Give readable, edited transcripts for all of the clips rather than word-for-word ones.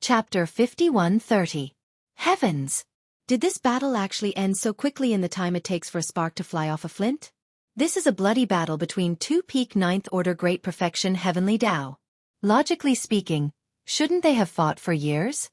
Chapter 51:30. Heavens! Did this battle actually end so quickly in the time it takes for a spark to fly off a flint? This is a bloody battle between two peak ninth-order great perfection heavenly Tao. Logically speaking, shouldn't they have fought for years?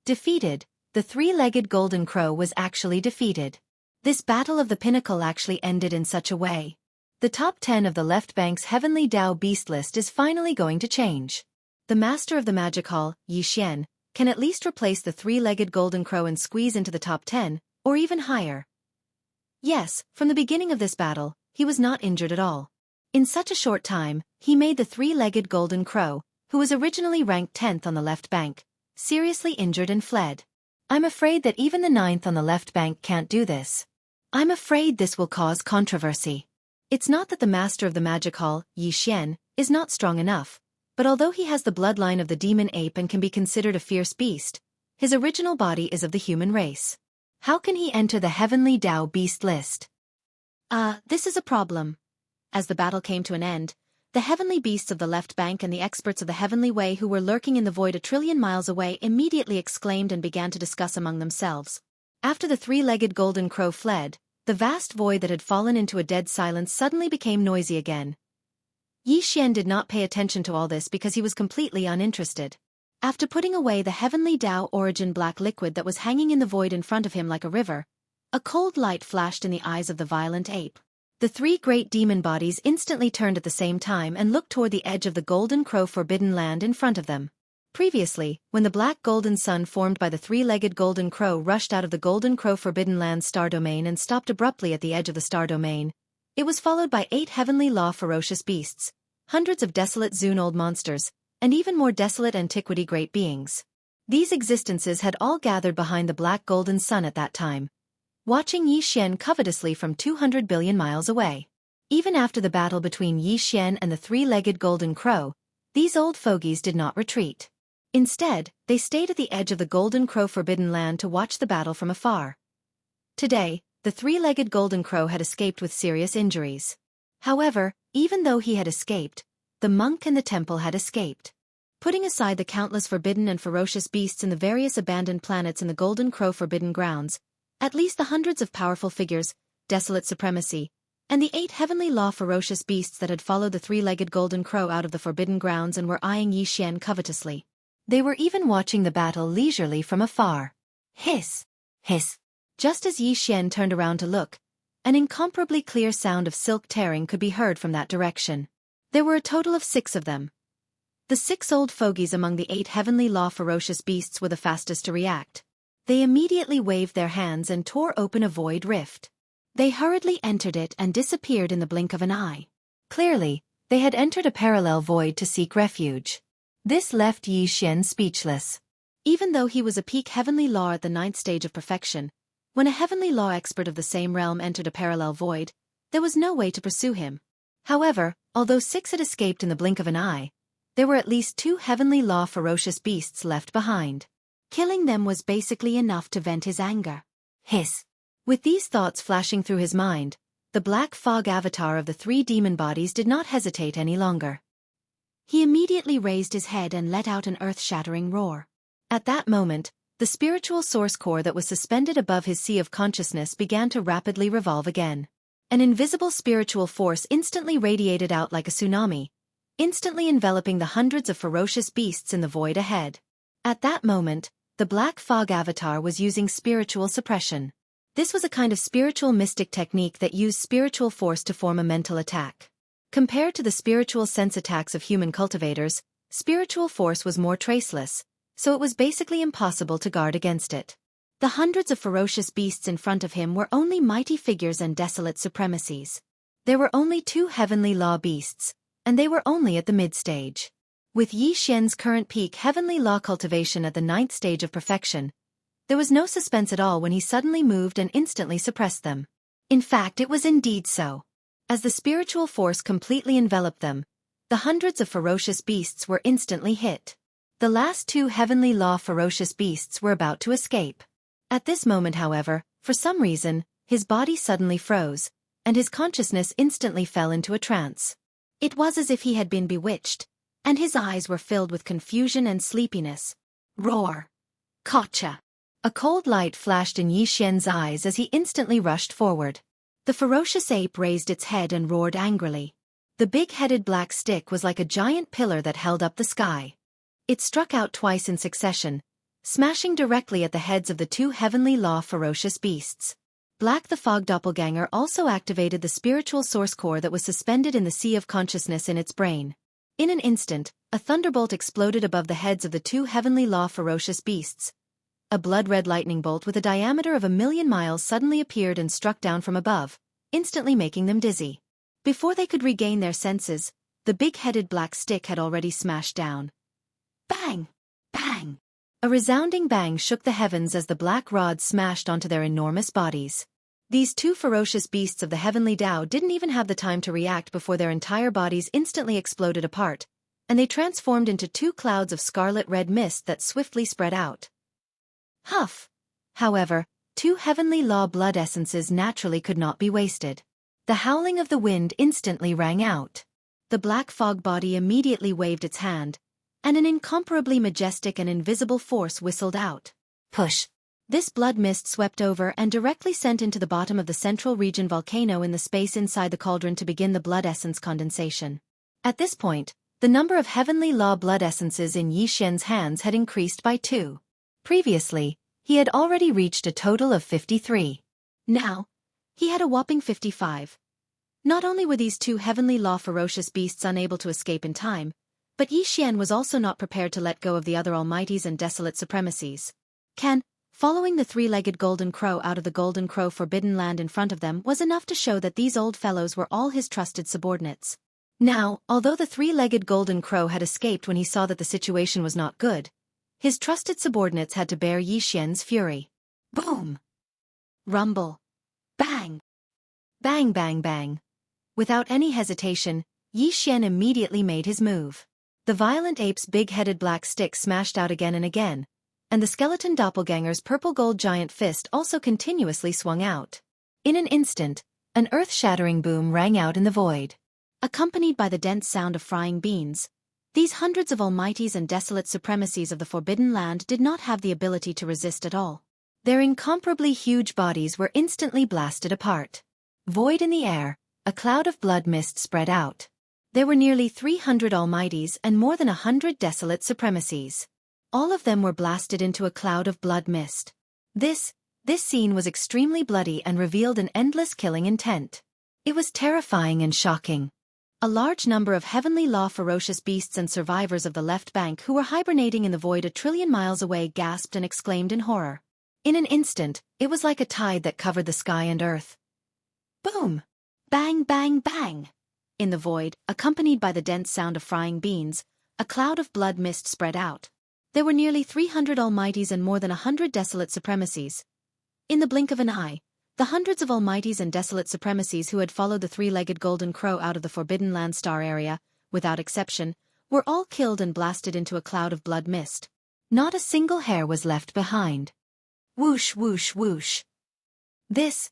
Defeated, the three-legged golden crow was actually defeated. This battle of the pinnacle actually ended in such a way. The top 10 of the left bank's heavenly Tao beast list is finally going to change. The master of the magic hall, Yi Xian, can at least replace the three-legged golden crow and squeeze into the top 10, or even higher. Yes, from the beginning of this battle, he was not injured at all. In such a short time, he made the three-legged golden crow, who was originally ranked 10th on the left bank, seriously injured and fled. I'm afraid that even the 9th on the left bank can't do this. I'm afraid this will cause controversy. It's not that the master of the magic hall, Yi Xian, is not strong enough, but although he has the bloodline of the demon ape and can be considered a fierce beast, his original body is of the human race. How can he enter the heavenly Tao beast list? This is a problem. As the battle came to an end, the heavenly beasts of the left bank and the experts of the heavenly way who were lurking in the void a trillion miles away immediately exclaimed and began to discuss among themselves. After the three-legged golden crow fled, the vast void that had fallen into a dead silence suddenly became noisy again. Yi Xian did not pay attention to all this because he was completely uninterested. After putting away the heavenly Tao origin black liquid that was hanging in the void in front of him like a river, a cold light flashed in the eyes of the violent ape. The three great demon bodies instantly turned at the same time and looked toward the edge of the golden crow forbidden land in front of them. Previously, when the black golden sun formed by the three-legged golden crow rushed out of the golden crow forbidden land star domain and stopped abruptly at the edge of the star domain, it was followed by 8 heavenly law ferocious beasts, hundreds of desolate Zune-old monsters, and even more desolate antiquity great beings. These existences had all gathered behind the black golden sun at that time, watching Yi Xian covetously from 200 billion miles away. Even after the battle between Yi Xian and the three-legged golden crow, these old fogies did not retreat. Instead, they stayed at the edge of the golden crow forbidden land to watch the battle from afar. Today, the three-legged golden crow had escaped with serious injuries. However, even though he had escaped, the monk and the temple had escaped. Putting aside the countless forbidden and ferocious beasts in the various abandoned planets in the golden crow forbidden grounds, at least the hundreds of powerful figures, desolate supremacy, and the 8 heavenly law ferocious beasts that had followed the three-legged golden crow out of the forbidden grounds and were eyeing Yi Xian covetously. They were even watching the battle leisurely from afar. Hiss! Hiss! Just as Yi Xian turned around to look, an incomparably clear sound of silk tearing could be heard from that direction. There were a total of 6 of them. The 6 old fogies among the 8 heavenly law ferocious beasts were the fastest to react. They immediately waved their hands and tore open a void rift. They hurriedly entered it and disappeared in the blink of an eye. Clearly, they had entered a parallel void to seek refuge. This left Yi Xian speechless. Even though he was a peak heavenly law at the 9th stage of perfection, when a heavenly law expert of the same realm entered a parallel void, there was no way to pursue him. However, although 6 had escaped in the blink of an eye, there were at least 2 heavenly law ferocious beasts left behind. Killing them was basically enough to vent his anger. Hiss! With these thoughts flashing through his mind, the black fog avatar of the 3 demon bodies did not hesitate any longer. He immediately raised his head and let out an earth-shattering roar. At that moment, the spiritual source core that was suspended above his sea of consciousness began to rapidly revolve again. An invisible spiritual force instantly radiated out like a tsunami, instantly enveloping the hundreds of ferocious beasts in the void ahead. At that moment, the black fog avatar was using spiritual suppression. This was a kind of spiritual mystic technique that used spiritual force to form a mental attack. Compared to the spiritual sense attacks of human cultivators, spiritual force was more traceless, so it was basically impossible to guard against it. The hundreds of ferocious beasts in front of him were only mighty figures and desolate supremacies. There were only 2 heavenly law beasts, and they were only at the mid-stage. With Yi Xian's current peak heavenly law cultivation at the 9th stage of perfection, there was no suspense at all when he suddenly moved and instantly suppressed them. In fact, it was indeed so. As the spiritual force completely enveloped them, the hundreds of ferocious beasts were instantly hit. The last 2 heavenly law ferocious beasts were about to escape. At this moment, however, for some reason, his body suddenly froze, and his consciousness instantly fell into a trance. It was as if he had been bewitched, and his eyes were filled with confusion and sleepiness. Roar! Gotcha! A cold light flashed in Yi Xian's eyes as he instantly rushed forward. The ferocious ape raised its head and roared angrily. The big-headed black stick was like a giant pillar that held up the sky. It struck out twice in succession, smashing directly at the heads of the two heavenly law ferocious beasts. Black the Fog doppelganger also activated the spiritual source core that was suspended in the sea of consciousness in its brain. In an instant, a thunderbolt exploded above the heads of the two heavenly law ferocious beasts. A blood-red lightning bolt with a diameter of 1,000,000 miles suddenly appeared and struck down from above, instantly making them dizzy. Before they could regain their senses, the big-headed black stick had already smashed down. Bang! Bang! A resounding bang shook the heavens as the black rods smashed onto their enormous bodies. These two ferocious beasts of the heavenly Tao didn't even have the time to react before their entire bodies instantly exploded apart, and they transformed into two clouds of scarlet-red mist that swiftly spread out. Huff! However, two heavenly law blood essences naturally could not be wasted. The howling of the wind instantly rang out. The black fog body immediately waved its hand, and an incomparably majestic and invisible force whistled out. Push! This blood mist swept over and directly sent into the bottom of the central region volcano in the space inside the cauldron to begin the blood essence condensation. At this point, the number of heavenly law blood essences in Yi Xian's hands had increased by 2. Previously, he had already reached a total of 53. Now, he had a whopping 55. Not only were these two heavenly law ferocious beasts unable to escape in time, but Yi Xian was also not prepared to let go of the other almighties and desolate supremacies. Following the three-legged golden crow out of the golden crow forbidden land in front of them was enough to show that these old fellows were all his trusted subordinates. Now, although the three-legged golden crow had escaped when he saw that the situation was not good, his trusted subordinates had to bear Yi Xian's fury. Boom! Rumble! Bang! Bang bang bang! Without any hesitation, Yi Xian immediately made his move. The violent ape's big-headed black stick smashed out again and again, and the skeleton doppelganger's purple-gold giant fist also continuously swung out. In an instant, an earth-shattering boom rang out in the void. Accompanied by the dense sound of frying beans, these hundreds of almighties and desolate supremacies of the Forbidden Land did not have the ability to resist at all. Their incomparably huge bodies were instantly blasted apart. Void in the air, a cloud of blood mist spread out. There were nearly 300 almighties and more than 100 desolate supremacies. All of them were blasted into a cloud of blood mist. This scene was extremely bloody and revealed an endless killing intent. It was terrifying and shocking. A large number of heavenly law ferocious beasts and survivors of the left bank who were hibernating in the void 1,000,000,000,000 miles away gasped and exclaimed in horror. In an instant, it was like a tide that covered the sky and earth. Boom! Bang bang bang! In the void, accompanied by the dense sound of frying beans, a cloud of blood mist spread out. There were nearly 300 almighties and more than 100 desolate supremacies. In the blink of an eye, the hundreds of almighties and desolate supremacies who had followed the three-legged golden crow out of the Forbidden Land star area, without exception, were all killed and blasted into a cloud of blood mist. Not a single hair was left behind. Whoosh whoosh whoosh. This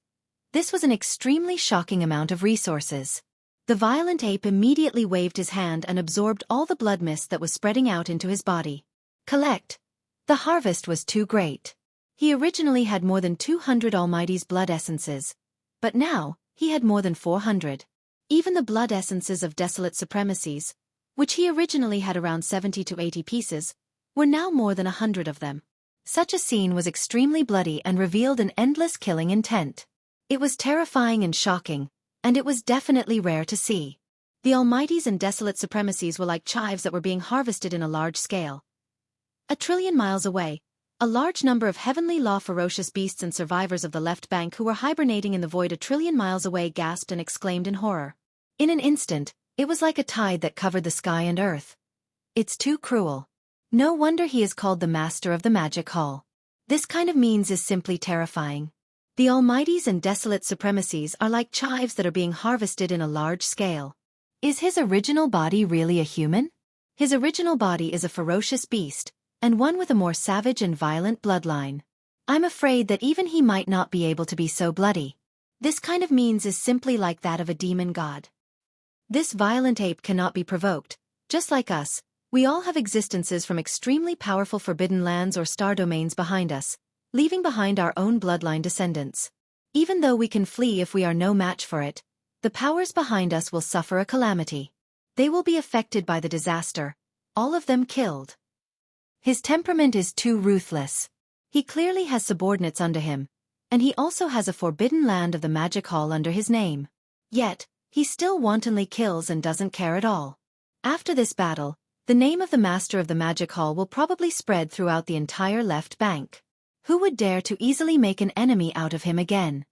was an extremely shocking amount of resources. The violent ape immediately waved his hand and absorbed all the blood mist that was spreading out into his body. Collect. The harvest was too great. He originally had more than 200 almighties' blood essences, but now, he had more than 400. Even the blood essences of desolate supremacies, which he originally had around 70 to 80 pieces, were now more than 100 of them. Such a scene was extremely bloody and revealed an endless killing intent. It was terrifying and shocking, and it was definitely rare to see. The almighties and desolate supremacies were like chives that were being harvested in a large scale. 1,000,000,000,000 miles away, a large number of heavenly law ferocious beasts and survivors of the left bank who were hibernating in the void 1,000,000,000,000 miles away gasped and exclaimed in horror. In an instant, it was like a tide that covered the sky and earth. It's too cruel. No wonder he is called the master of the magic hall. This kind of means is simply terrifying. The almighties and desolate supremacies are like chives that are being harvested in a large scale. Is his original body really a human? His original body is a ferocious beast, and one with a more savage and violent bloodline. I'm afraid that even he might not be able to be so bloody. This kind of means is simply like that of a demon god. This violent ape cannot be provoked, just like us, We all have existences from extremely powerful forbidden lands or star domains behind us, leaving behind our own bloodline descendants. Even though we can flee if we are no match for it, the powers behind us will suffer a calamity. They will be affected by the disaster, all of them killed. His temperament is too ruthless. He clearly has subordinates under him, and he also has a forbidden land of the Magic Hall under his name. Yet, he still wantonly kills and doesn't care at all. After this battle, the name of the Master of the Magic Hall will probably spread throughout the entire left bank. Who would dare to easily make an enemy out of him again?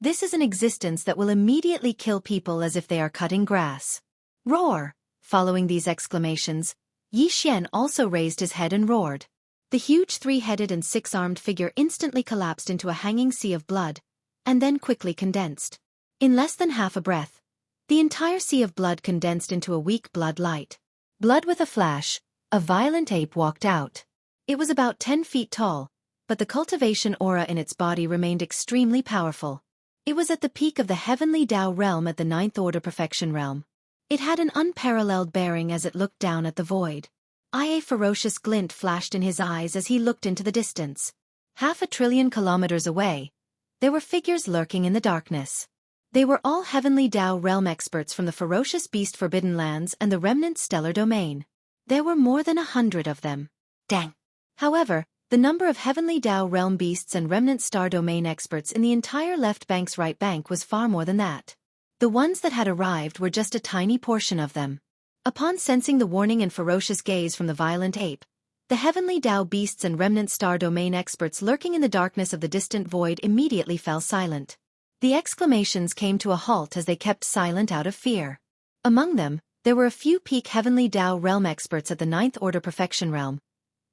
This is an existence that will immediately kill people as if they are cutting grass. Roar! Following these exclamations, Yi Xian also raised his head and roared. The huge three-headed and six-armed figure instantly collapsed into a hanging sea of blood, and then quickly condensed. In less than half a breath, the entire sea of blood condensed into a weak blood light. Blood with a flash, a violent ape walked out. It was about 10 feet tall, but the cultivation aura in its body remained extremely powerful. It was at the peak of the heavenly Tao realm at the 9th order perfection realm. It had an unparalleled bearing as it looked down at the void. A ferocious glint flashed in his eyes as he looked into the distance. 500 billion kilometers away, there were figures lurking in the darkness. They were all heavenly Tao realm experts from the ferocious beast forbidden lands and the remnant stellar domain. There were more than 100 of them. Dang! However, the number of heavenly Tao realm beasts and remnant star domain experts in the entire left bank's right bank was far more than that. The ones that had arrived were just a tiny portion of them. Upon sensing the warning and ferocious gaze from the violent ape, the heavenly Tao beasts and remnant star domain experts lurking in the darkness of the distant void immediately fell silent. The exclamations came to a halt as they kept silent out of fear. Among them, there were a few peak heavenly Tao realm experts at the 9th order perfection realm,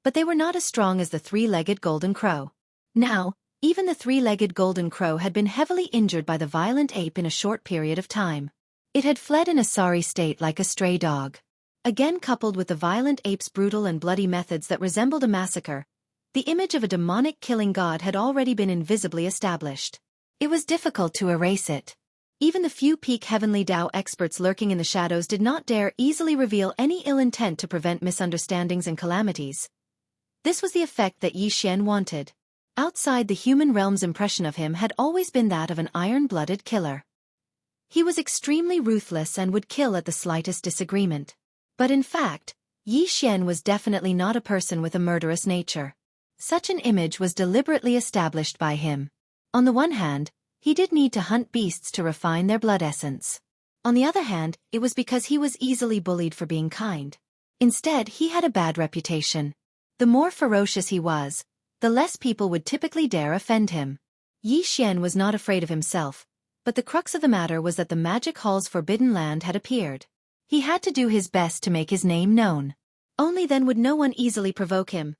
but they were not as strong as the three-legged golden crow. Now, even the three-legged golden crow had been heavily injured by the violent ape in a short period of time. It had fled in a sorry state like a stray dog. Again, coupled with the violent ape's brutal and bloody methods that resembled a massacre, the image of a demonic killing god had already been invisibly established. It was difficult to erase it. Even the few peak heavenly Tao experts lurking in the shadows did not dare easily reveal any ill intent to prevent misunderstandings and calamities. This was the effect that Yi Xian wanted. Outside the human realm's impression of him had always been that of an iron-blooded killer. He was extremely ruthless and would kill at the slightest disagreement. But in fact, Yi Xian was definitely not a person with a murderous nature. Such an image was deliberately established by him. On the one hand, he did need to hunt beasts to refine their blood essence. On the other hand, it was because he was easily bullied for being kind. Instead, he had a bad reputation. The more ferocious he was, the less people would typically dare offend him. Yi Xian was not afraid of himself, but the crux of the matter was that the Magic Hall's forbidden land had appeared. He had to do his best to make his name known. Only then would no one easily provoke him.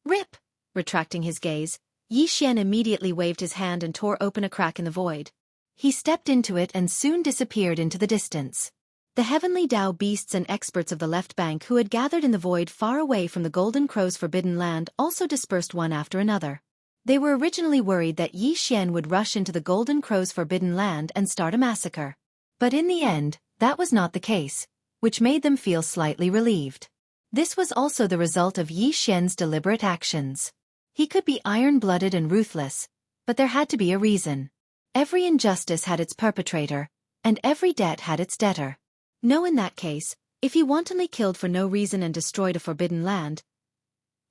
Rip! Retracting his gaze, Yi Xian immediately waved his hand and tore open a crack in the void. He stepped into it and soon disappeared into the distance. The heavenly Tao beasts and experts of the left bank who had gathered in the void far away from the Golden Crow's forbidden land also dispersed one after another. They were originally worried that Yi Xian would rush into the Golden Crow's forbidden land and start a massacre. But in the end, that was not the case, which made them feel slightly relieved. This was also the result of Yi Xian's deliberate actions. He could be iron-blooded and ruthless, but there had to be a reason. Every injustice had its perpetrator, and every debt had its debtor. No, in that case, if he wantonly killed for no reason and destroyed a forbidden land,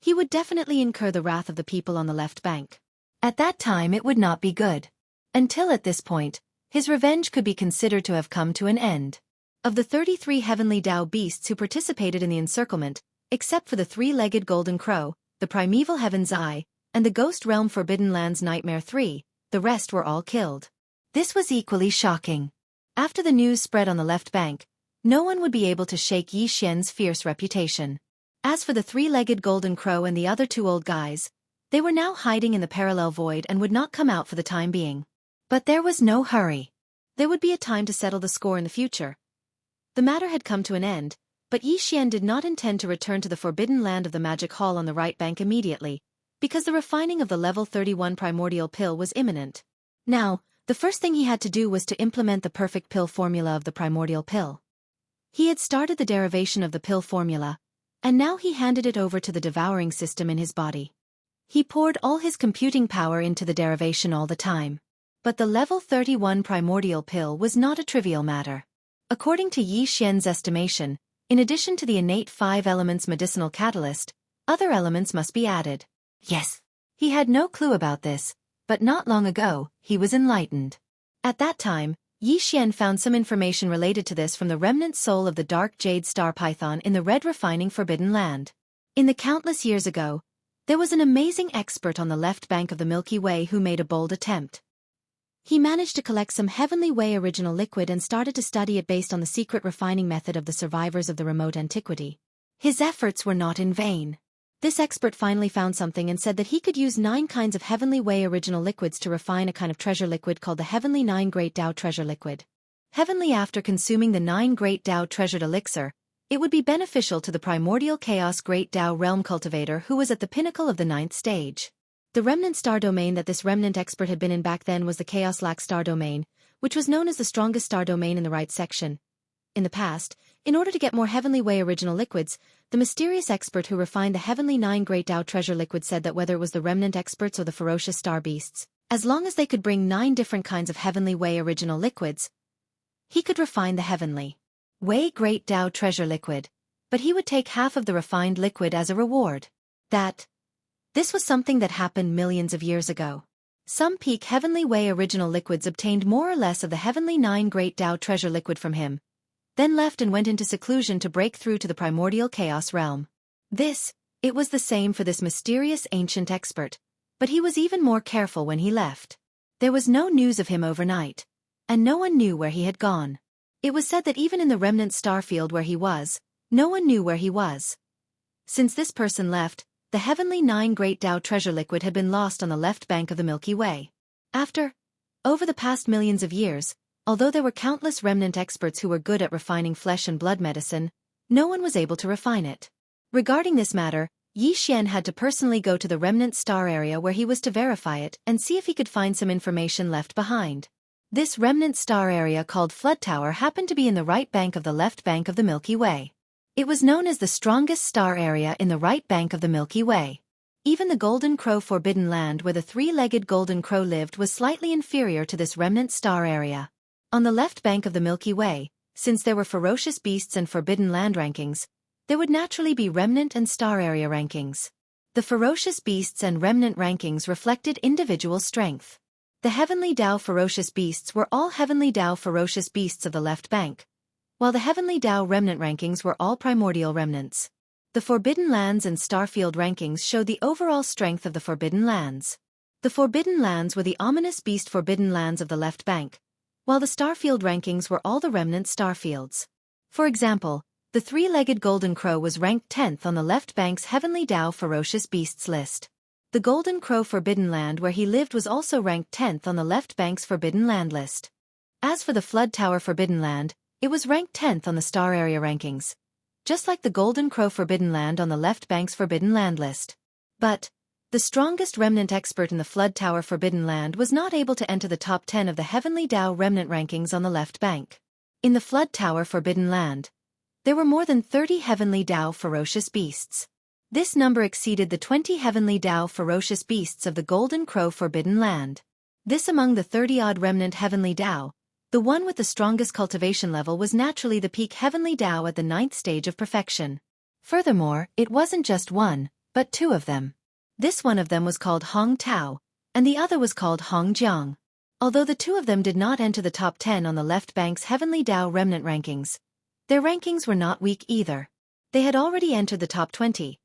he would definitely incur the wrath of the people on the left bank. At that time it would not be good. Until at this point, his revenge could be considered to have come to an end. Of the 33 heavenly Tao beasts who participated in the encirclement, except for the three-legged golden crow, the primeval heaven's eye, and the ghost realm forbidden land's nightmare 3, the rest were all killed. This was equally shocking. After the news spread on the left bank, no one would be able to shake Yi Xian's fierce reputation. As for the three-legged golden crow and the other two old guys, they were now hiding in the parallel void and would not come out for the time being. But there was no hurry. There would be a time to settle the score in the future. The matter had come to an end, but Yi Xian did not intend to return to the forbidden land of the Magic Hall on the right bank immediately, because the refining of the level 31 primordial pill was imminent. Now, the first thing he had to do was to implement the perfect pill formula of the primordial pill. He had started the derivation of the pill formula, And now he handed it over to the devouring system in his body. He poured all his computing power into the derivation all the time. But the level 31 primordial pill was not a trivial matter. According to Yi Xian's estimation, in addition to the innate 5 elements medicinal catalyst, other elements must be added. Yes. He had no clue about this, but not long ago, he was enlightened. At that time, Yi Xian found some information related to this from the remnant soul of the dark jade star python in the red refining forbidden land. In the countless years ago, there was an amazing expert on the left bank of the Milky Way who made a bold attempt. He managed to collect some Heavenly Way original liquid and started to study it based on the secret refining method of the survivors of the remote antiquity. His efforts were not in vain. This expert finally found something and said that he could use 9 kinds of Heavenly Way original liquids to refine a kind of treasure liquid called the Heavenly 9 Great Tao Treasure Liquid. Heavenly, after consuming the 9 Great Tao treasured elixir, it would be beneficial to the primordial chaos Great Tao realm cultivator who was at the pinnacle of the 9th stage. The remnant star domain that this remnant expert had been in back then was the Chaos Lac star domain, which was known as the strongest star domain in the right section. In the past, in order to get more Heavenly Way original liquids, the mysterious expert who refined the Heavenly 9 Great Tao treasure liquid said that whether it was the remnant experts or the ferocious star beasts, as long as they could bring 9 different kinds of Heavenly Way original liquids, he could refine the Heavenly Way Great Tao treasure liquid, but he would take half of the refined liquid as a reward. This was something that happened millions of years ago. Some peak Heavenly Way original liquids obtained more or less of the Heavenly 9 Great Tao treasure liquid from him, then left and went into seclusion to break through to the primordial chaos realm. It was the same for this mysterious ancient expert, but he was even more careful when he left. There was no news of him overnight, and no one knew where he had gone. It was said that even in the remnant starfield where he was, no one knew where he was. Since this person left, the Heavenly 9 Great Tao treasure liquid had been lost on the left bank of the Milky Way. Over the past millions of years, although there were countless remnant experts who were good at refining flesh and blood medicine, no one was able to refine it. Regarding this matter, Yi Xian had to personally go to the remnant star area where he was to verify it and see if he could find some information left behind. This remnant star area called Flood Tower happened to be in the right bank of the left bank of the Milky Way. It was known as the strongest star area in the right bank of the Milky Way. Even the Golden Crow Forbidden Land where the 3-legged Golden Crow lived was slightly inferior to this remnant star area. On the left bank of the Milky Way, since there were ferocious beasts and forbidden land rankings, there would naturally be remnant and star area rankings. The ferocious beasts and remnant rankings reflected individual strength. The Heavenly Tao ferocious beasts were all Heavenly Tao ferocious beasts of the left bank, while the Heavenly Tao remnant rankings were all primordial remnants. The Forbidden Lands and Starfield rankings showed the overall strength of the Forbidden Lands. The Forbidden Lands were the ominous beast Forbidden Lands of the left bank, while the Starfield rankings were all the remnant Starfields. For example, the 3-legged Golden Crow was ranked 10th on the left bank's Heavenly Tao ferocious beasts list. The Golden Crow Forbidden Land where he lived was also ranked 10th on the left bank's Forbidden Land list. As for the Flood Tower Forbidden Land, it was ranked 10th on the star area rankings, just like the Golden Crow Forbidden Land on the left bank's Forbidden Land list. But the strongest remnant expert in the Flood Tower Forbidden Land was not able to enter the top 10 of the Heavenly Tao remnant rankings on the left bank. In the Flood Tower Forbidden Land, there were more than 30 Heavenly Tao ferocious beasts. This number exceeded the 20 Heavenly Tao ferocious beasts of the Golden Crow Forbidden Land. This among the 30-odd remnant Heavenly Tao, the one with the strongest cultivation level was naturally the peak Heavenly Tao at the 9th stage of perfection. Furthermore, it wasn't just one, but 2 of them. This one of them was called Hong Tao, and the other was called Hong Jiang. Although the 2 of them did not enter the top 10 on the left bank's Heavenly Tao remnant rankings, their rankings were not weak either. They had already entered the top 20.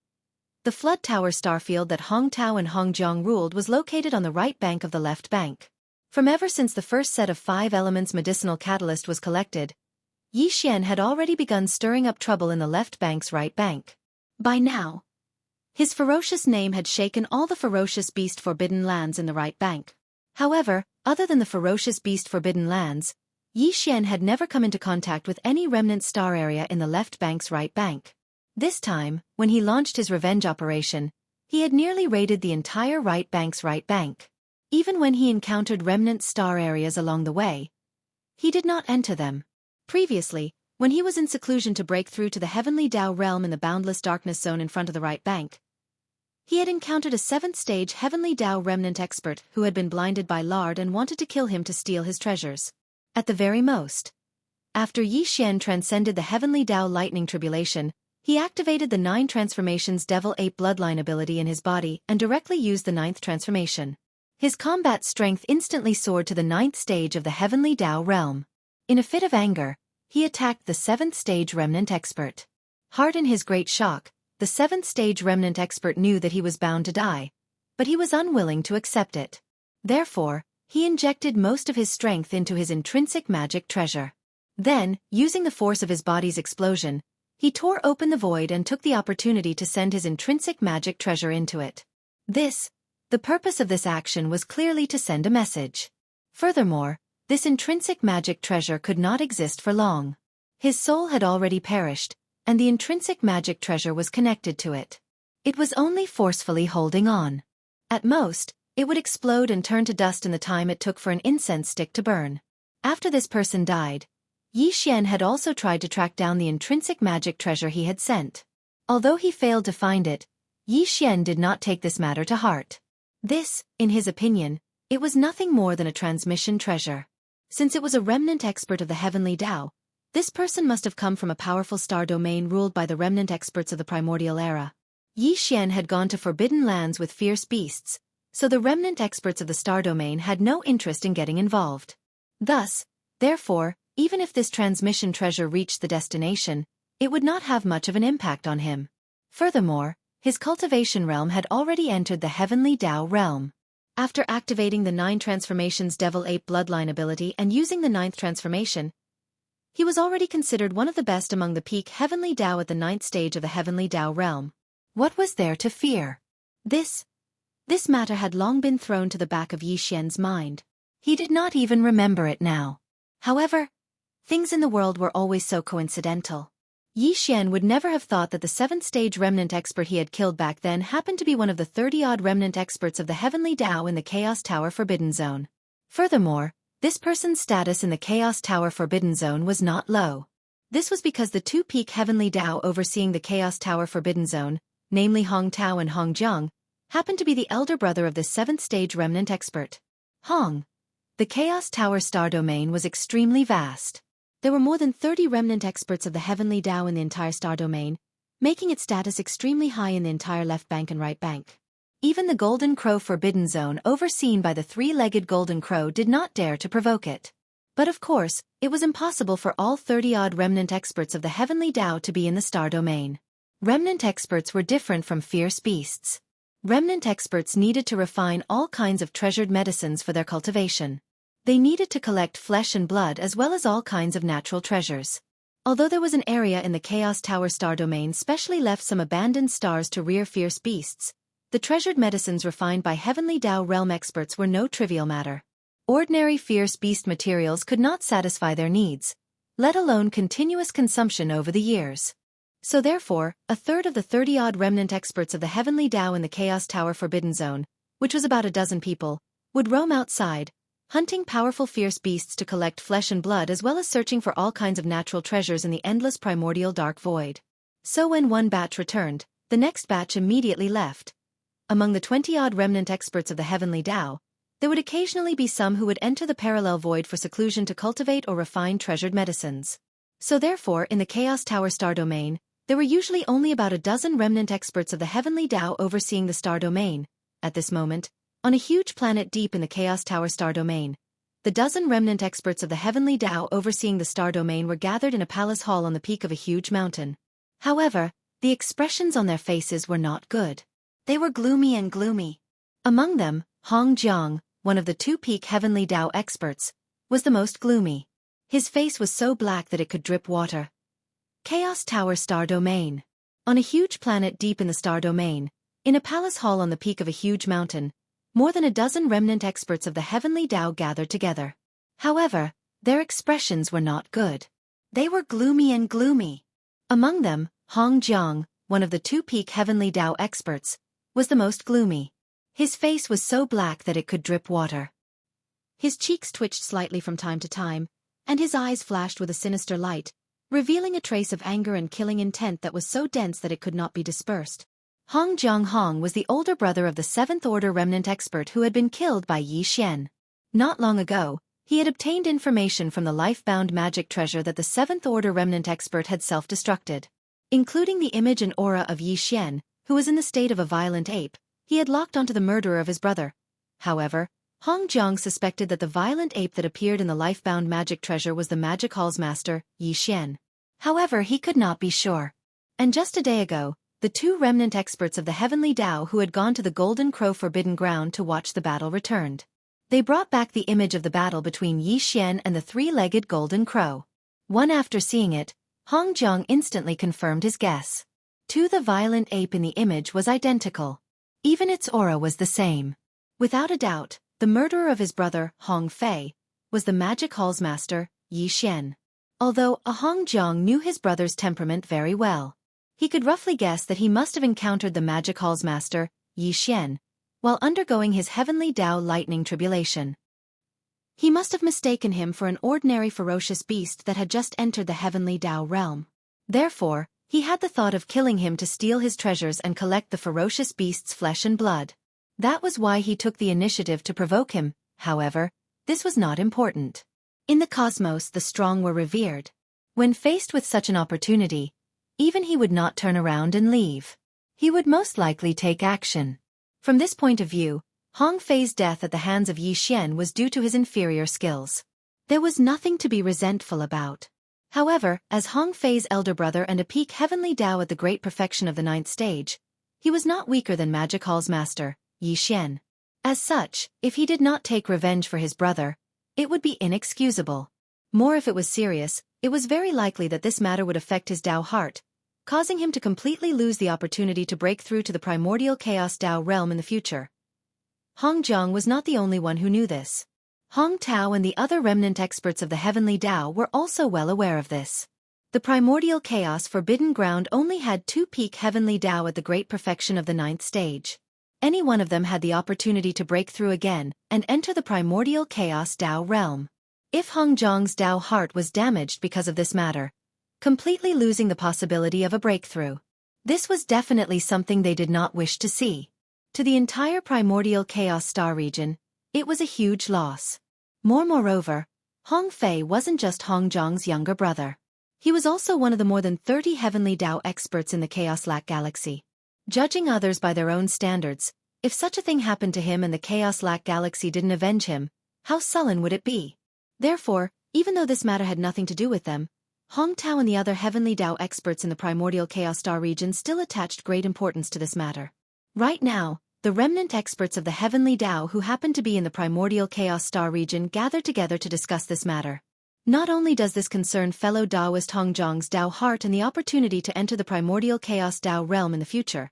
The Flood Tower starfield that Hong Tao and Hong Jiang ruled was located on the right bank of the left bank. From ever since the first set of 5 elements medicinal catalyst was collected, Yi Xian had already begun stirring up trouble in the left bank's right bank. By now, his ferocious name had shaken all the ferocious beast forbidden lands in the right bank. However, other than the ferocious beast forbidden lands, Yi Xian had never come into contact with any remnant star area in the left bank's right bank. This time, when he launched his revenge operation, he had nearly raided the entire right bank's right bank. Even when he encountered remnant star areas along the way, he did not enter them. Previously, When he was in seclusion to break through to the heavenly Tao realm in the boundless darkness zone in front of the right bank, he had encountered a 7th-stage heavenly Tao remnant expert who had been blinded by Lard and wanted to kill him to steal his treasures. At the very most, after Yi Xian transcended the heavenly Tao lightning tribulation, he activated the 9 transformations Devil-Ape bloodline ability in his body and directly used the 9th transformation. His combat strength instantly soared to the 9th stage of the heavenly Tao realm. In a fit of anger, he attacked the 7th-stage remnant expert. Heart in his great shock, the 7th-stage remnant expert knew that he was bound to die, but he was unwilling to accept it. Therefore, he injected most of his strength into his intrinsic magic treasure. Then, using the force of his body's explosion, he tore open the void and took the opportunity to send his intrinsic magic treasure into it. The purpose of this action was clearly to send a message. Furthermore, this intrinsic magic treasure could not exist for long. His soul had already perished, and the intrinsic magic treasure was connected to it. It was only forcefully holding on. At most, it would explode and turn to dust in the time it took for an incense stick to burn. After this person died, Yi Xian had also tried to track down the intrinsic magic treasure he had sent. Although he failed to find it, Yi Xian did not take this matter to heart. In his opinion, it was nothing more than a transmission treasure. Since it was a remnant expert of the heavenly Tao, this person must have come from a powerful star domain ruled by the remnant experts of the primordial era. Yi Xian had gone to forbidden lands with fierce beasts, so the remnant experts of the star domain had no interest in getting involved. Therefore, even if this transmission treasure reached the destination, it would not have much of an impact on him. Furthermore, his cultivation realm had already entered the heavenly Tao realm. After activating the 9 transformations Devil-Ape bloodline ability and using the 9th transformation, he was already considered one of the best among the peak heavenly Tao at the 9th stage of the heavenly Tao realm. What was there to fear? This matter had long been thrown to the back of Yi Xian's mind. He did not even remember it now. However, things in the world were always so coincidental. Yi Xian would never have thought that the 7th-stage remnant expert he had killed back then happened to be one of the 30-odd remnant experts of the heavenly Tao in the Chaos Tower Forbidden Zone. Furthermore, this person's status in the Chaos Tower Forbidden Zone was not low. This was because the 2 peak heavenly Tao overseeing the Chaos Tower Forbidden Zone, namely Hong Tao and Hong Jiang, happened to be the elder brother of the 7th-stage remnant expert. The Chaos Tower star domain was extremely vast. There were more than 30 remnant experts of the heavenly Tao in the entire star domain, making its status extremely high in the entire left bank and right bank. Even the Golden Crow Forbidden Zone overseen by the 3-legged Golden Crow did not dare to provoke it. But of course, it was impossible for all 30-odd remnant experts of the heavenly Tao to be in the star domain. Remnant experts were different from fierce beasts. Remnant experts needed to refine all kinds of treasured medicines for their cultivation. They needed to collect flesh and blood as well as all kinds of natural treasures. Although there was an area in the Chaos Tower star domain specially left some abandoned stars to rear fierce beasts, the treasured medicines refined by heavenly Tao realm experts were no trivial matter. Ordinary fierce beast materials could not satisfy their needs, let alone continuous consumption over the years. So therefore, a third of the 30-odd remnant experts of the heavenly Tao in the Chaos Tower Forbidden Zone, which was about a dozen people, would roam outside, hunting powerful fierce beasts to collect flesh and blood as well as searching for all kinds of natural treasures in the endless primordial dark void. So when one batch returned, the next batch immediately left. Among the 20-odd remnant experts of the heavenly Tao, there would occasionally be some who would enter the parallel void for seclusion to cultivate or refine treasured medicines. So therefore in the Chaos Tower star domain, there were usually only about a dozen remnant experts of the heavenly Tao overseeing the star domain. At this moment, on a huge planet deep in the Chaos Tower star domain, the dozen remnant experts of the heavenly Tao overseeing the star domain were gathered in a palace hall on the peak of a huge mountain. However, the expressions on their faces were not good. They were gloomy. Among them, Hong Jiang, one of the 2 peak heavenly Tao experts, was the most gloomy. His face was so black that it could drip water. Chaos Tower star domain. On a huge planet deep in the star domain, in a palace hall on the peak of a huge mountain, more than a dozen remnant experts of the heavenly Tao gathered together. However, their expressions were not good. They were gloomy. Among them, Hong Jiang, one of the 2 peak heavenly Tao experts, was the most gloomy. His face was so black that it could drip water. His cheeks twitched slightly from time to time, and his eyes flashed with a sinister light, revealing a trace of anger and killing intent that was so dense that it could not be dispersed. Hong Jianghong was the older brother of the 7th Order Remnant expert who had been killed by Yi Xian. Not long ago, he had obtained information from the life-bound magic treasure that the 7th Order Remnant expert had self-destructed. Including the image and aura of Yi Xian, who was in the state of a violent ape, he had locked onto the murderer of his brother. However, Hong Jiang suspected that the violent ape that appeared in the life-bound magic treasure was the magic hall's master, Yi Xian. However, he could not be sure. And just a day ago, the 2 remnant experts of the Heavenly Tao who had gone to the Golden Crow Forbidden Ground to watch the battle returned. They brought back the image of the battle between Yi Xian and the 3-legged Golden Crow. After seeing it, Hong Jiang instantly confirmed his guess. The violent ape in the image was identical. Even its aura was the same. Without a doubt, the murderer of his brother, Hong Fei, was the magic hall's master, Yi Xian. Although Hong Jiang knew his brother's temperament very well, he could roughly guess that he must have encountered the magic hall's master, Yi Xian, while undergoing his Heavenly Tao lightning tribulation. He must have mistaken him for an ordinary ferocious beast that had just entered the Heavenly Tao realm. Therefore, he had the thought of killing him to steal his treasures and collect the ferocious beast's flesh and blood. That was why he took the initiative to provoke him. However, this was not important. In the cosmos, the strong were revered. When faced with such an opportunity, even he would not turn around and leave. He would most likely take action. From this point of view, Hong Fei's death at the hands of Yi Xian was due to his inferior skills. There was nothing to be resentful about. However, as Hong Fei's elder brother and a peak Heavenly Tao at the great perfection of the 9th stage, he was not weaker than Magic Hall's master, Yi Xian. As such, if he did not take revenge for his brother, it would be inexcusable. More if it was serious, it was very likely that this matter would affect his Tao heart, causing him to completely lose the opportunity to break through to the primordial chaos Tao realm in the future. Hong Jiang was not the only one who knew this. Hong Tao and the other remnant experts of the Heavenly Tao were also well aware of this. The primordial chaos Forbidden Ground only had 2 peak Heavenly Tao at the great perfection of the 9th stage. Any one of them had the opportunity to break through again and enter the primordial chaos Tao realm. If Hong Jiang's Tao heart was damaged because of this matter, completely losing the possibility of a breakthrough, this was definitely something they did not wish to see. To the entire primordial chaos star region, it was a huge loss. Moreover, Hong Fei wasn't just Hong Jiang's younger brother. He was also one of the more than 30 Heavenly Tao experts in the Chaos Lac Galaxy. Judging others by their own standards, if such a thing happened to him and the Chaos Lac Galaxy didn't avenge him, how sullen would it be? Therefore, even though this matter had nothing to do with them, Hong Tao and the other Heavenly Tao experts in the primordial chaos star region still attached great importance to this matter. Right now, the remnant experts of the Heavenly Tao who happened to be in the primordial chaos star region gathered together to discuss this matter. Not only does this concern fellow Taoist Hong Jiang's Tao heart and the opportunity to enter the primordial chaos Tao realm in the future,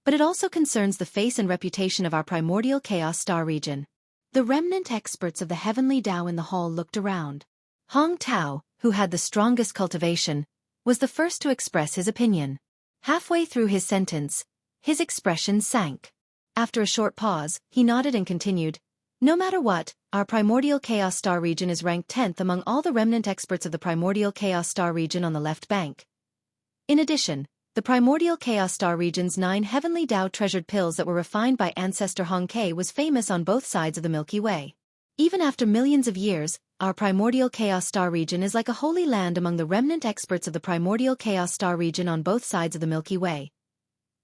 but it also concerns the face and reputation of our primordial chaos star region. The remnant experts of the Heavenly Tao in the hall looked around. Hong Tao, who had the strongest cultivation, was the first to express his opinion. Halfway through his sentence, his expression sank. After a short pause, he nodded and continued, "No matter what, our primordial chaos star region is ranked 10th among all the remnant experts of the primordial chaos star region on the left bank. In addition, the primordial chaos star region's 9 Heavenly Tao treasured pills that were refined by ancestor Hong Kei was famous on both sides of the Milky Way. Even after millions of years, our primordial chaos star region is like a holy land among the remnant experts of the primordial chaos star region on both sides of the Milky Way.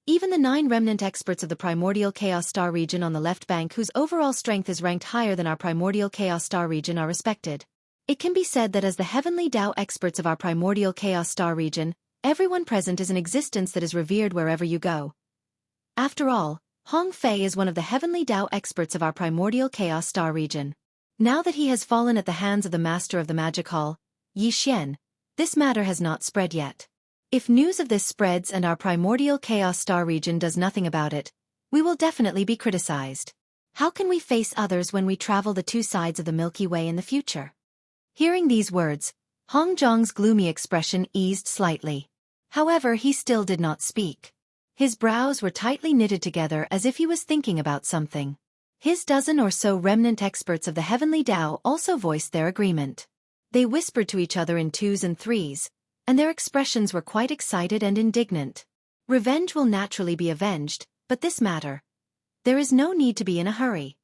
Even the 9 remnant experts of the primordial chaos star region on the left bank whose overall strength is ranked higher than our primordial chaos star region are respected. It can be said that as the Heavenly Tao experts of our primordial chaos star region, everyone present is an existence that is revered wherever you go. After all, Hong Fei is one of the Heavenly Tao experts of our primordial chaos star region. Now that he has fallen at the hands of the master of the magic hall, Yi Xian, this matter has not spread yet. If news of this spreads and our primordial chaos star region does nothing about it, we will definitely be criticized. How can we face others when we travel the 2 sides of the Milky Way in the future?" Hearing these words, Hong Jiang's gloomy expression eased slightly. However, he still did not speak. His brows were tightly knitted together as if he was thinking about something. His dozen or so remnant experts of the Heavenly Tao also voiced their agreement. They whispered to each other in 2s and 3s, and their expressions were quite excited and indignant. Revenge will naturally be avenged, but this matter, there is no need to be in a hurry.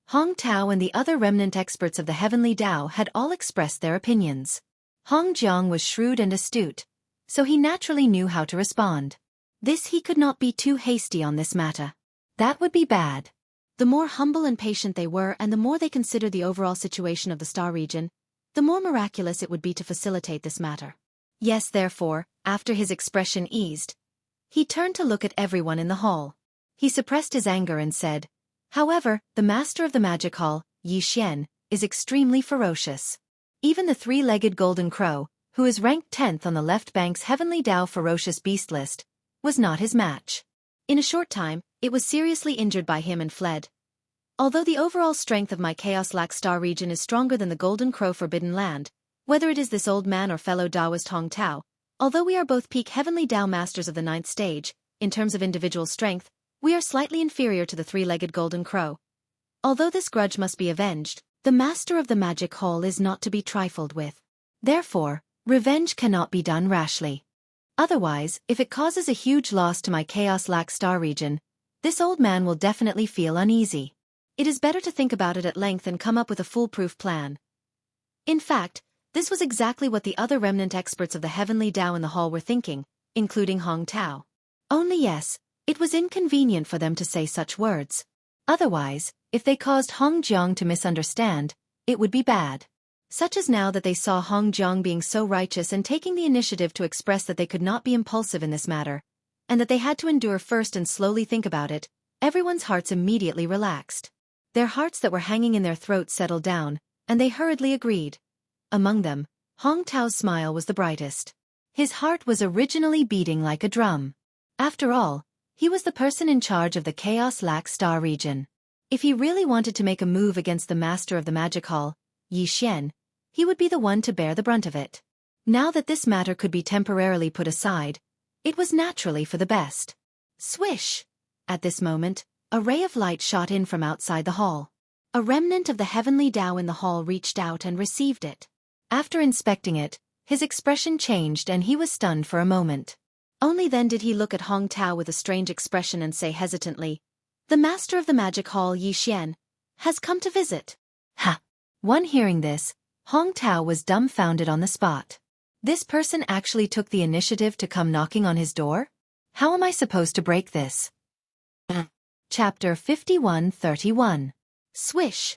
Hong Tao and the other remnant experts of the Heavenly Tao had all expressed their opinions. Hong Jiang was shrewd and astute, so he naturally knew how to respond. He could not be too hasty on this matter. That would be bad. The more humble and patient they were and the more they considered the overall situation of the star region, the more miraculous it would be to facilitate this matter. Yes, therefore, after his expression eased, he turned to look at everyone in the hall. He suppressed his anger and said, "However, the master of the magic hall, Yi Xian, is extremely ferocious. Even the three-legged golden crow, who is ranked 10th on the left bank's Heavenly Tao ferocious beast list, was not his match. In a short time, it was seriously injured by him and fled. Although the overall strength of my Chaos Lac Star region is stronger than the Golden Crow Forbidden Land, whether it is this old man or fellow Taoist Hong Tao, although we are both peak Heavenly Tao masters of the 9th stage, in terms of individual strength, we are slightly inferior to the three-legged Golden Crow. Although this grudge must be avenged, the master of the magic hall is not to be trifled with. Therefore, revenge cannot be done rashly. Otherwise, if it causes a huge loss to my Chaos Lac Star region, this old man will definitely feel uneasy. It is better to think about it at length and come up with a foolproof plan." In fact, this was exactly what the other remnant experts of the Heavenly Tao in the hall were thinking, including Hong Tao. Only yes, it was inconvenient for them to say such words. Otherwise, if they caused Hong Jiang to misunderstand, it would be bad. Such as now that they saw Hong Jiang being so righteous and taking the initiative to express that they could not be impulsive in this matter, and that they had to endure first and slowly think about it, everyone's hearts immediately relaxed. Their hearts that were hanging in their throats settled down, and they hurriedly agreed. Among them, Hong Tao's smile was the brightest. His heart was originally beating like a drum. After all, he was the person in charge of the Chaos Lac Star region. If he really wanted to make a move against the master of the magic hall, Yi Xian, he would be the one to bear the brunt of it. Now that this matter could be temporarily put aside, it was naturally for the best. Swish! At this moment, a ray of light shot in from outside the hall. A remnant of the Heavenly Tao in the hall reached out and received it. After inspecting it, his expression changed and he was stunned for a moment. Only then did he look at Hong Tao with a strange expression and say hesitantly, "The master of the magic hall, Yi Xian, has come to visit." Ha! One hearing this, Hong Tao was dumbfounded on the spot. This person actually took the initiative to come knocking on his door? How am I supposed to break this? Chapter 51-31. Swish!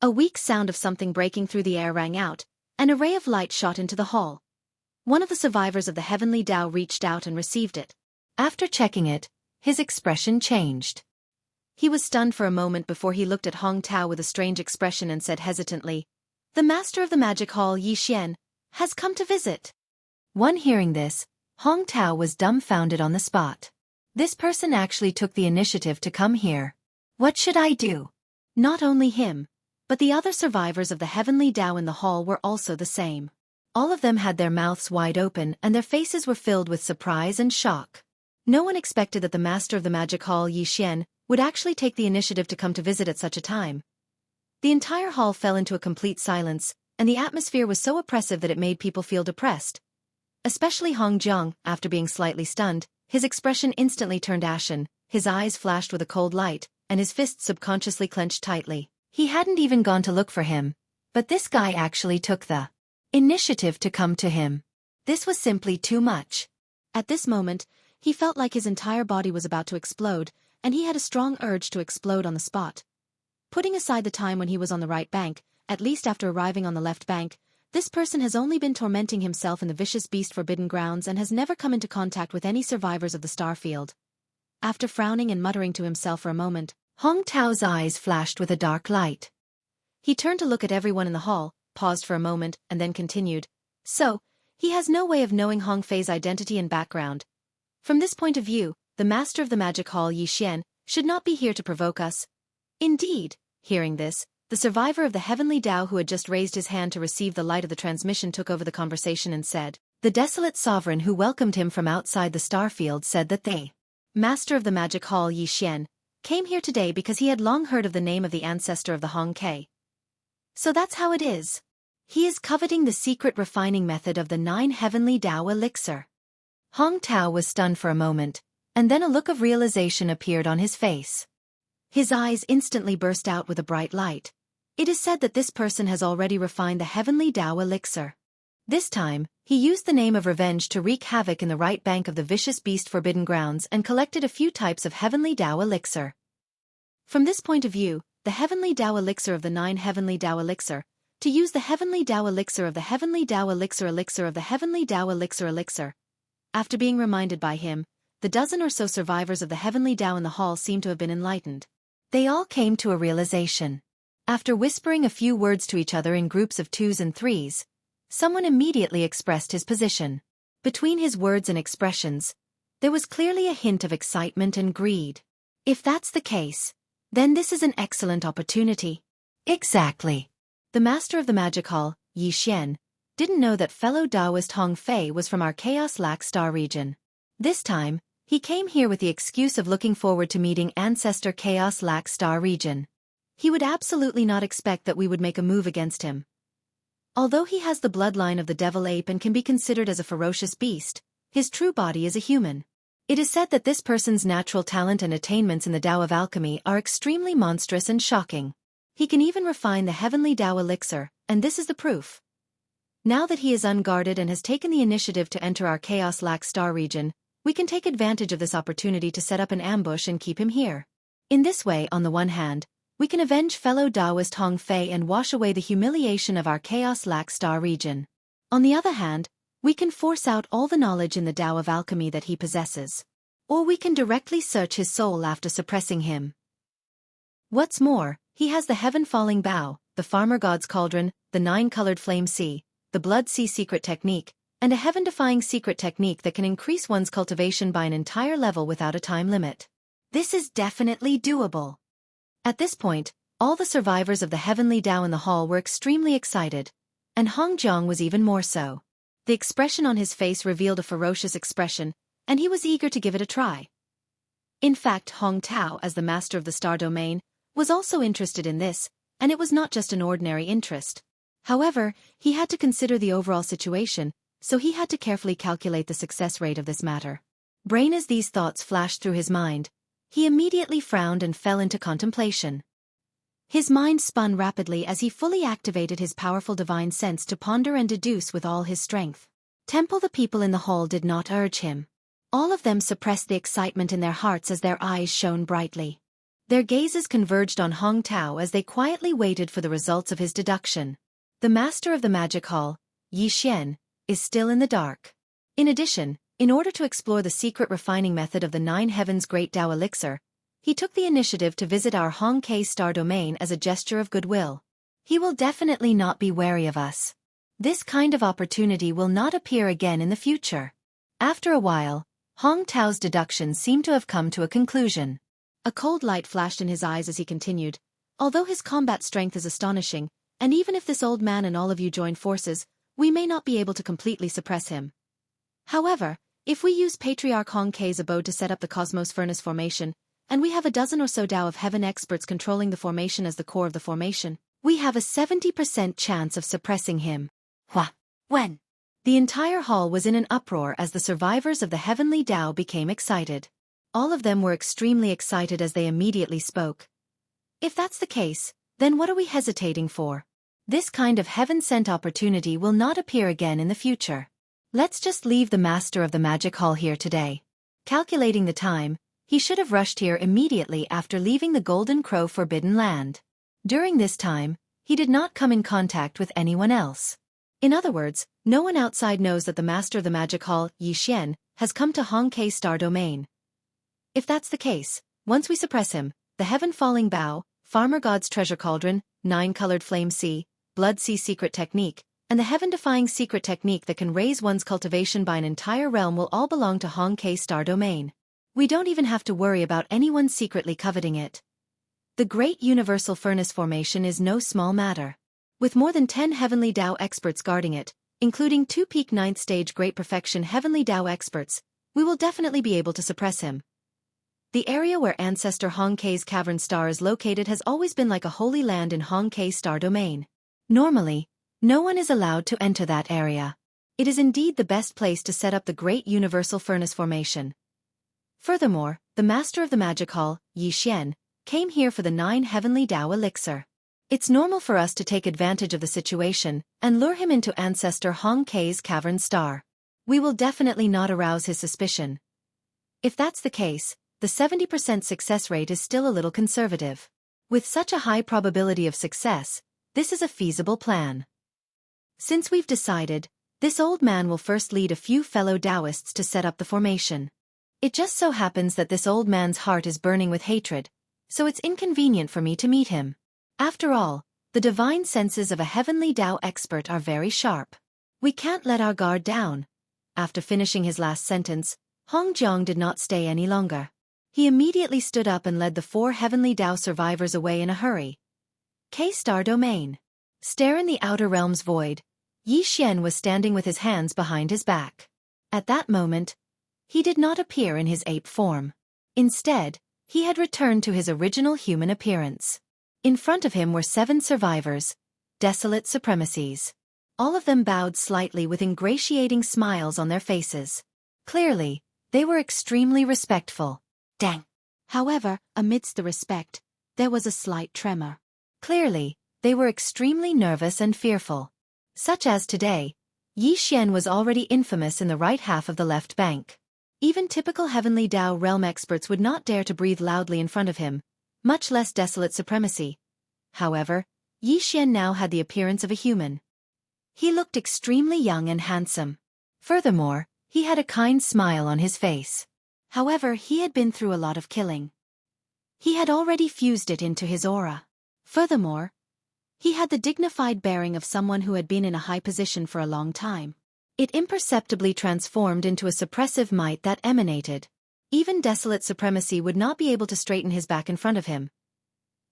A weak sound of something breaking through the air rang out, and a ray of light shot into the hall. One of the survivors of the Heavenly Tao reached out and received it. After checking it, his expression changed. He was stunned for a moment before he looked at Hong Tao with a strange expression and said hesitantly, "The master of the magic hall, Yi Xian, has come to visit." One hearing this, Hong Tao was dumbfounded on the spot. This person actually took the initiative to come here. What should I do? Not only him, but the other survivors of the Heavenly Tao in the hall were also the same. All of them had their mouths wide open and their faces were filled with surprise and shock. No one expected that the master of the magic hall, Yi Xian, would actually take the initiative to come to visit at such a time. The entire hall fell into a complete silence, and the atmosphere was so oppressive that it made people feel depressed. Especially Hong Jiang, after being slightly stunned, his expression instantly turned ashen, his eyes flashed with a cold light, and his fists subconsciously clenched tightly. He hadn't even gone to look for him, but this guy actually took the initiative to come to him. This was simply too much. At this moment, he felt like his entire body was about to explode, and he had a strong urge to explode on the spot. Putting aside the time when he was on the right bank, at least after arriving on the left bank, this person has only been tormenting himself in the vicious beast forbidden grounds and has never come into contact with any survivors of the starfield. After frowning and muttering to himself for a moment, Hong Tao's eyes flashed with a dark light. He turned to look at everyone in the hall, paused for a moment, and then continued. "So, he has no way of knowing Hong Fei's identity and background. From this point of view, the master of the magic hall, Yi Xian, should not be here to provoke us." Indeed, hearing this, the survivor of the Heavenly Tao who had just raised his hand to receive the light of the transmission took over the conversation and said, "The desolate sovereign who welcomed him from outside the starfield said that they, master of the magic hall, Yi Xian, came here today because he had long heard of the name of the ancestor of the Hong Ke. So that's how it is." He is coveting the secret refining method of the 9 heavenly Tao elixir. Hong Tao was stunned for a moment, and then a look of realization appeared on his face. His eyes instantly burst out with a bright light. It is said that this person has already refined the heavenly Tao elixir. This time, he used the name of revenge to wreak havoc in the right bank of the vicious beast Forbidden Grounds and collected a few types of heavenly Tao elixir. From this point of view, the heavenly Tao elixir of the 9 heavenly Tao elixir, to use the heavenly Tao elixir of the heavenly Tao elixir of the heavenly Tao elixir. After being reminded by him, the dozen or so survivors of the heavenly Tao in the hall seemed to have been enlightened. They all came to a realization. After whispering a few words to each other in groups of 2s and 3s, someone immediately expressed his position. Between his words and expressions, there was clearly a hint of excitement and greed. If that's the case, then this is an excellent opportunity. Exactly. The master of the magic hall, Yi Xian, didn't know that fellow Taoist Hong Fei was from our Chaos Lac Star region. This time, he came here with the excuse of looking forward to meeting ancestor Chaos Lac Star region. He would absolutely not expect that we would make a move against him. Although he has the bloodline of the devil ape and can be considered as a ferocious beast, his true body is a human. It is said that this person's natural talent and attainments in the Tao of alchemy are extremely monstrous and shocking. He can even refine the heavenly Tao elixir, and this is the proof. Now that he is unguarded and has taken the initiative to enter our Chaos Lac Star region, we can take advantage of this opportunity to set up an ambush and keep him here. In this way, on the one hand, we can avenge fellow Taoist Hong Fei and wash away the humiliation of our Chaos Lac Star region. On the other hand, we can force out all the knowledge in the Tao of alchemy that he possesses. Or we can directly search his soul after suppressing him. What's more, he has the heaven-falling bow, the farmer god's cauldron, the 9-colored flame sea, the blood sea secret technique, and a heaven-defying secret technique that can increase one's cultivation by an entire level without a time limit. This is definitely doable. At this point, all the survivors of the heavenly Tao in the hall were extremely excited, and Hong Jiang was even more so. The expression on his face revealed a ferocious expression, and he was eager to give it a try. In fact, Hong Tao, as the master of the star domain, was also interested in this, and it was not just an ordinary interest. However, he had to consider the overall situation, so he had to carefully calculate the success rate of this matter. Brain as these thoughts flashed through his mind, he immediately frowned and fell into contemplation. His mind spun rapidly as he fully activated his powerful divine sense to ponder and deduce with all his strength. The people in the hall did not urge him. All of them suppressed the excitement in their hearts as their eyes shone brightly. Their gazes converged on Hong Tao as they quietly waited for the results of his deduction. The master of the magic hall, Yi Xian, is still in the dark. In addition, in order to explore the secret refining method of the 9 heavens great Tao elixir, he took the initiative to visit our Hong Kei star domain as a gesture of goodwill. He will definitely not be wary of us. This kind of opportunity will not appear again in the future. After a while, Hong Tao's deductions seemed to have come to a conclusion. A cold light flashed in his eyes as he continued, although his combat strength is astonishing, and even if this old man and all of you join forces, we may not be able to completely suppress him. However, if we use Patriarch Hong Kei's abode to set up the Cosmos Furnace formation, and we have a dozen or so Tao of Heaven experts controlling the formation as the core of the formation, we have a 70% chance of suppressing him. When? The entire hall was in an uproar as the survivors of the heavenly Tao became excited. All of them were extremely excited as they immediately spoke. If that's the case, then what are we hesitating for? This kind of heaven-sent opportunity will not appear again in the future. Let's just leave the master of the magic hall here today. Calculating the time, he should have rushed here immediately after leaving the Golden Crow Forbidden Land. During this time, he did not come in contact with anyone else. In other words, no one outside knows that the master of the magic hall, Yi Xian, has come to Hong Kei star domain. If that's the case, once we suppress him, the heaven-falling bow, farmer god's treasure cauldron, 9-colored flame sea, blood sea secret technique, and the heaven-defying secret technique that can raise one's cultivation by an entire realm will all belong to Hong Kei star domain. We don't even have to worry about anyone secretly coveting it. The Great Universal Furnace formation is no small matter. With more than 10 Heavenly Tao experts guarding it, including 2 peak 9th stage Great Perfection Heavenly Tao experts, we will definitely be able to suppress him. The area where Ancestor Hong Kei's cavern star is located has always been like a holy land in Hong Kei star domain. Normally, No one is allowed to enter that area. It is indeed the best place to set up the great universal furnace formation. Furthermore, the master of the magic hall, Yi Xian, came here for the 9 heavenly Dao elixir. It's normal for us to take advantage of the situation and lure him into Ancestor Hong Kei's cavern star. We will definitely not arouse his suspicion. If that's the case, the 70% success rate is still a little conservative. With such a high probability of success, this is a feasible plan. Since we've decided, this old man will first lead a few fellow Taoists to set up the formation. It just so happens that this old man's heart is burning with hatred, so it's inconvenient for me to meet him. After all, the divine senses of a heavenly Tao expert are very sharp. We can't let our guard down. After finishing his last sentence, Hong Jiang did not stay any longer. He immediately stood up and led the 4 heavenly Tao survivors away in a hurry. K-Star Domain. Stare in the outer realm's void. Yi Xian was standing with his hands behind his back. At that moment, he did not appear in his ape form. Instead, he had returned to his original human appearance. In front of him were 7 survivors, desolate supremacies. All of them bowed slightly with ingratiating smiles on their faces. Clearly, they were extremely respectful. Dang! However, amidst the respect, there was a slight tremor. Clearly, they were extremely nervous and fearful. Such as today, Yi Xian was already infamous in the right half of the left bank. Even typical heavenly Tao realm experts would not dare to breathe loudly in front of him, much less desolate supremacy. However, Yi Xian now had the appearance of a human. He looked extremely young and handsome. Furthermore, he had a kind smile on his face. However, he had been through a lot of killing. He had already fused it into his aura. Furthermore, he had the dignified bearing of someone who had been in a high position for a long time. It imperceptibly transformed into a suppressive might that emanated. Even desolate supremacy would not be able to straighten his back in front of him.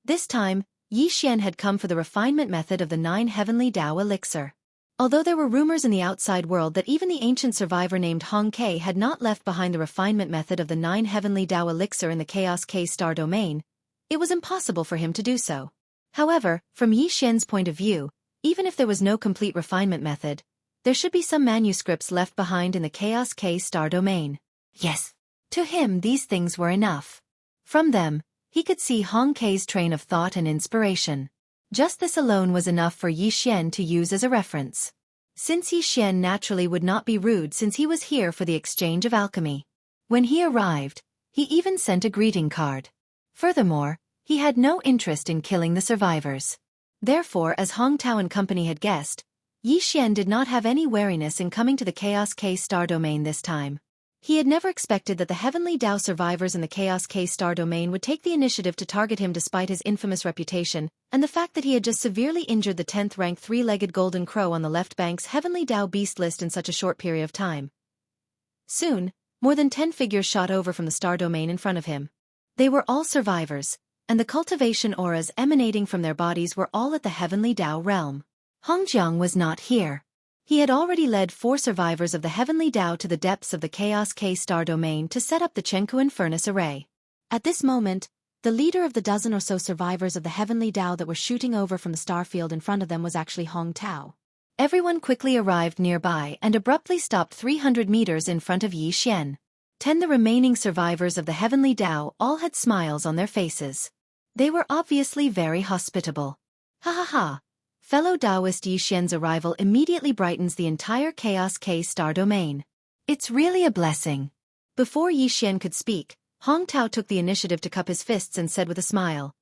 This time, Yi Xian had come for the refinement method of the 9 heavenly Tao elixir. Although there were rumors in the outside world that even the ancient survivor named Hong Kei had not left behind the refinement method of the 9 heavenly Tao elixir in the Chaos K-Star domain, it was impossible for him to do so. However, from Yi Xian's point of view, even if there was no complete refinement method, there should be some manuscripts left behind in the Chaos K-Star domain. Yes. To him these things were enough. From them, he could see Hong Kei's train of thought and inspiration. Just this alone was enough for Yi Xian to use as a reference. Since Yi Xian naturally would not be rude since he was here for the exchange of alchemy. When he arrived, he even sent a greeting card. Furthermore, he had no interest in killing the survivors. Therefore, as Hong Tao and company had guessed, Yi Xian did not have any wariness in coming to the Chaos K-Star domain this time. He had never expected that the heavenly Tao survivors in the Chaos K-Star domain would take the initiative to target him despite his infamous reputation, and the fact that he had just severely injured the 10th-ranked 3-legged golden crow on the left bank's heavenly Tao beast list in such a short period of time. Soon, more than 10 figures shot over from the star domain in front of him. They were all survivors, and the cultivation auras emanating from their bodies were all at the heavenly Tao realm. Hong Jiang was not here. He had already led 4 survivors of the heavenly Tao to the depths of the Chaos K-Star domain to set up the Chenkuan furnace array. At this moment, the leader of the dozen or so survivors of the heavenly Tao that were shooting over from the star field in front of them was actually Hong Tao. Everyone quickly arrived nearby and abruptly stopped 300 meters in front of Yi Xian. 10 the remaining survivors of the heavenly Tao all had smiles on their faces. They were obviously very hospitable. Ha ha ha. Fellow Taoist Yi Xian's arrival immediately brightens the entire Chaos K-Star domain. It's really a blessing. Before Yi Xian could speak, Hong Tao took the initiative to cup his fists and said with a smile,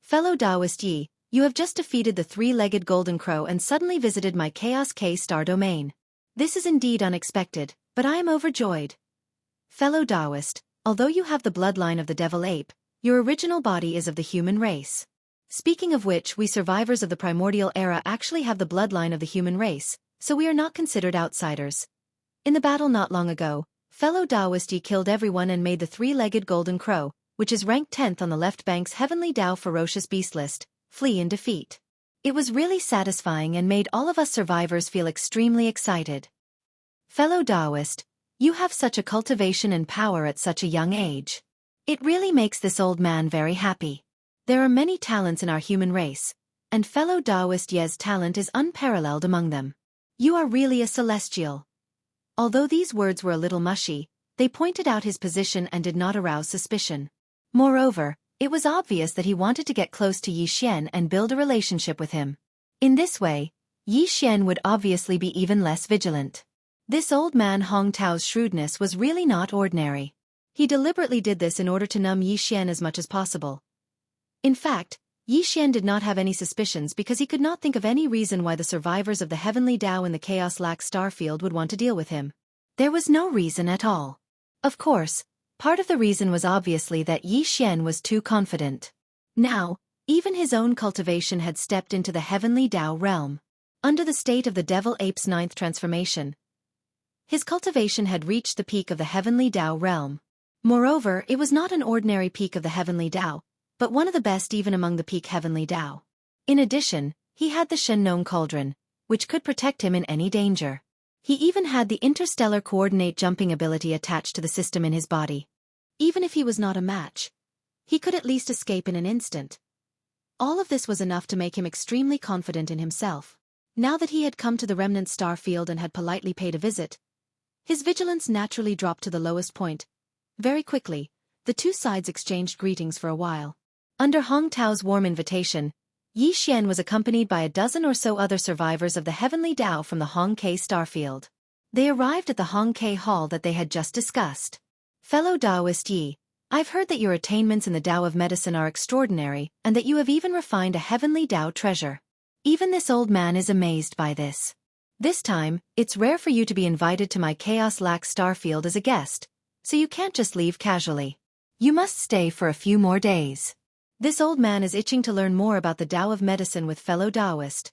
"Fellow Taoist Yi, you have just defeated the 3-legged golden crow and suddenly visited my Chaos K-Star domain. This is indeed unexpected, but I am overjoyed. Fellow Taoist, although you have the bloodline of the devil ape, your original body is of the human race. Speaking of which, we survivors of the primordial era actually have the bloodline of the human race, so we are not considered outsiders. In the battle not long ago, fellow Taoist Yi killed everyone and made the 3-legged golden crow, which is ranked 10th on the left bank's heavenly Tao ferocious beast list, flee in defeat. It was really satisfying and made all of us survivors feel extremely excited. Fellow Taoist, you have such a cultivation and power at such a young age. It really makes this old man very happy. There are many talents in our human race, and fellow Taoist Ye's talent is unparalleled among them. You are really a celestial. Although these words were a little mushy, they pointed out his position and did not arouse suspicion. Moreover, it was obvious that he wanted to get close to Yi Xian and build a relationship with him. In this way, Yi Xian would obviously be even less vigilant. This old man Hong Tao's shrewdness was really not ordinary. He deliberately did this in order to numb Yi Xian as much as possible. In fact, Yi Xian did not have any suspicions because he could not think of any reason why the survivors of the Heavenly Tao in the Chaos Lax Starfield would want to deal with him. There was no reason at all. Of course, part of the reason was obviously that Yi Xian was too confident. Now, even his own cultivation had stepped into the Heavenly Tao realm. Under the state of the Devil Ape's 9th transformation, his cultivation had reached the peak of the Heavenly Tao realm. Moreover, it was not an ordinary peak of the Heavenly Tao, but one of the best even among the peak Heavenly Tao. In addition, he had the Shenong Cauldron, which could protect him in any danger. He even had the interstellar coordinate jumping ability attached to the system in his body. Even if he was not a match, he could at least escape in an instant. All of this was enough to make him extremely confident in himself. Now that he had come to the remnant star field and had politely paid a visit, his vigilance naturally dropped to the lowest point. Very quickly, the two sides exchanged greetings for a while. Under Hong Tao's warm invitation, Yi Xian was accompanied by a dozen or so other survivors of the Heavenly Tao from the Hong Kei Starfield. They arrived at the Hong Kei Hall that they had just discussed. Fellow Taoist Yi, I've heard that your attainments in the Tao of medicine are extraordinary and that you have even refined a Heavenly Tao treasure. Even this old man is amazed by this. This time, it's rare for you to be invited to my Chaos Lax Starfield as a guest, so you can't just leave casually. You must stay for a few more days. This old man is itching to learn more about the Tao of medicine with fellow Taoist.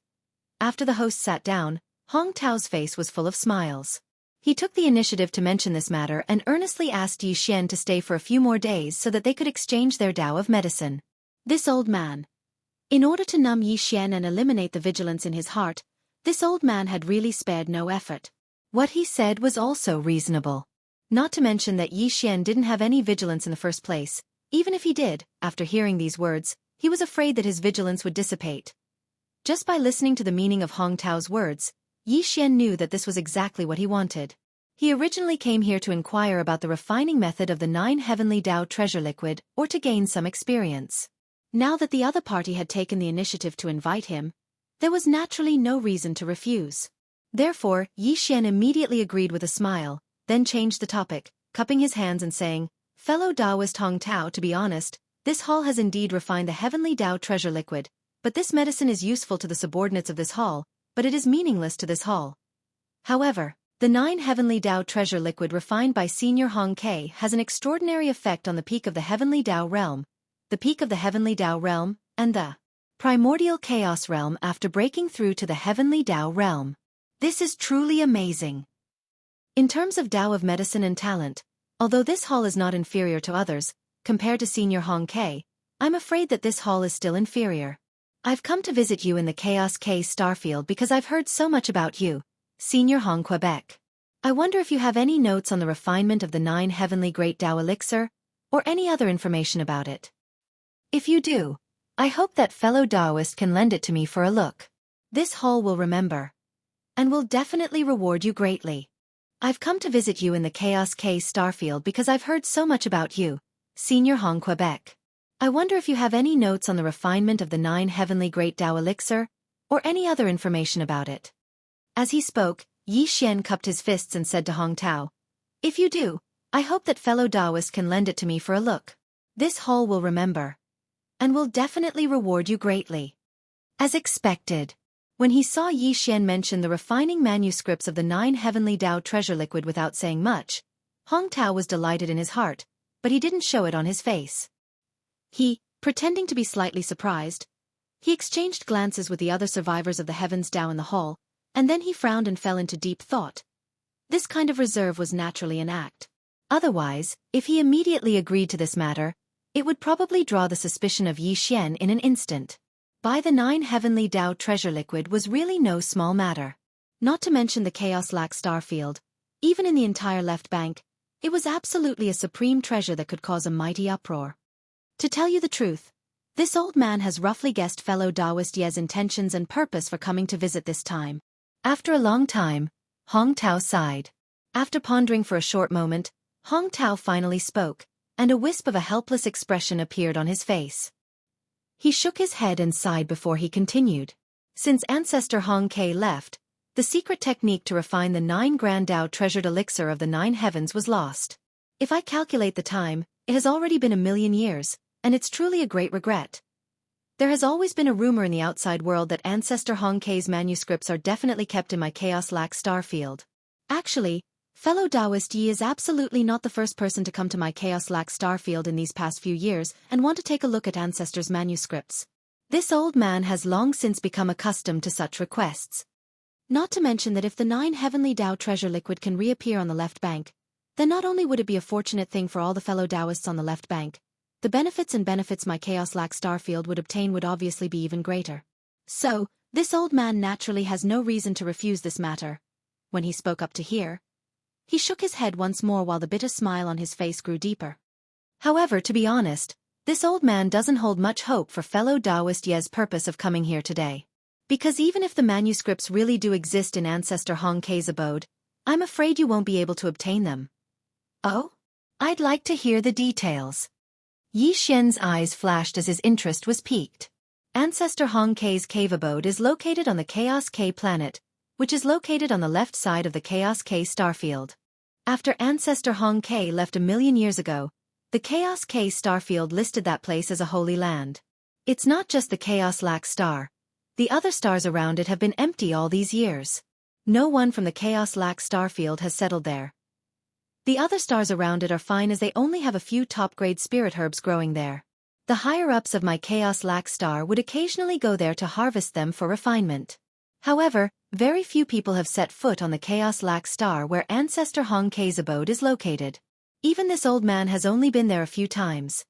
After the host sat down, Hong Tao's face was full of smiles. He took the initiative to mention this matter and earnestly asked Yi Xian to stay for a few more days so that they could exchange their Tao of medicine. This old man. In order to numb Yi Xian and eliminate the vigilance in his heart, this old man had really spared no effort. What he said was also reasonable. Not to mention that Yi Xian didn't have any vigilance in the first place. Even if he did, after hearing these words, he was afraid that his vigilance would dissipate. Just by listening to the meaning of Hong Tao's words, Yi Xian knew that this was exactly what he wanted. He originally came here to inquire about the refining method of the 9 Heavenly Tao treasure liquid or to gain some experience. Now that the other party had taken the initiative to invite him, there was naturally no reason to refuse. Therefore, Yi Xian immediately agreed with a smile, then changed the topic, cupping his hands and saying, Fellow Taoist Hong Tao, to be honest, this hall has indeed refined the Heavenly Tao treasure liquid, but this medicine is useful to the subordinates of this hall, but it is meaningless to this hall. However, the 9 Heavenly Tao treasure liquid refined by Senior Hong Kei has an extraordinary effect on the peak of the Heavenly Tao realm, the peak of the Heavenly Tao realm, and the primordial chaos realm after breaking through to the Heavenly Tao realm. This is truly amazing. In terms of Tao of medicine and talent, although this hall is not inferior to others, compared to Senior Hong Kei, I'm afraid that this hall is still inferior. I've come to visit you in the Chaos Kei Starfield because I've heard so much about you, Senior Hong Quebec. I wonder if you have any notes on the refinement of the 9 Heavenly Great Tao Elixir, or any other information about it. If you do, I hope that fellow Taoist can lend it to me for a look. This hall will remember, and will definitely reward you greatly. I've come to visit you in the Chaos Kei Starfield because I've heard so much about you, Senior Hong Quebec. I wonder if you have any notes on the refinement of the 9 Heavenly Great Tao Elixir, or any other information about it. As he spoke, Yi Xian cupped his fists and said to Hong Tao, If you do, I hope that fellow Taoist can lend it to me for a look. This hall will remember, and will definitely reward you greatly. As expected. When he saw Yi Xian mention the refining manuscripts of the 9 Heavenly Tao treasure liquid without saying much, Hong Tao was delighted in his heart, but he didn't show it on his face. Pretending to be slightly surprised, he exchanged glances with the other survivors of the Heavens Tao in the hall, and then he frowned and fell into deep thought. This kind of reserve was naturally an act. Otherwise, if he immediately agreed to this matter, it would probably draw the suspicion of Yi Xian in an instant. Buy the 9 Heavenly Tao treasure liquid was really no small matter. Not to mention the Chaos Lax Starfield, even in the entire left bank, it was absolutely a supreme treasure that could cause a mighty uproar. To tell you the truth, This old man has roughly guessed fellow Taoist Ye's intentions and purpose for coming to visit this time. After a long time, Hong Tao sighed. After pondering for a short moment, Hong Tao finally spoke, and a wisp of a helpless expression appeared on his face. He shook his head and sighed before he continued. Since Ancestor Hong Kai left, the secret technique to refine the 9 Grand Tao treasured elixir of the 9 heavens was lost. If I calculate the time, it has already been 1,000,000 years, and it's truly a great regret. There has always been a rumor in the outside world that Ancestor Hong Kai's manuscripts are definitely kept in my Chaos Lac star field. Actually, fellow Taoist Yi is absolutely not the first person to come to my Chaos Lac star field in these past few years and want to take a look at Ancestor's manuscripts. This old man has long since become accustomed to such requests. Not to mention that if the 9 heavenly Tao treasure liquid can reappear on the left bank, then not only would it be a fortunate thing for all the fellow Taoists on the left bank, the benefits my Chaos Lac star field would obtain would obviously be even greater. So, this old man naturally has no reason to refuse this matter. When he spoke up to hear, he shook his head once more while the bitter smile on his face grew deeper. However, to be honest, this old man doesn't hold much hope for fellow Taoist Ye's purpose of coming here today. Because even if the manuscripts really do exist in Ancestor Hong Kai's abode, I'm afraid you won't be able to obtain them. Oh? I'd like to hear the details. Yi Xian's eyes flashed as his interest was piqued. Ancestor Hong Kai's cave abode is located on the Chaos K planet, which is located on the left side of the Chaos K starfield. After Ancestor Hong Kai left 1,000,000 years ago, the Chaos K starfield listed that place as a holy land. It's not just the Chaos Lac star. The other stars around it have been empty all these years. No one from the Chaos Lac starfield has settled there. The other stars around it are fine as they only have a few top-grade spirit herbs growing there. The higher-ups of my Chaos Lac star would occasionally go there to harvest them for refinement. However, very few people have set foot on the Chaos Lac star where Ancestor Hong Kai's abode is located. Even this old man has only been there a few times.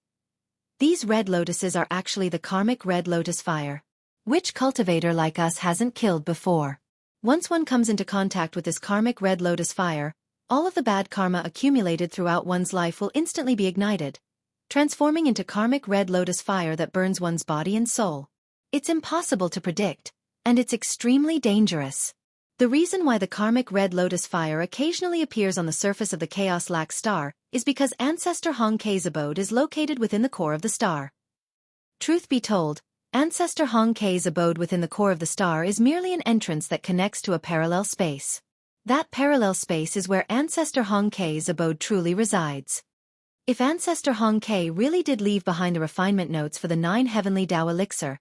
These red lotuses are actually the karmic red lotus fire. Which cultivator like us hasn't killed before? Once one comes into contact with this karmic red lotus fire, all of the bad karma accumulated throughout one's life will instantly be ignited, transforming into karmic red lotus fire that burns one's body and soul. It's impossible to predict, and it's extremely dangerous. The reason why the karmic red lotus fire occasionally appears on the surface of the Chaos Lac star is because Ancestor Hong Kai's abode is located within the core of the star. Truth be told, Ancestor Hong Kai's abode within the core of the star is merely an entrance that connects to a parallel space. That parallel space is where Ancestor Hong Kai's abode truly resides. If Ancestor Hong Kai really did leave behind the refinement notes for the 9 heavenly Tao elixir,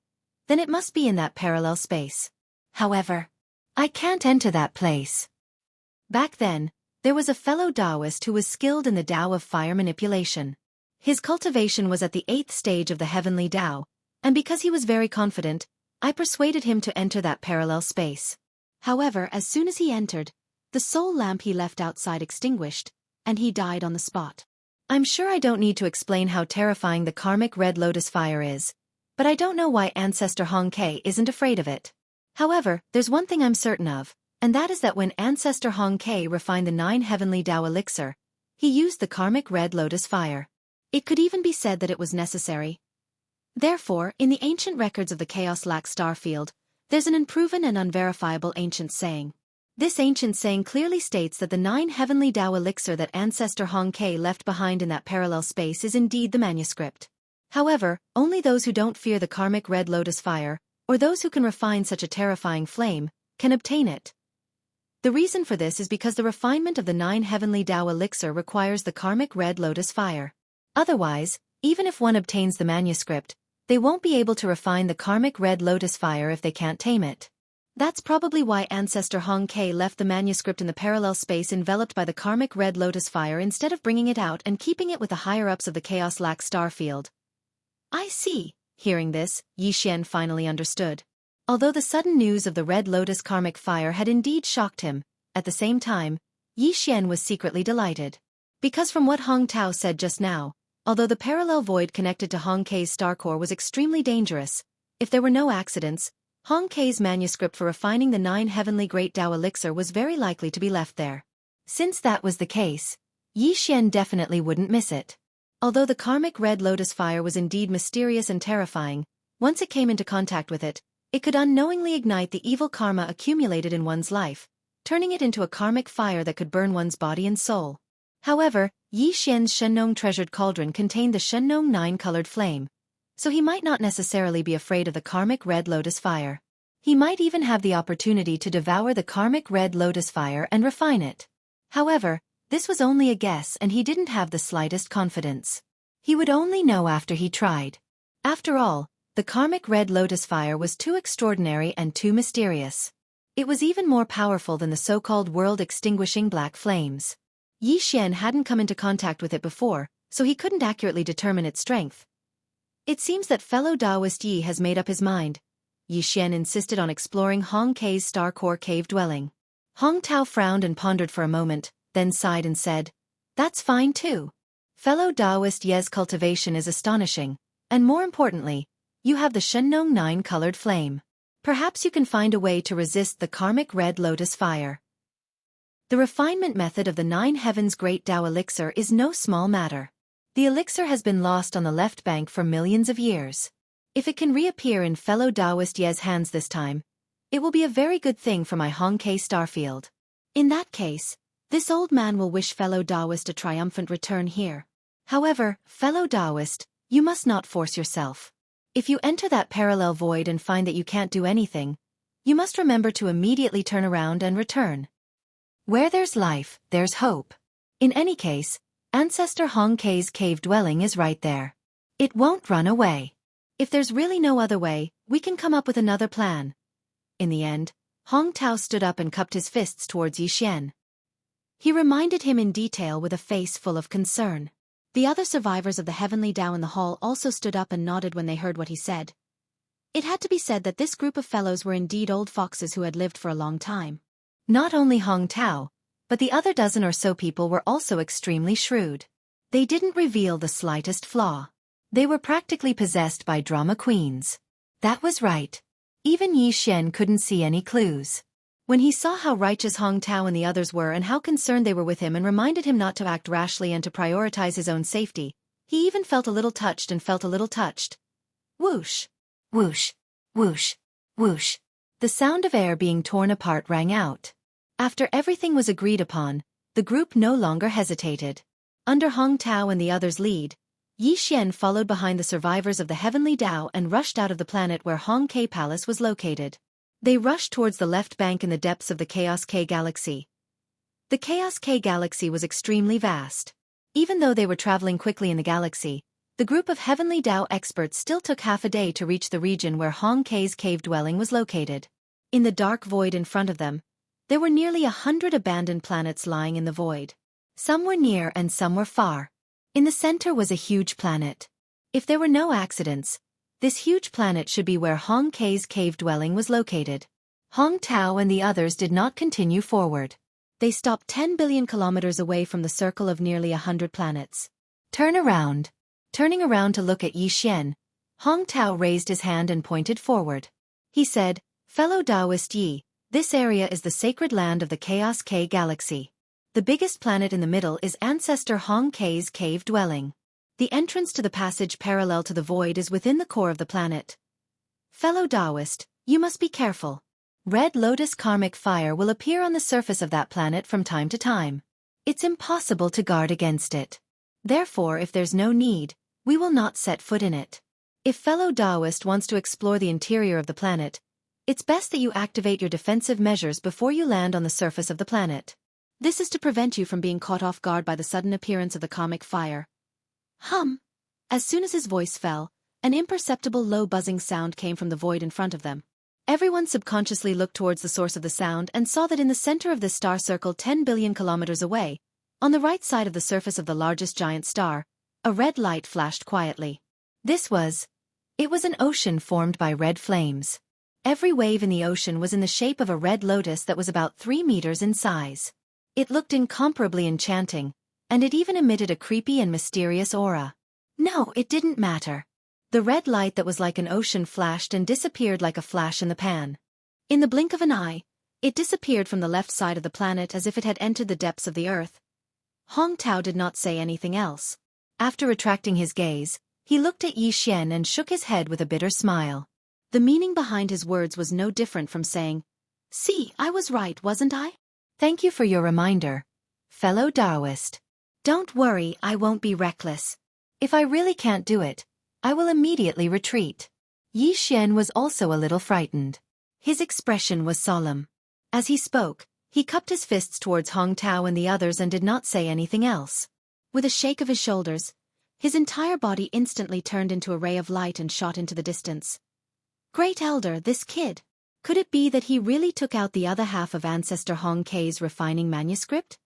then it must be in that parallel space. However, I can't enter that place. Back then, there was a fellow Taoist who was skilled in the Tao of fire manipulation. His cultivation was at the 8th stage of the heavenly Tao, and because he was very confident, I persuaded him to enter that parallel space. However, as soon as he entered, the soul lamp he left outside extinguished, and he died on the spot. I'm sure I don't need to explain how terrifying the karmic red lotus fire is, but I don't know why Ancestor Hong Kai isn't afraid of it. However, there's one thing I'm certain of, and that is that when Ancestor Hong Kai refined the 9 heavenly Tao elixir, he used the karmic red lotus fire. It could even be said that it was necessary. Therefore, in the ancient records of the Chaos Lac starfield, there's an unproven and unverifiable ancient saying. This ancient saying clearly states that the 9 heavenly Tao elixir that Ancestor Hong Kai left behind in that parallel space is indeed the manuscript. However, only those who don't fear the karmic red lotus fire, or those who can refine such a terrifying flame, can obtain it. The reason for this is because the refinement of the 9 heavenly Tao elixir requires the karmic red lotus fire. Otherwise, even if one obtains the manuscript, they won't be able to refine the karmic red lotus fire if they can't tame it. That's probably why Ancestor Hong Kai left the manuscript in the parallel space enveloped by the karmic red lotus fire instead of bringing it out and keeping it with the higher-ups of the Chaos Lac starfield. I see. Hearing this, Yi Xian finally understood. Although the sudden news of the red lotus karmic fire had indeed shocked him, at the same time, Yi Xian was secretly delighted. Because from what Hong Tao said just now, although the parallel void connected to Hong Kai's star core was extremely dangerous, if there were no accidents, Hong Kai's manuscript for refining the 9 heavenly great Tao elixir was very likely to be left there. Since that was the case, Yi Xian definitely wouldn't miss it. Although the karmic red lotus fire was indeed mysterious and terrifying, once it came into contact with it, it could unknowingly ignite the evil karma accumulated in one's life, turning it into a karmic fire that could burn one's body and soul. However, Yi Xian's Shenong treasured cauldron contained the Shenong 9-colored flame, so he might not necessarily be afraid of the karmic red lotus fire. He might even have the opportunity to devour the karmic red lotus fire and refine it. However, this was only a guess and he didn't have the slightest confidence. He would only know after he tried. After all, the karmic red lotus fire was too extraordinary and too mysterious. It was even more powerful than the so-called world-extinguishing black flames. Yi Xian hadn't come into contact with it before, so he couldn't accurately determine its strength. It seems that fellow Taoist Yi has made up his mind. Yi Xian insisted on exploring Hong Kei's star core cave dwelling. Hong Tao frowned and pondered for a moment, then sighed and said, "That's fine too. Fellow Taoist Ye's cultivation is astonishing, and more importantly, you have the Shenong 9-colored flame. Perhaps you can find a way to resist the karmic red lotus fire." The refinement method of the 9 Heavens Great Tao elixir is no small matter. The elixir has been lost on the left bank for millions of years. If it can reappear in fellow Taoist Ye's hands this time, it will be a very good thing for my Hong Kei starfield. In that case, this old man will wish fellow Taoist a triumphant return here. However, fellow Taoist, you must not force yourself. If you enter that parallel void and find that you can't do anything, you must remember to immediately turn around and return. Where there's life, there's hope. In any case, Ancestor Hong Kei's cave dwelling is right there. It won't run away. If there's really no other way, we can come up with another plan. In the end, Hong Tao stood up and cupped his fists towards Yi Xian. He reminded him in detail with a face full of concern. The other survivors of the heavenly Tao in the hall also stood up and nodded when they heard what he said. It had to be said that this group of fellows were indeed old foxes who had lived for a long time. Not only Hong Tao, but the other dozen or so people were also extremely shrewd. They didn't reveal the slightest flaw. They were practically possessed by drama queens. That was right. Even Yi Xian couldn't see any clues. When he saw how righteous Hong Tao and the others were and how concerned they were with him and reminded him not to act rashly and to prioritize his own safety, he even felt a little touched. Whoosh! Whoosh! Whoosh! Whoosh! The sound of air being torn apart rang out. After everything was agreed upon, the group no longer hesitated. Under Hong Tao and the others' lead, Yi Xian followed behind the survivors of the heavenly Tao and rushed out of the planet where Hong Kei Palace was located. They rushed towards the left bank in the depths of the Chaos K Galaxy. The Chaos K Galaxy was extremely vast. Even though they were traveling quickly in the galaxy, the group of heavenly Tao experts still took half a day to reach the region where Hong Kei's cave dwelling was located. In the dark void in front of them, there were nearly 100 abandoned planets lying in the void. Some were near and some were far. In the center was a huge planet. If there were no accidents, this huge planet should be where Hong Kei's cave dwelling was located. Hong Tao and the others did not continue forward. They stopped 10 billion kilometers away from the circle of nearly 100 planets. Turn around. Turning around to look at Yi Xian, Hong Tao raised his hand and pointed forward. He said, "Fellow Taoist Yi, this area is the sacred land of the Chaos K Galaxy. The biggest planet in the middle is Ancestor Hong Kei's cave dwelling. The entrance to the passage parallel to the void is within the core of the planet. Fellow Taoist, you must be careful. Red Lotus karmic fire will appear on the surface of that planet from time to time. It's impossible to guard against it. Therefore, if there's no need, we will not set foot in it. If fellow Taoist wants to explore the interior of the planet, it's best that you activate your defensive measures before you land on the surface of the planet. This is to prevent you from being caught off guard by the sudden appearance of the karmic fire." As soon as his voice fell, an imperceptible low buzzing sound came from the void in front of them. Everyone subconsciously looked towards the source of the sound and saw that in the center of this star circle 10 billion kilometers away, on the right side of the surface of the largest giant star, a red light flashed quietly. It was an ocean formed by red flames. Every wave in the ocean was in the shape of a red lotus that was about 3 meters in size. It looked incomparably enchanting, and it even emitted a creepy and mysterious aura. No, it didn't matter. The red light that was like an ocean flashed and disappeared like a flash in the pan. In the blink of an eye, it disappeared from the left side of the planet as if it had entered the depths of the earth. Hong Tao did not say anything else. After retracting his gaze, he looked at Yi Xian and shook his head with a bitter smile. The meaning behind his words was no different from saying, "See, I was right, wasn't I? Thank you for your reminder, fellow Taoist. Don't worry, I won't be reckless. If I really can't do it, I will immediately retreat." Yi Xian was also a little frightened. His expression was solemn. As he spoke, he cupped his fists towards Hong Tao and the others and did not say anything else. With a shake of his shoulders, his entire body instantly turned into a ray of light and shot into the distance. Great Elder, this kid. Could it be that he really took out the other half of Ancestor Hong Kei's refining manuscript?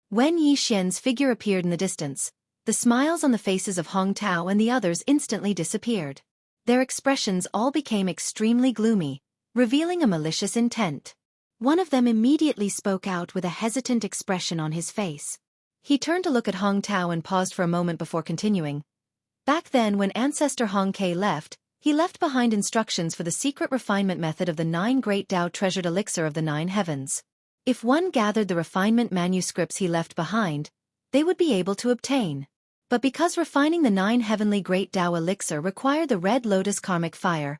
When Yi Xian's figure appeared in the distance, the smiles on the faces of Hong Tao and the others instantly disappeared. Their expressions all became extremely gloomy, revealing a malicious intent. One of them immediately spoke out with a hesitant expression on his face. He turned to look at Hong Tao and paused for a moment before continuing. Back then, when Ancestor Hong Kei left, he left behind instructions for the secret refinement method of the 9 Great Tao treasured elixir of the 9 heavens. If one gathered the refinement manuscripts he left behind, they would be able to obtain. But because refining the 9 heavenly Great Tao elixir required the Red Lotus karmic fire,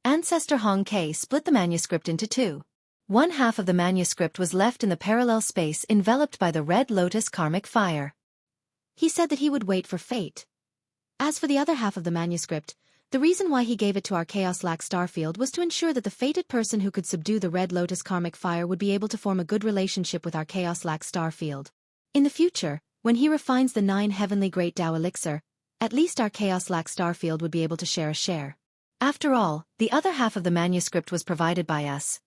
Ancestor Hong Kei split the manuscript into 2. One half of the manuscript was left in the parallel space enveloped by the Red Lotus karmic fire. He said that he would wait for fate. As for the other half of the manuscript, the reason why he gave it to our Chaos-Lac Starfield was to ensure that the fated person who could subdue the Red Lotus karmic fire would be able to form a good relationship with our Chaos-Lac Starfield. In the future, when he refines the 9 heavenly Great Tao elixir, at least our Chaos-Lac Starfield would be able to share a share. After all, the other half of the manuscript was provided by us.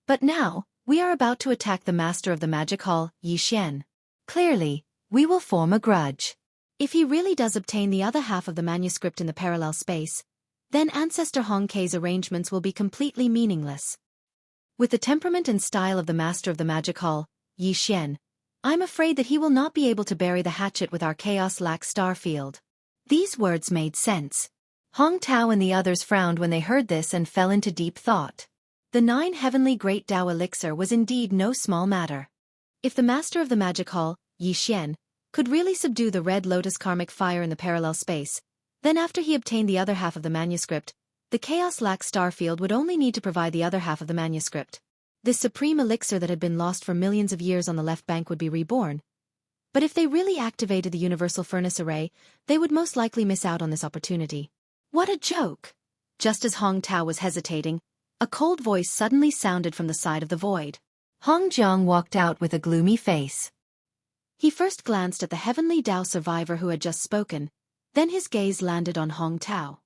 But now, we are about to attack the master of the magic hall, Yi Xian. Clearly, we will form a grudge. If he really does obtain the other half of the manuscript in the parallel space, then Ancestor Hong Kei's arrangements will be completely meaningless. With the temperament and style of the master of the magic hall, Yi Xian, I'm afraid that he will not be able to bury the hatchet with our Chaos-Lac Starfield. These words made sense. Hong Tao and the others frowned when they heard this and fell into deep thought. The 9 heavenly Great Tao elixir was indeed no small matter. If the master of the magic hall, Yi Xian, could really subdue the Red Lotus karmic fire in the parallel space, then after he obtained the other half of the manuscript, the Chaos-Lac Starfield would only need to provide the other half of the manuscript. This supreme elixir that had been lost for millions of years on the left bank would be reborn. But if they really activated the Universal Furnace Array, they would most likely miss out on this opportunity. What a joke! Just as Hong Tao was hesitating, a cold voice suddenly sounded from the side of the void. Hong Jiang walked out with a gloomy face. He first glanced at the heavenly Tao survivor who had just spoken, then his gaze landed on Hong Tao.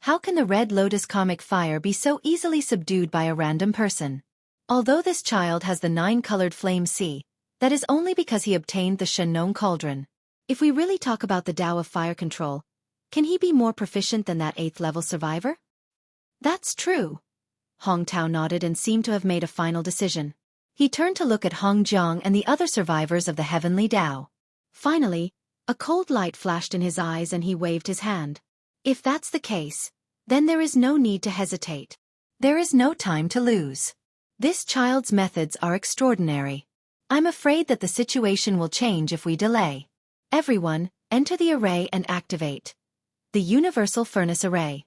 How can the Red Lotus karmic fire be so easily subdued by a random person? Although this child has the 9-colored flame sea, that is only because he obtained the Shenong Cauldron. If we really talk about the Tao of fire control, can he be more proficient than that 8th-level survivor? That's true. Hong Tao nodded and seemed to have made a final decision. He turned to look at Hong Jiang and the other survivors of the heavenly Tao. Finally, a cold light flashed in his eyes and he waved his hand. If that's the case, then there is no need to hesitate. There is no time to lose. This child's methods are extraordinary. I'm afraid that the situation will change if we delay. Everyone, enter the array and activate the Universal Furnace Array.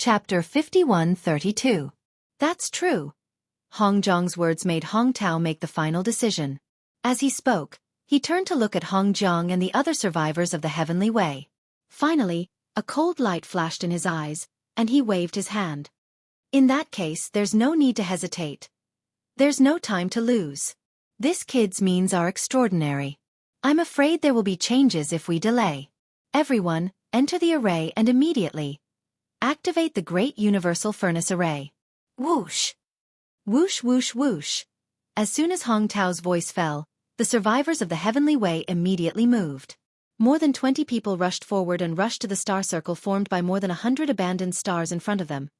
Chapter 5132. That's true. Hong Jiang's words made Hong Tao make the final decision. As he spoke, he turned to look at Hong Jiang and the other survivors of the Heavenly Way. Finally, a cold light flashed in his eyes, and he waved his hand. In that case, there's no need to hesitate. There's no time to lose. This kid's means are extraordinary. I'm afraid there will be changes if we delay. Everyone, enter the array and immediately activate the Great Universal Furnace Array. Whoosh! Whoosh whoosh whoosh. As soon as Hong Tao's voice fell, the survivors of the Heavenly Way immediately moved. More than 20 people rushed forward and rushed to the star circle formed by more than 100 abandoned stars in front of them.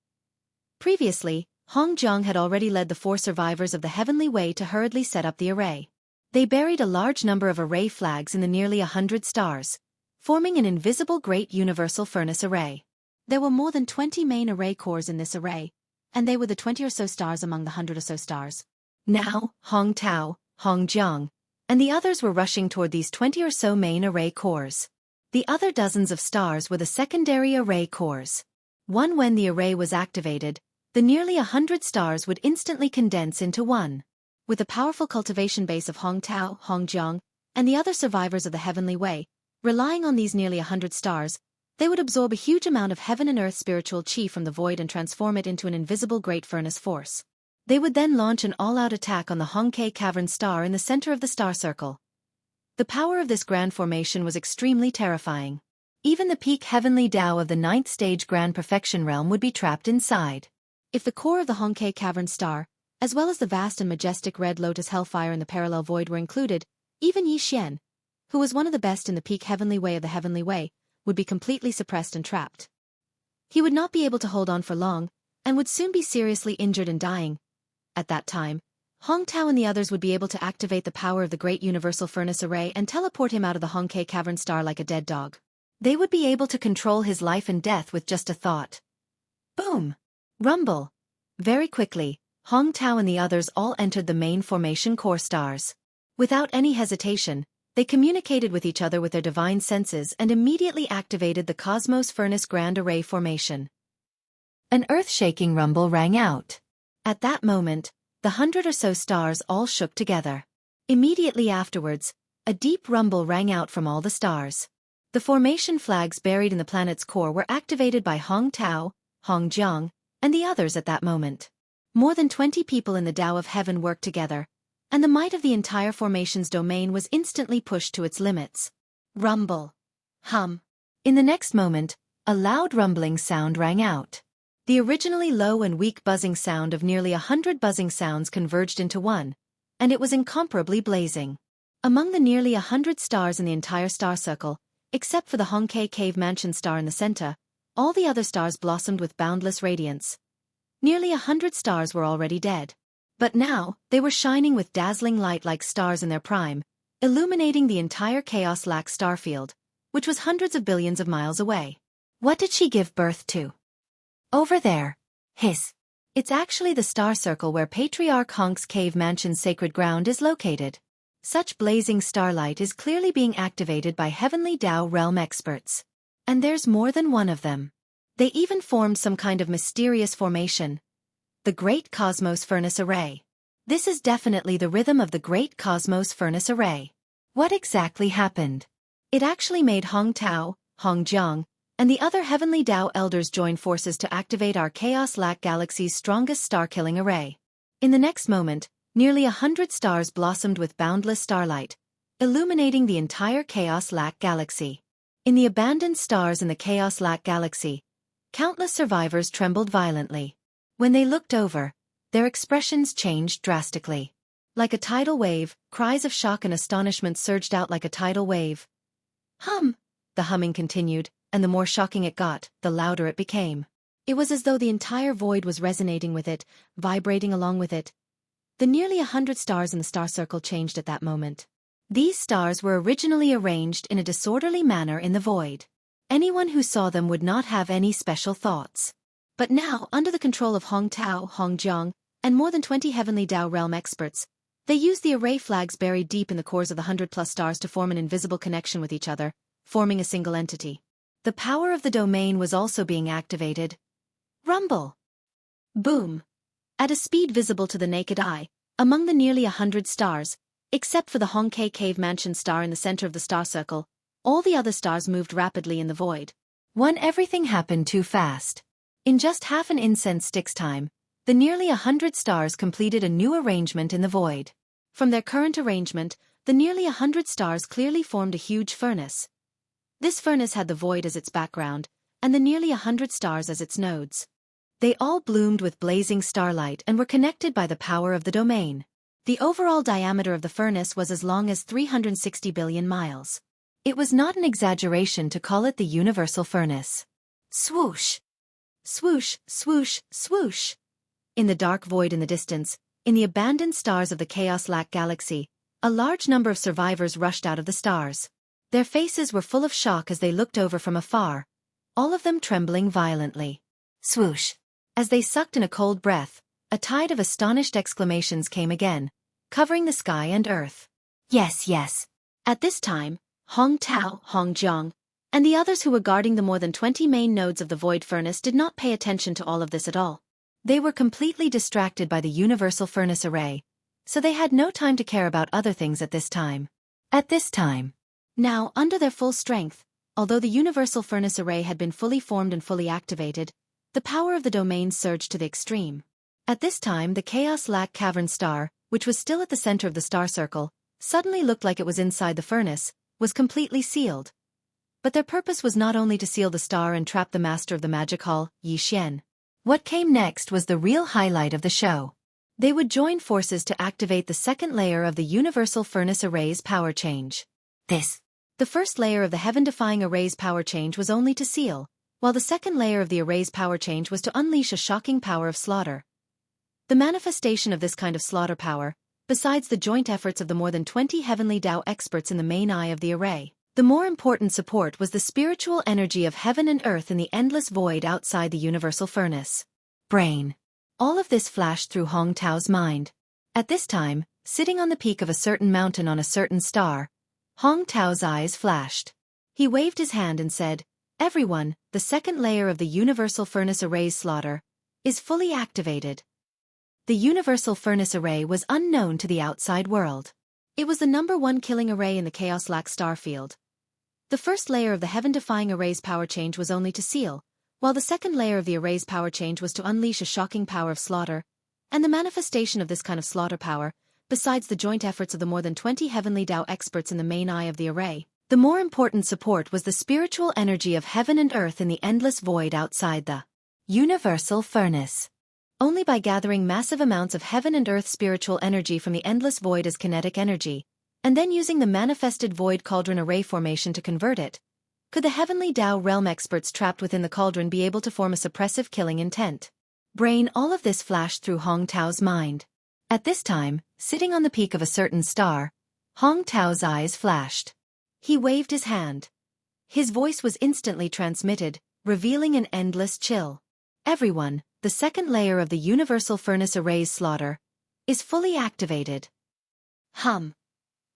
Previously, Hong Jiang had already led the 4 survivors of the Heavenly Way to hurriedly set up the array. They buried a large number of array flags in the nearly 100 stars, forming an invisible Great Universal Furnace Array. There were more than 20 main array cores in this array, and they were the 20 or so stars among the 100 or so stars. Now, Hong Tao, Hong Jiang, and the others were rushing toward these 20 or so main array cores. The other dozens of stars were the secondary array cores. When the array was activated, the nearly 100 stars would instantly condense into one. With the powerful cultivation base of Hong Tao, Hong Jiang, and the other survivors of the Heavenly Way, relying on these nearly 100 stars, they would absorb a huge amount of heaven and earth spiritual chi from the void and transform it into an invisible great furnace force. They would then launch an all-out attack on the Hongke Cavern star in the center of the star circle. The power of this grand formation was extremely terrifying. Even the peak heavenly Tao of the 9th stage grand perfection realm would be trapped inside. If the core of the Hongke Cavern star, as well as the vast and majestic red lotus hellfire in the parallel void were included, even Yi Xian, who was one of the best in the peak heavenly way of the Heavenly Way, would be completely suppressed and trapped. He would not be able to hold on for long, and would soon be seriously injured and dying. At that time, Hong Tao and the others would be able to activate the power of the Great Universal Furnace Array and teleport him out of the Hongke Cavern star like a dead dog. They would be able to control his life and death with just a thought. Boom! Rumble! Very quickly, Hong Tao and the others all entered the main formation core stars. Without any hesitation, they communicated with each other with their divine senses and immediately activated the Cosmos Furnace Grand Array formation. An earth-shaking rumble rang out. At that moment, the 100 or so stars all shook together. Immediately afterwards, a deep rumble rang out from all the stars. The formation flags buried in the planet's core were activated by Hong Tao, Hong Jiang, and the others at that moment. More than 20 people in the Tao of Heaven worked together, and the might of the entire formation's domain was instantly pushed to its limits. Rumble. Hum. In the next moment, a loud rumbling sound rang out. The originally low and weak buzzing sound of nearly 100 buzzing sounds converged into one, and it was incomparably blazing. Among the nearly 100 stars in the entire star circle, except for the Hongke Cave Mansion star in the center, all the other stars blossomed with boundless radiance. Nearly 100 stars were already dead. But now, they were shining with dazzling light like stars in their prime, illuminating the entire chaos-lac starfield, which was hundreds of billions of miles away. What did she give birth to? Over there. Hiss. It's actually the star circle where Patriarch Honk's Cave Mansion's sacred ground is located. Such blazing starlight is clearly being activated by Heavenly Tao realm experts. And there's more than one of them. They even formed some kind of mysterious formation. The Great Cosmos Furnace Array. This is definitely the rhythm of the Great Cosmos Furnace Array. What exactly happened? It actually made Hong Tao, Hong Jiang, and the other Heavenly Tao elders join forces to activate our Chaos-Lac Galaxy's strongest star-killing array. In the next moment, nearly 100 stars blossomed with boundless starlight, illuminating the entire Chaos-Lac Galaxy. In the abandoned stars in the Chaos-Lac Galaxy, countless survivors trembled violently. When they looked over, their expressions changed drastically. Like a tidal wave, cries of shock and astonishment surged out like a tidal wave. Hum! The humming continued, and the more shocking it got, the louder it became. It was as though the entire void was resonating with it, vibrating along with it. The nearly 100 stars in the star circle changed at that moment. These stars were originally arranged in a disorderly manner in the void. Anyone who saw them would not have any special thoughts. But now, under the control of Hong Tao, Hong Jiang, and more than 20 Heavenly Tao realm experts, they used the array flags buried deep in the cores of the 100+ stars to form an invisible connection with each other, forming a single entity. The power of the domain was also being activated. Rumble. Boom. At a speed visible to the naked eye, among the nearly 100 stars, except for the Hongke Cave Mansion star in the center of the star circle, all the other stars moved rapidly in the void. Everything happened too fast. In just half an incense stick's time, the nearly 100 stars completed a new arrangement in the void. From their current arrangement, the nearly 100 stars clearly formed a huge furnace. This furnace had the void as its background, and the nearly 100 stars as its nodes. They all bloomed with blazing starlight and were connected by the power of the domain. The overall diameter of the furnace was as long as 360 billion miles. It was not an exaggeration to call it the universal furnace. Swoosh! Swoosh, swoosh, swoosh! In the dark void in the distance, in the abandoned stars of the Chaos-Lac Galaxy, a large number of survivors rushed out of the stars. Their faces were full of shock as they looked over from afar, all of them trembling violently. Swoosh! As they sucked in a cold breath, a tide of astonished exclamations came again, covering the sky and earth. Yes, yes. At this time, Hong Tao, Hong Jiang, and the others who were guarding the more than 20 main nodes of the void furnace did not pay attention to all of this at all. They were completely distracted by the universal furnace array, so they had no time to care about other things at this time. Now, under their full strength, although the universal furnace array had been fully formed and fully activated, the power of the domain surged to the extreme. At this time, the Chaos Lac Cavern star, which was still at the center of the star circle, suddenly looked like it was inside the furnace, was completely sealed. But their purpose was not only to seal the star and trap the master of the magic hall, Yi Xian. What came next was the real highlight of the show. They would join forces to activate the second layer of the universal furnace array's power change. The first layer of the heaven-defying array's power change was only to seal, while the second layer of the array's power change was to unleash a shocking power of slaughter. The manifestation of this kind of slaughter power, besides the joint efforts of the more than 20 heavenly Tao experts in the main eye of the array, the more important support was the spiritual energy of heaven and earth in the endless void outside the universal furnace. Brain. All of this flashed through Hong Tao's mind. At this time, sitting on the peak of a certain mountain on a certain star, Hong Tao's eyes flashed. He waved his hand and said, "Everyone, the second layer of the universal furnace array's slaughter is fully activated." The universal furnace array was unknown to the outside world. It was the #1 killing array in the Chaos Lac star field. The first layer of the heaven-defying array's power change was only to seal, while the second layer of the array's power change was to unleash a shocking power of slaughter, and the manifestation of this kind of slaughter power, besides the joint efforts of the more than 20 heavenly Tao experts in the main eye of the array, the more important support was the spiritual energy of heaven and earth in the endless void outside the universal furnace. Only by gathering massive amounts of heaven and earth spiritual energy from the endless void as kinetic energy, and then using the manifested void cauldron array formation to convert it, could the heavenly Tao realm experts trapped within the cauldron be able to form a suppressive killing intent. Brain. All of this flashed through Hong Tao's mind. At this time, sitting on the peak of a certain star, Hong Tao's eyes flashed. He waved his hand. His voice was instantly transmitted, revealing an endless chill. "Everyone, the second layer of the universal furnace array's slaughter is fully activated." Hum.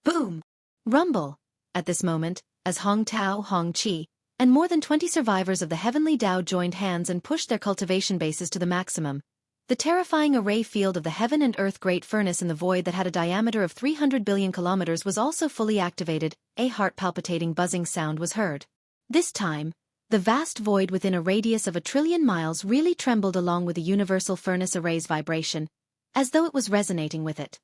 Boom. Rumble. At this moment, as Hong Tao, Hong Qi, and more than 20 survivors of the heavenly Tao joined hands and pushed their cultivation bases to the maximum, the terrifying array field of the heaven and earth great furnace in the void that had a diameter of 300 billion kilometers was also fully activated. A heart-palpitating buzzing sound was heard. This time, the vast void within a radius of 1,000,000,000,000 miles really trembled along with the universal furnace array's vibration, as though it was resonating with it.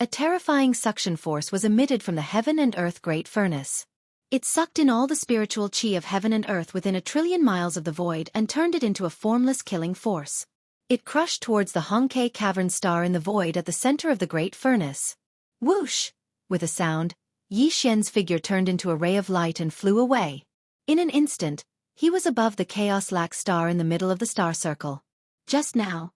A terrifying suction force was emitted from the heaven and earth great furnace. It sucked in all the spiritual chi of heaven and earth within 1,000,000,000,000 miles of the void and turned it into a formless killing force. It crushed towards the Hongke cavern star in the void at the center of the great furnace. Whoosh! With a sound, Yi Xian's figure turned into a ray of light and flew away. In an instant, he was above the Chaos Lac star in the middle of the star circle. Just now,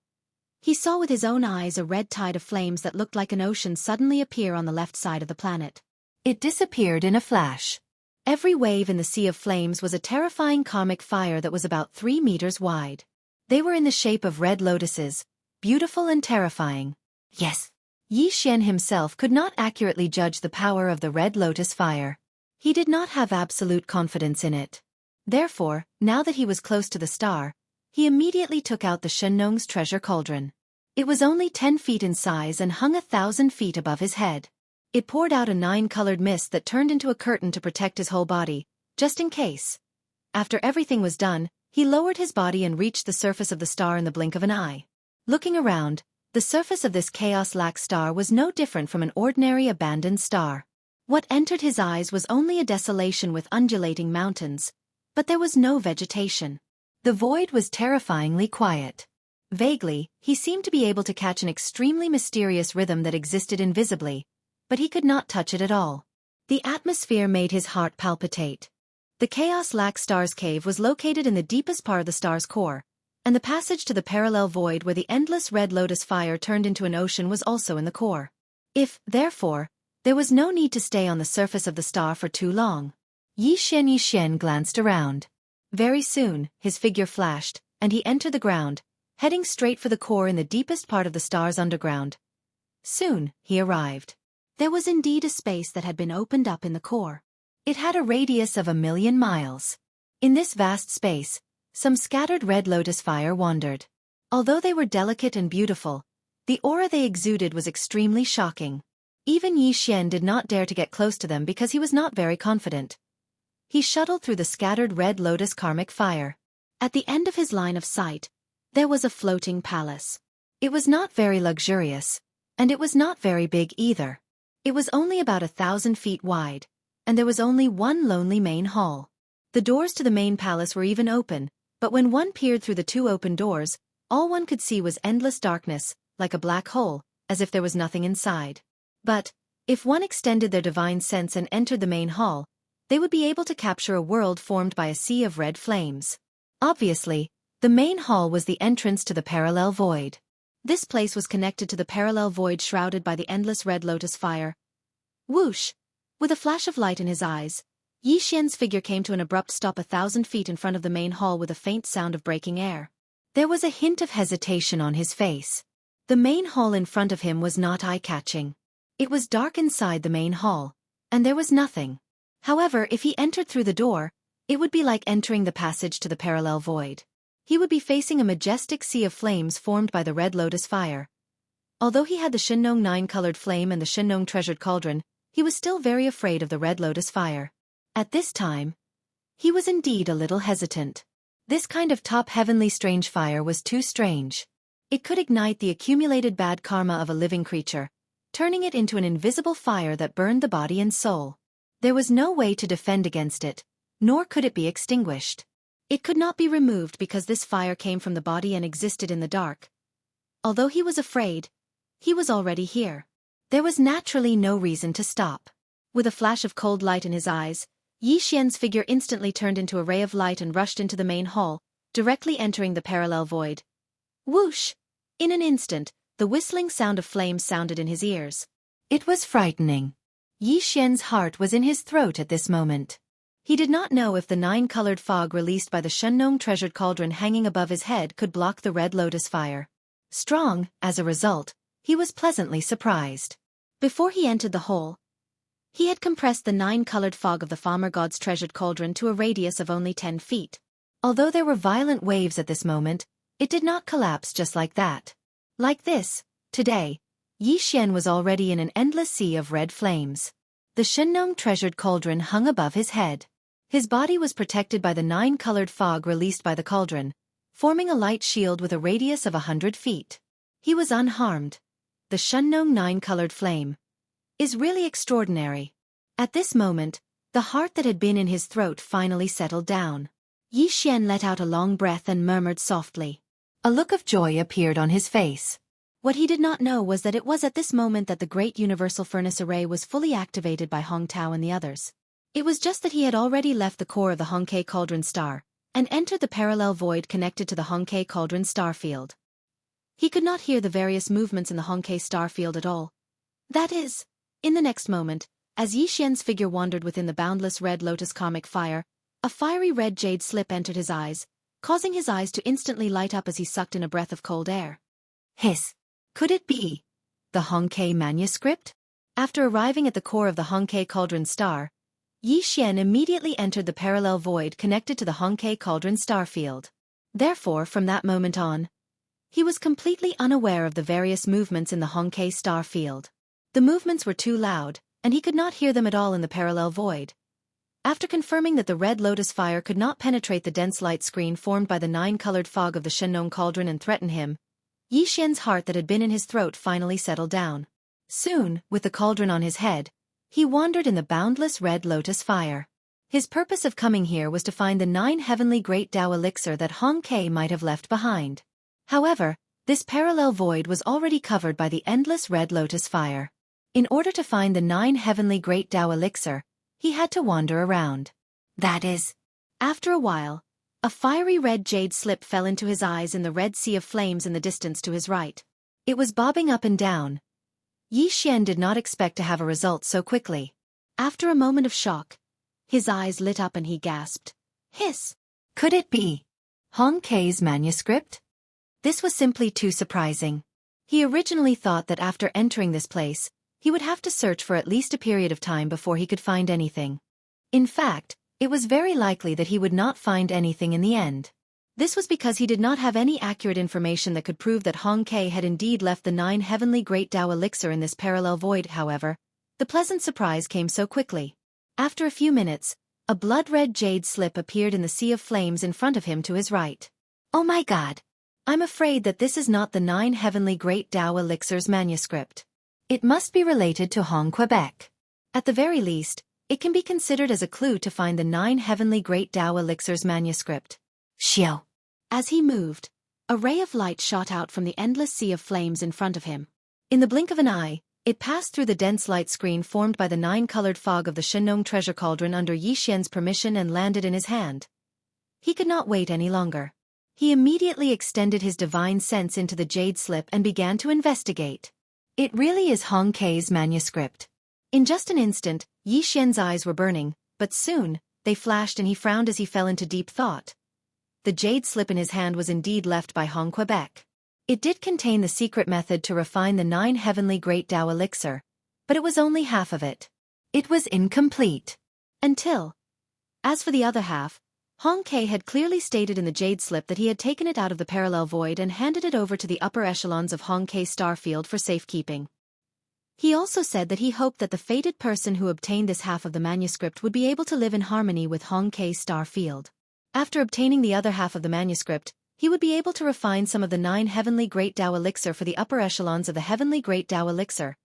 he saw with his own eyes a red tide of flames that looked like an ocean suddenly appear on the left side of the planet. It disappeared in a flash. Every wave in the sea of flames was a terrifying karmic fire that was about 3 meters wide. They were in the shape of red lotuses, beautiful and terrifying. Yes. Yi Xian himself could not accurately judge the power of the red lotus fire. He did not have absolute confidence in it. Therefore, now that he was close to the star, he immediately took out the Shenlong's treasure cauldron. It was only 10 feet in size and hung 1,000 feet above his head. It poured out a 9-colored mist that turned into a curtain to protect his whole body, just in case. After everything was done, he lowered his body and reached the surface of the star in the blink of an eye. Looking around, the surface of this Chaos Lac star was no different from an ordinary abandoned star. What entered his eyes was only a desolation with undulating mountains, but there was no vegetation. The void was terrifyingly quiet. Vaguely, he seemed to be able to catch an extremely mysterious rhythm that existed invisibly, but he could not touch it at all. The atmosphere made his heart palpitate. The Chaos Lac star's cave was located in the deepest part of the star's core, and the passage to the parallel void where the endless red lotus fire turned into an ocean was also in the core. Therefore, there was no need to stay on the surface of the star for too long. Yi Xian glanced around. Very soon, his figure flashed, and he entered the ground, heading straight for the core in the deepest part of the star's underground. Soon, he arrived. There was indeed a space that had been opened up in the core. It had a radius of 1,000,000 miles. In this vast space, some scattered red lotus fire wandered. Although they were delicate and beautiful, the aura they exuded was extremely shocking. Even Yi Xian did not dare to get close to them because he was not very confident. He shuttled through the scattered red lotus karmic fire. At the end of his line of sight, there was a floating palace. It was not very luxurious, and it was not very big either. It was only about 1,000 feet wide, and there was only one lonely main hall. The doors to the main palace were even open, but when one peered through the two open doors, all one could see was endless darkness, like a black hole, as if there was nothing inside. But, if one extended their divine sense and entered the main hall, they would be able to capture a world formed by a sea of red flames. Obviously, the main hall was the entrance to the parallel void. This place was connected to the parallel void shrouded by the endless red lotus fire. Whoosh! With a flash of light in his eyes, Yi Xian's figure came to an abrupt stop 1,000 feet in front of the main hall with a faint sound of breaking air. There was a hint of hesitation on his face. The main hall in front of him was not eye-catching. It was dark inside the main hall, and there was nothing. However, if he entered through the door, it would be like entering the passage to the parallel void. He would be facing a majestic sea of flames formed by the red lotus fire. Although he had the Shinong 9-colored flame and the Shinong treasured cauldron, he was still very afraid of the red lotus fire. At this time, he was indeed a little hesitant. This kind of top heavenly strange fire was too strange. It could ignite the accumulated bad karma of a living creature, turning it into an invisible fire that burned the body and soul. There was no way to defend against it, nor could it be extinguished. It could not be removed because this fire came from the body and existed in the dark. Although he was afraid, he was already here. There was naturally no reason to stop. With a flash of cold light in his eyes, Yi Xian's figure instantly turned into a ray of light and rushed into the main hall, directly entering the parallel void. Whoosh! In an instant, the whistling sound of flames sounded in his ears. It was frightening. Yi Xian's heart was in his throat at this moment. He did not know if the 9-colored fog released by the Shenong treasured cauldron hanging above his head could block the red lotus fire. Strong, as a result, he was pleasantly surprised. Before he entered the hole, he had compressed the 9-colored fog of the farmer god's treasured cauldron to a radius of only 10 feet. Although there were violent waves at this moment, it did not collapse just like that. Like this, today, Yi Xian was already in an endless sea of red flames. The Shenong treasured cauldron hung above his head. His body was protected by the 9-colored fog released by the cauldron, forming a light shield with a radius of 100 feet. He was unharmed. The Shenong 9-colored flame is really extraordinary. At this moment, the heart that had been in his throat finally settled down. Yi Xian let out a long breath and murmured softly. A look of joy appeared on his face. What he did not know was that it was at this moment that the great universal furnace array was fully activated by Hong Tao and the others. It was just that he had already left the core of the Hongke Cauldron Star, and entered the parallel void connected to the Hongke Cauldron Star Field. He could not hear the various movements in the Hongke Star Field at all. That is, in the next moment, as Yi Xian's figure wandered within the boundless red lotus karmic fire, a fiery red jade slip entered his eyes, causing his eyes to instantly light up as he sucked in a breath of cold air. Hiss! Could it be the Hongke manuscript? After arriving at the core of the Hongke Cauldron Star, Yi Xian immediately entered the parallel void connected to the Hongke Cauldron Star Field. Therefore, from that moment on, he was completely unaware of the various movements in the Hongke Star Field. The movements were too loud, and he could not hear them at all in the parallel void. After confirming that the red lotus fire could not penetrate the dense light screen formed by the 9-colored fog of the Shenong cauldron and threaten him, Yi Xian's heart that had been in his throat finally settled down. Soon, with the cauldron on his head, he wandered in the boundless red lotus fire. His purpose of coming here was to find the 9 heavenly great Tao elixir that Hong Ke might have left behind. However, this parallel void was already covered by the endless red lotus fire. In order to find the 9 heavenly great Tao elixir, he had to wander around. That is, after a while, a fiery red jade slip fell into his eyes in the red sea of flames in the distance to his right. It was bobbing up and down. Yi Xian did not expect to have a result so quickly. After a moment of shock, his eyes lit up and he gasped. Hiss! Could it be Hong Ke's manuscript? This was simply too surprising. He originally thought that after entering this place, he would have to search for at least a period of time before he could find anything. In fact, it was very likely that he would not find anything in the end. This was because he did not have any accurate information that could prove that Hong Kei had indeed left the 9 heavenly Great Tao elixir in this parallel void. However, the pleasant surprise came so quickly. After a few minutes, a blood-red jade slip appeared in the sea of flames in front of him to his right. Oh my God! I'm afraid that this is not the 9 heavenly Great Tao elixir's manuscript. It must be related to Hong Quebec. At the very least, it can be considered as a clue to find the 9 heavenly Great Tao elixir's manuscript. Xiao. As he moved, a ray of light shot out from the endless sea of flames in front of him. In the blink of an eye, it passed through the dense light screen formed by the 9-colored fog of the Shenong treasure cauldron under Yi Xian's permission and landed in his hand. He could not wait any longer. He immediately extended his divine sense into the jade slip and began to investigate. It really is Hong Kei's manuscript. In just an instant, Yi Xian's eyes were burning, but soon, they flashed and he frowned as he fell into deep thought. The jade slip in his hand was indeed left by Hong Quebec. It did contain the secret method to refine the 9 heavenly Great Tao elixir, but it was only half of it. It was incomplete. Until. As for the other half, Hong Kei had clearly stated in the jade slip that he had taken it out of the parallel void and handed it over to the upper echelons of Hong Kei Starfield for safekeeping. He also said that he hoped that the fated person who obtained this half of the manuscript would be able to live in harmony with Hong Kei Starfield. After obtaining the other half of the manuscript, he would be able to refine some of the 9 heavenly Great Tao elixir for the upper echelons of the heavenly Great Tao elixir.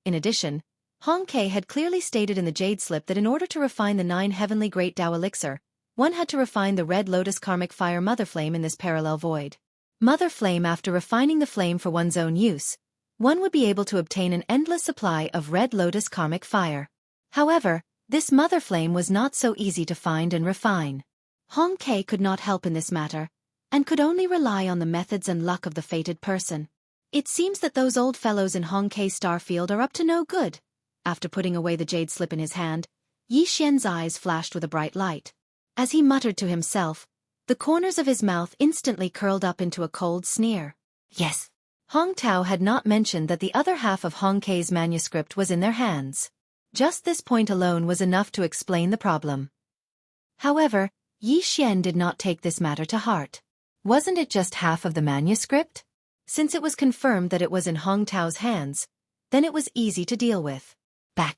In addition, Hong Kei had clearly stated in the jade slip that in order to refine the 9 heavenly Great Tao elixir, one had to refine the Red Lotus Karmic Fire Mother Flame in this parallel void. Mother Flame. After refining the flame for one's own use, one would be able to obtain an endless supply of Red Lotus Karmic Fire. However, this Mother Flame was not so easy to find and refine. Hong Kei could not help in this matter, and could only rely on the methods and luck of the fated person. It seems that those old fellows in Hong Kei Starfield are up to no good. After putting away the jade slip in his hand, Yi Xian's eyes flashed with a bright light. As he muttered to himself, the corners of his mouth instantly curled up into a cold sneer. Yes. Hong Tao had not mentioned that the other half of Hong Kei's manuscript was in their hands. Just this point alone was enough to explain the problem. However, Yi Xian did not take this matter to heart. Wasn't it just half of the manuscript? Since it was confirmed that it was in Hong Tao's hands, then it was easy to deal with. Back.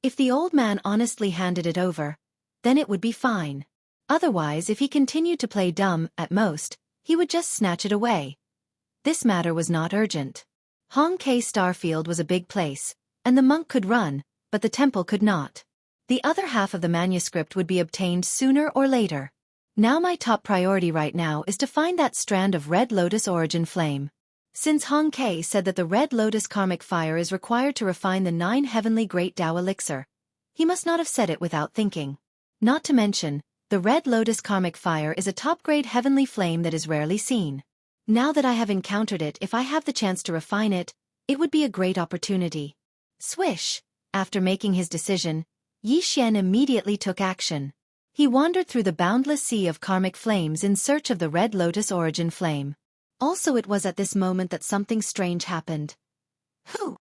If the old man honestly handed it over, then it would be fine. Otherwise, if he continued to play dumb, at most, he would just snatch it away. This matter was not urgent. Hong Kei Starfield was a big place, and the monk could run, but the temple could not. The other half of the manuscript would be obtained sooner or later. Now my top priority right now is to find that strand of Red Lotus Origin Flame. Since Hong Kei said that the Red Lotus Karmic Fire is required to refine the 9 heavenly Great Tao elixir, he must not have said it without thinking. Not to mention, the Red Lotus Karmic Fire is a top-grade heavenly flame that is rarely seen. Now that I have encountered it, if I have the chance to refine it, it would be a great opportunity. Swish! After making his decision, Yi Xian immediately took action. He wandered through the boundless sea of karmic flames in search of the Red Lotus Origin Flame. Also, it was at this moment that something strange happened. Who?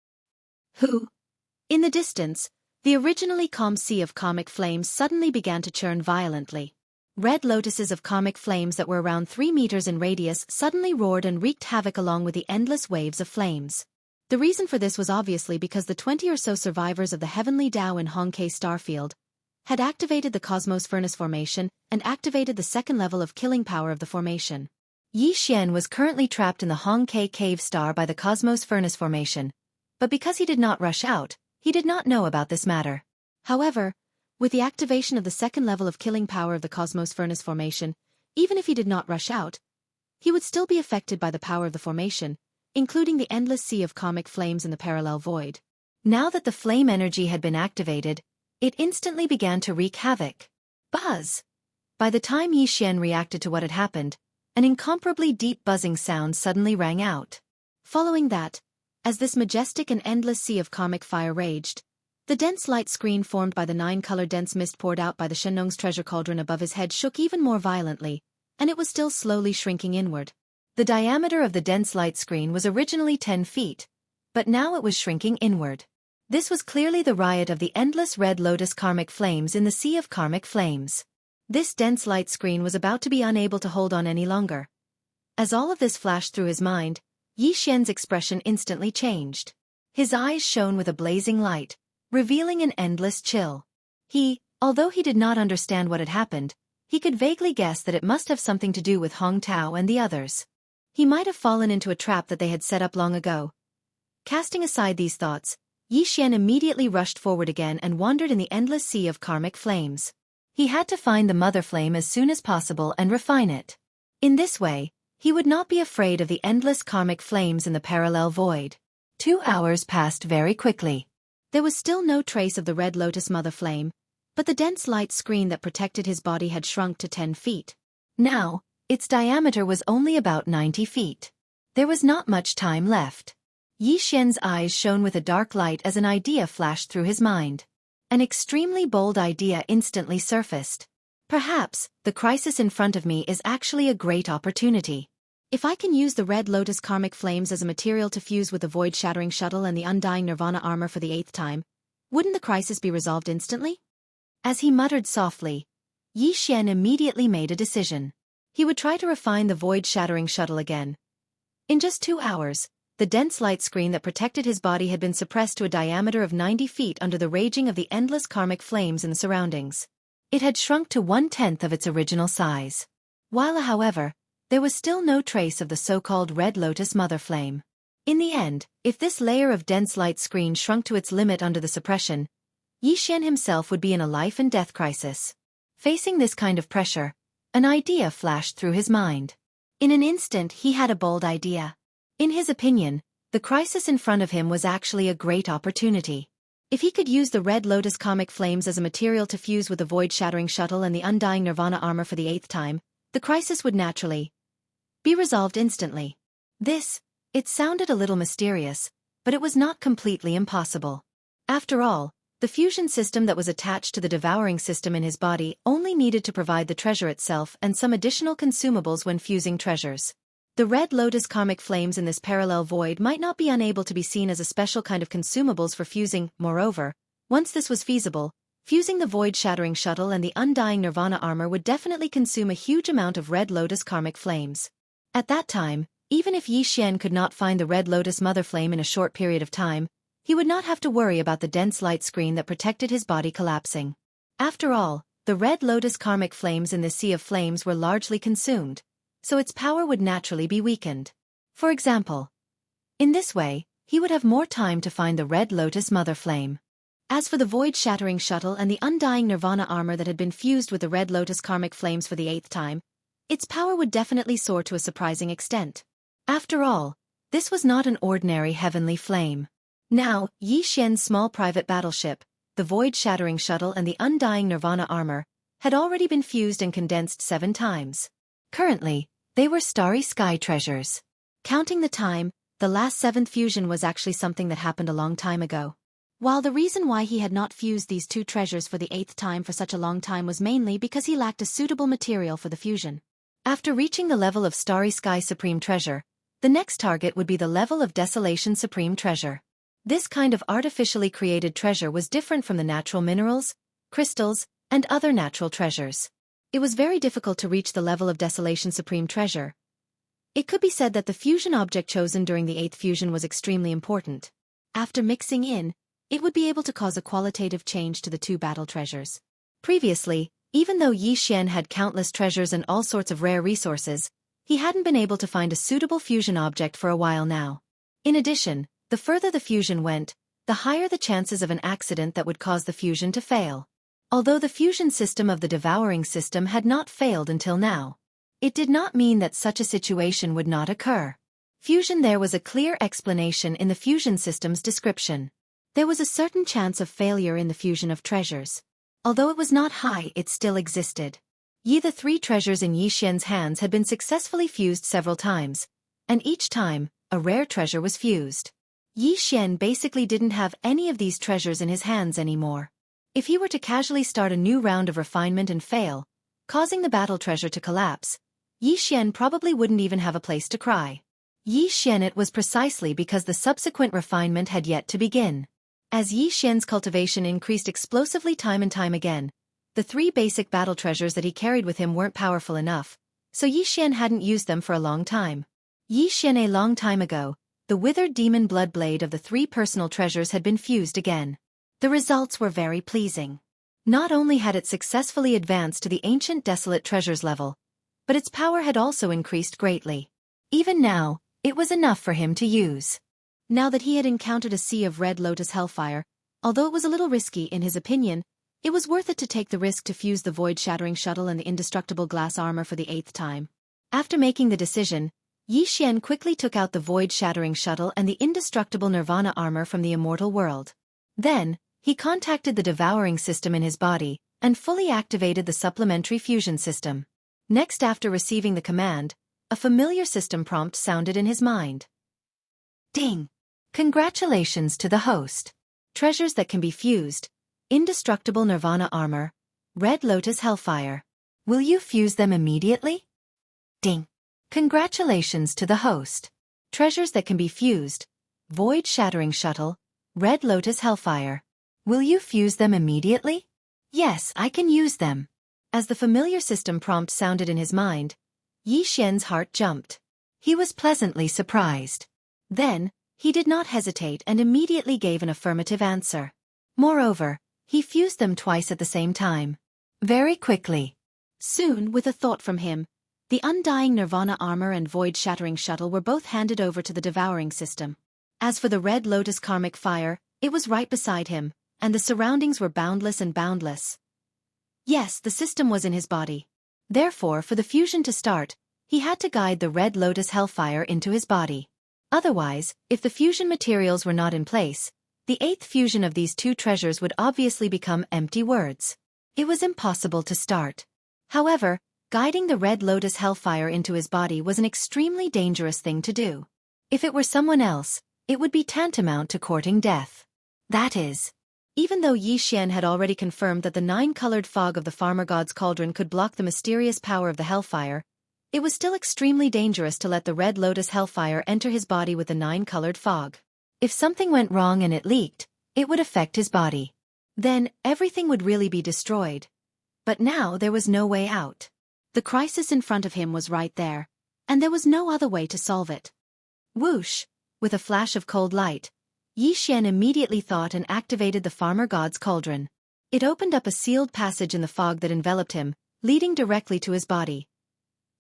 In the distance, the originally calm sea of karmic flames suddenly began to churn violently. Red lotuses of karmic flames that were around 3 meters in radius suddenly roared and wreaked havoc along with the endless waves of flames. The reason for this was obviously because the 20 or so survivors of the Heavenly Tao in Hong Kei Starfield had activated the Cosmos Furnace Formation and activated the second level of killing power of the formation. Yi Xian was currently trapped in the Hong Kei Cave Star by the Cosmos Furnace Formation, but because he did not rush out, he did not know about this matter. However, with the activation of the second level of killing power of the Cosmos Furnace Formation, even if he did not rush out, he would still be affected by the power of the formation, including the endless sea of karmic flames in the parallel void. Now that the flame energy had been activated, it instantly began to wreak havoc. Buzz! By the time Yi Xian reacted to what had happened, an incomparably deep buzzing sound suddenly rang out. Following that, as this majestic and endless sea of karmic fire raged, the dense light screen formed by the 9-color dense mist poured out by the Shenong's treasure cauldron above his head shook even more violently, and it was still slowly shrinking inward. The diameter of the dense light screen was originally 10 feet, but now it was shrinking inward. This was clearly the riot of the endless red lotus karmic flames in the sea of karmic flames. This dense light screen was about to be unable to hold on any longer. As all of this flashed through his mind, Yi Xian's expression instantly changed. His eyes shone with a blazing light, revealing an endless chill. Although he did not understand what had happened, he could vaguely guess that it must have something to do with Hong Tao and the others. He might have fallen into a trap that they had set up long ago. Casting aside these thoughts, Yi Xian immediately rushed forward again and wandered in the endless sea of karmic flames. He had to find the mother flame as soon as possible and refine it. In this way, he would not be afraid of the endless karmic flames in the parallel void. 2 hours passed very quickly. There was still no trace of the red lotus mother flame, but the dense light screen that protected his body had shrunk to 10 feet. Now, its diameter was only about 90 feet. There was not much time left. Yi Xian's eyes shone with a dark light as an idea flashed through his mind. An extremely bold idea instantly surfaced. Perhaps, the crisis in front of me is actually a great opportunity. If I can use the red lotus karmic flames as a material to fuse with the void-shattering shuttle and the undying nirvana armor for the 8th time, wouldn't the crisis be resolved instantly? As he muttered softly, Yi Xian immediately made a decision. He would try to refine the void-shattering shuttle again. In just 2 hours, the dense light screen that protected his body had been suppressed to a diameter of 90 feet under the raging of the endless karmic flames in the surroundings. It had shrunk to 1/10 of its original size. While, however, there was still no trace of the so-called red lotus mother flame. In the end, if this layer of dense light screen shrunk to its limit under the suppression, Yi Xian himself would be in a life-and-death crisis. Facing this kind of pressure, an idea flashed through his mind. In an instant he had a bold idea. In his opinion, the crisis in front of him was actually a great opportunity. If he could use the red lotus karmic flames as a material to fuse with the void-shattering shuttle and the undying nirvana armor for the 8th time, the crisis would naturally be resolved instantly. It sounded a little mysterious, but it was not completely impossible. After all, the fusion system that was attached to the devouring system in his body only needed to provide the treasure itself and some additional consumables when fusing treasures. The red lotus karmic flames in this parallel void might not be unable to be seen as a special kind of consumables for fusing. Moreover, once this was feasible, fusing the void-shattering shuttle and the undying nirvana armor would definitely consume a huge amount of red lotus karmic flames. At that time, even if Yi Xian could not find the red lotus mother flame in a short period of time, he would not have to worry about the dense light screen that protected his body collapsing. After all, the red lotus karmic flames in the sea of flames were largely consumed, so its power would naturally be weakened. For example, in this way, he would have more time to find the red lotus mother flame. As for the void-shattering shuttle and the undying nirvana armor that had been fused with the red lotus karmic flames for the 8th time, its power would definitely soar to a surprising extent. After all, this was not an ordinary heavenly flame. Now, Yi Xian's small private battleship, the void-shattering shuttle and the undying nirvana armor, had already been fused and condensed 7 times. Currently, they were starry sky treasures. Counting the time, the last 7th fusion was actually something that happened a long time ago. While the reason why he had not fused these 2 treasures for the 8th time for such a long time was mainly because he lacked a suitable material for the fusion. After reaching the level of Starry Sky Supreme Treasure, the next target would be the level of Desolation Supreme Treasure. This kind of artificially created treasure was different from the natural minerals, crystals, and other natural treasures. It was very difficult to reach the level of Desolation Supreme Treasure. It could be said that the fusion object chosen during the 8th fusion was extremely important. After mixing in, it would be able to cause a qualitative change to the 2 battle treasures. Previously, even though Yi Xian had countless treasures and all sorts of rare resources, he hadn't been able to find a suitable fusion object for a while now. In addition, the further the fusion went, the higher the chances of an accident that would cause the fusion to fail. Although the fusion system of the devouring system had not failed until now, it did not mean that such a situation would not occur. Fusion There was a clear explanation in the fusion system's description. There was a certain chance of failure in the fusion of treasures. Although it was not high, it still existed. The 3 treasures in Yi Xian's hands had been successfully fused several times, and each time, a rare treasure was fused. Yi Xian basically didn't have any of these treasures in his hands anymore. If he were to casually start a new round of refinement and fail, causing the battle treasure to collapse, Yi Xian probably wouldn't even have a place to cry. Yi Xian, it was precisely because the subsequent refinement had yet to begin. As Yi Xian's cultivation increased explosively time and time again, the 3 basic battle treasures that he carried with him weren't powerful enough, so Yi Xian hadn't used them for a long time. Yi Xian a long time ago, the withered demon blood blade of the 3 personal treasures had been fused again. The results were very pleasing. Not only had it successfully advanced to the ancient desolate treasures level, but its power had also increased greatly. Even now, it was enough for him to use. Now that he had encountered a sea of red lotus hellfire, although it was a little risky in his opinion, it was worth it to take the risk to fuse the void-shattering shuttle and the indestructible glass armor for the 8th time. After making the decision, Yi Xian quickly took out the void-shattering shuttle and the indestructible nirvana armor from the immortal world. Then, he contacted the devouring system in his body and fully activated the supplementary fusion system. Next, after receiving the command, a familiar system prompt sounded in his mind. Ding! Congratulations to the host. Treasures that can be fused. Indestructible nirvana armor. Red lotus hellfire. Will you fuse them immediately? Ding! Congratulations to the host. Treasures that can be fused. Void-shattering shuttle. Red lotus hellfire. Will you fuse them immediately? Yes, I can use them. As the familiar system prompt sounded in his mind, Yi Xian's heart jumped. He was pleasantly surprised. Then, he did not hesitate and immediately gave an affirmative answer. Moreover, he fused them twice at the same time. Very quickly. Soon, with a thought from him, the undying nirvana armor and void-shattering shuttle were both handed over to the devouring system. As for the red lotus karmic fire, it was right beside him, and the surroundings were boundless and boundless. Yes, the system was in his body. Therefore, for the fusion to start, he had to guide the red lotus hellfire into his body. Otherwise, if the fusion materials were not in place, the 8th fusion of these 2 treasures would obviously become empty words. It was impossible to start. However, guiding the red lotus hellfire into his body was an extremely dangerous thing to do. If it were someone else, it would be tantamount to courting death. That is, even though Yi Xian had already confirmed that the 9-colored fog of the farmer god's cauldron could block the mysterious power of the hellfire, it was still extremely dangerous to let the red lotus hellfire enter his body with the 9-colored fog. If something went wrong and it leaked, it would affect his body. Then, everything would really be destroyed. But now there was no way out. The crisis in front of him was right there, and there was no other way to solve it. Whoosh! With a flash of cold light, Yi Xian immediately thought and activated the farmer god's cauldron. It opened up a sealed passage in the fog that enveloped him, leading directly to his body.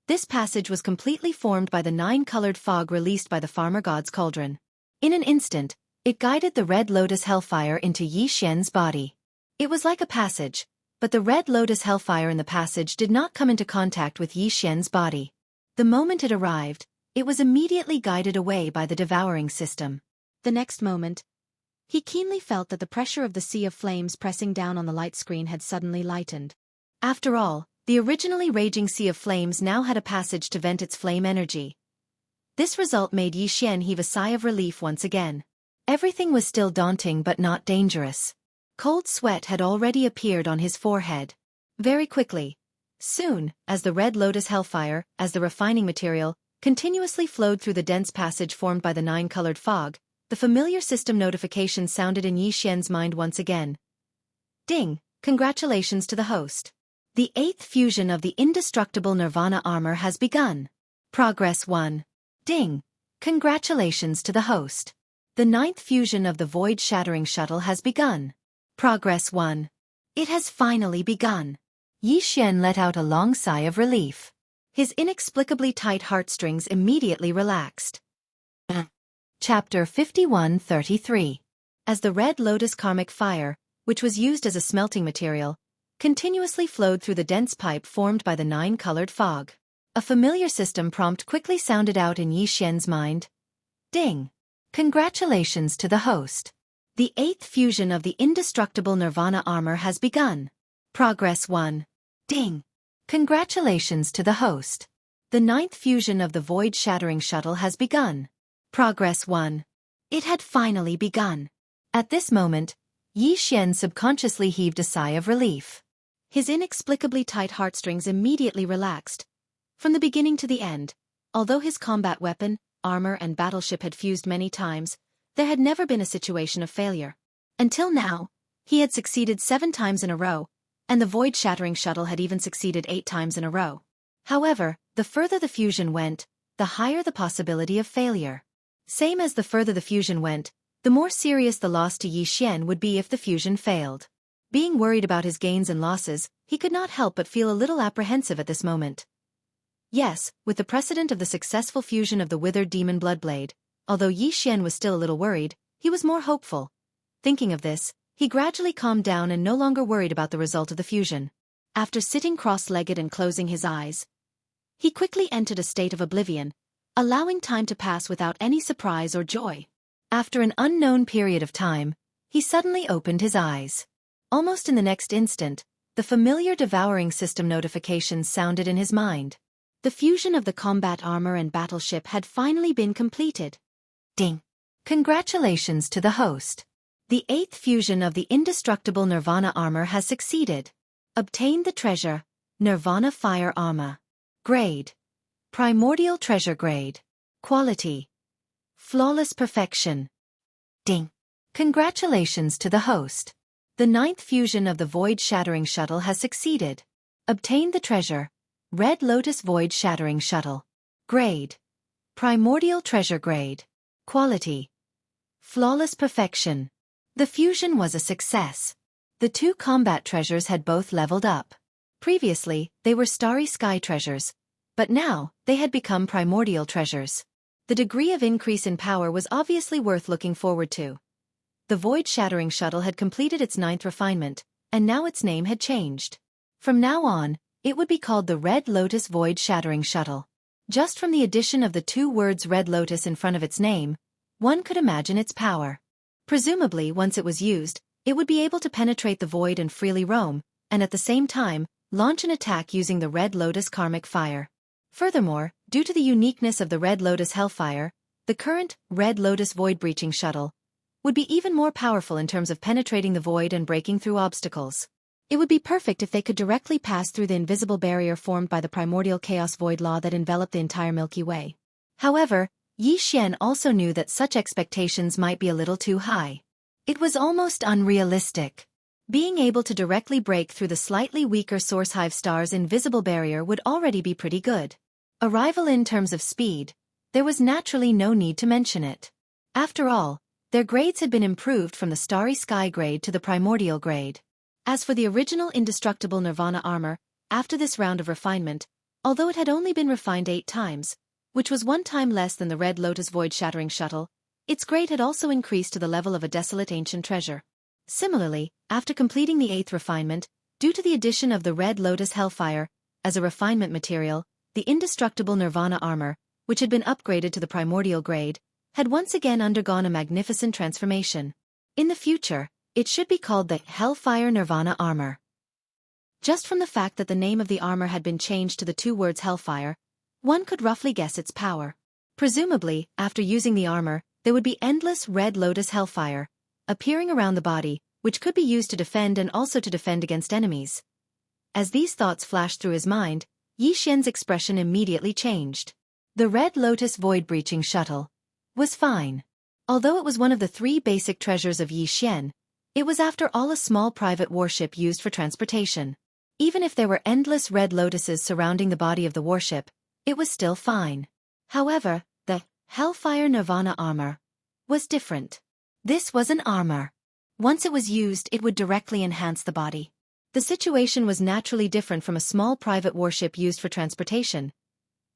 This passage was completely formed by the 9-colored fog released by the farmer god's cauldron. In an instant, it guided the red lotus hellfire into Yi Xian's body. It was like a passage, but the red lotus hellfire in the passage did not come into contact with Yi Xian's body. The moment it arrived, it was immediately guided away by the devouring system. The next moment, he keenly felt that the pressure of the sea of flames pressing down on the light screen had suddenly lightened. After all, the originally raging sea of flames now had a passage to vent its flame energy. This result made Yi Xian heave a sigh of relief once again. Everything was still daunting but not dangerous. Cold sweat had already appeared on his forehead. Very quickly. Soon, as the red lotus hellfire, as the refining material, continuously flowed through the dense passage formed by the 9-colored fog, the familiar system notification sounded in Yi Xian's mind once again. Ding! Congratulations to the host. The 8th fusion of the indestructible nirvana armor has begun. Progress 1. Ding! Congratulations to the host. The 9th fusion of the void-shattering shuttle has begun. Progress 1. It has finally begun. Yi Xian let out a long sigh of relief. His inexplicably tight heartstrings immediately relaxed. Chapter 51-33. As the red lotus karmic fire, which was used as a smelting material, continuously flowed through the dense pipe formed by the 9-colored fog, a familiar system prompt quickly sounded out in Yi Xian's mind. Ding! Congratulations to the host. The 8th fusion of the indestructible nirvana armor has begun. Progress 1. Ding! Congratulations to the host. The 9th fusion of the void-shattering shuttle has begun. Progress 1. It had finally begun. At this moment, Yi Xian subconsciously heaved a sigh of relief. His inexplicably tight heartstrings immediately relaxed. From the beginning to the end, although his combat weapon, armor and battleship had fused many times, there had never been a situation of failure. Until now, he had succeeded 7 times in a row, and the void-shattering shuttle had even succeeded 8 times in a row. However, the further the fusion went, the higher the possibility of failure. Same as the further the fusion went, the more serious the loss to Yi Xian would be if the fusion failed. Being worried about his gains and losses, he could not help but feel a little apprehensive at this moment. Yes, with the precedent of the successful fusion of the withered demon Bloodblade, although Yi Xian was still a little worried, he was more hopeful. Thinking of this, he gradually calmed down and no longer worried about the result of the fusion. After sitting cross-legged and closing his eyes, he quickly entered a state of oblivion, allowing time to pass without any surprise or joy. After an unknown period of time, he suddenly opened his eyes. Almost in the next instant, the familiar devouring system notifications sounded in his mind. The fusion of the combat armor and battleship had finally been completed. Ding! Congratulations to the host. The 8th fusion of the indestructible Nirvana armor has succeeded. Obtained the treasure, Nirvana Fire Armor. Grade: Primordial Treasure Grade. Quality: Flawless Perfection. Ding! Congratulations to the host. The 9th fusion of the Void-Shattering Shuttle has succeeded. Obtained the treasure, Red Lotus Void-Shattering Shuttle. Grade: Primordial Treasure Grade. Quality: Flawless Perfection. The fusion was a success. The 2 combat treasures had both leveled up. Previously, they were Starry Sky treasures, but now, they had become primordial treasures. The degree of increase in power was obviously worth looking forward to. The Void-Shattering Shuttle had completed its 9th refinement, and now its name had changed. From now on, it would be called the Red Lotus Void-Shattering Shuttle. Just from the addition of the 2 words Red Lotus in front of its name, one could imagine its power. Presumably, once it was used, it would be able to penetrate the void and freely roam, and at the same time, launch an attack using the Red Lotus Karmic Fire. Furthermore, due to the uniqueness of the Red Lotus Hellfire, the current Red Lotus Void-Breaching Shuttle would be even more powerful in terms of penetrating the void and breaking through obstacles. It would be perfect if they could directly pass through the invisible barrier formed by the primordial chaos void law that enveloped the entire Milky Way. However, Yi Xian also knew that such expectations might be a little too high. It was almost unrealistic. Being able to directly break through the slightly weaker Source Hive Star's invisible barrier would already be pretty good. A rival in terms of speed, there was naturally no need to mention it. After all, their grades had been improved from the Starry Sky grade to the Primordial grade. As for the original indestructible Nirvana armor, after this round of refinement, although it had only been refined 8 times, which was 1 time less than the Red Lotus Void-Shattering Shuttle, its grade had also increased to the level of a desolate ancient treasure. Similarly, after completing the 8th refinement, due to the addition of the Red Lotus Hellfire, as a refinement material, the indestructible Nirvana armor, which had been upgraded to the Primordial grade, had once again undergone a magnificent transformation. In the future, it should be called the Hellfire Nirvana armor. Just from the fact that the name of the armor had been changed to the 2 words Hellfire, one could roughly guess its power. Presumably, after using the armor, there would be endless Red Lotus Hellfire appearing around the body, which could be used to defend and also to defend against enemies. As these thoughts flashed through his mind, Yi Xian's expression immediately changed. The Red Lotus Void-Breaching Shuttle was fine. Although it was one of the 3 basic treasures of Yi Xian, it was after all a small private warship used for transportation. Even if there were endless red lotuses surrounding the body of the warship, it was still fine. However, the Hellfire Nirvana armor was different. This was an armor. Once it was used, it would directly enhance the body. The situation was naturally different from a small private warship used for transportation.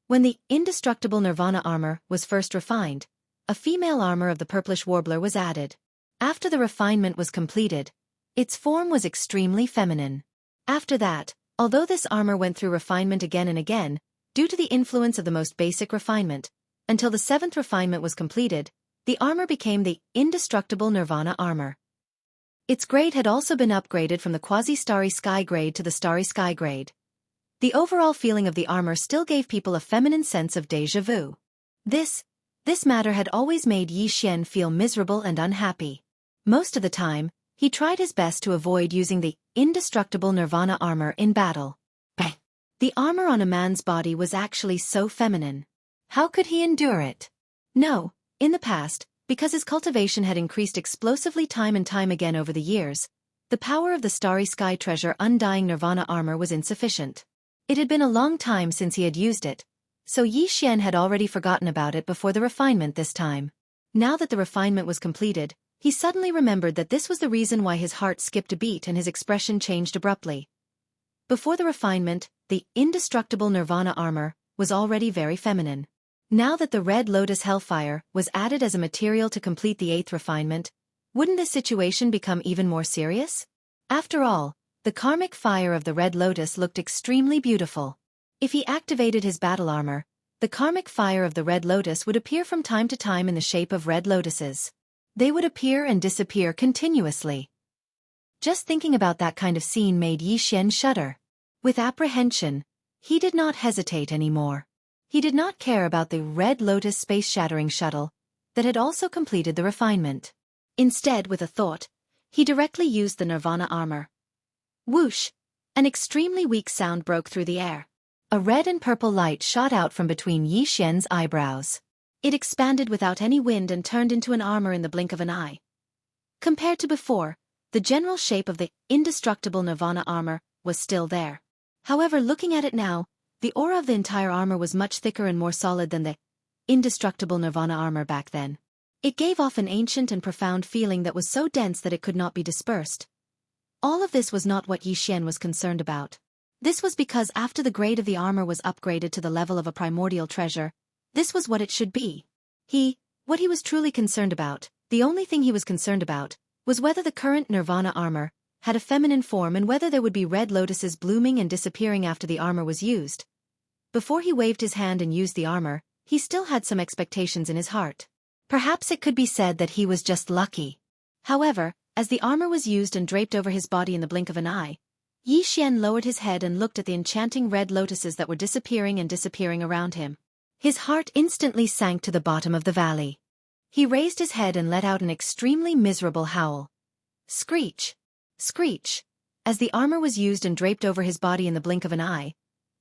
When the indestructible Nirvana armor was first refined, a female armor of the purplish warbler was added. After the refinement was completed, its form was extremely feminine. After that, although this armor went through refinement again and again, due to the influence of the most basic refinement, until the 7th refinement was completed, the armor became the indestructible Nirvana armor. Its grade had also been upgraded from the Quasi-Starry Sky grade to the Starry Sky grade. The overall feeling of the armor still gave people a feminine sense of déjà vu. This matter had always made Yi Xian feel miserable and unhappy. Most of the time, he tried his best to avoid using the indestructible Nirvana armor in battle. But the armor on a man's body was actually so feminine. How could he endure it? No, in the past, Because his cultivation had increased explosively time and time again over the years, the power of the Starry Sky Treasure Undying Nirvana armor was insufficient. It had been a long time since he had used it, so Yi Xian had already forgotten about it before the refinement this time. Now that the refinement was completed, he suddenly remembered that this was the reason why his heart skipped a beat and his expression changed abruptly. Before the refinement, the indestructible Nirvana armor was already very feminine. Now that the Red Lotus Hellfire was added as a material to complete the 8th refinement, wouldn't this situation become even more serious? After all, the karmic fire of the Red Lotus looked extremely beautiful. If he activated his battle armor, the karmic fire of the Red Lotus would appear from time to time in the shape of red lotuses. They would appear and disappear continuously. Just thinking about that kind of scene made Yi Xian shudder. With apprehension, he did not hesitate anymore. He did not care about the Red Lotus space-shattering shuttle that had also completed the refinement. Instead, with a thought, he directly used the Nirvana armor. Whoosh! An extremely weak sound broke through the air. A red and purple light shot out from between Yi Xian's eyebrows. It expanded without any wind and turned into an armor in the blink of an eye. Compared to before, the general shape of the indestructible Nirvana armor was still there. However, looking at it now, the aura of the entire armor was much thicker and more solid than the indestructible Nirvana armor back then. It gave off an ancient and profound feeling that was so dense that it could not be dispersed. All of this was not what Yi Xian was concerned about. This was because after the grade of the armor was upgraded to the level of a primordial treasure, this was what it should be. What he was truly concerned about, the only thing he was concerned about, was whether the current Nirvana armor had a feminine form and whether there would be red lotuses blooming and disappearing after the armor was used. Before he waved his hand and used the armor, he still had some expectations in his heart. Perhaps it could be said that he was just lucky. However, as the armor was used and draped over his body in the blink of an eye, Yi Xian lowered his head and looked at the enchanting red lotuses that were disappearing and disappearing around him. His heart instantly sank to the bottom of the valley. He raised his head and let out an extremely miserable howl. Screech! Screech! As the armor was used and draped over his body in the blink of an eye,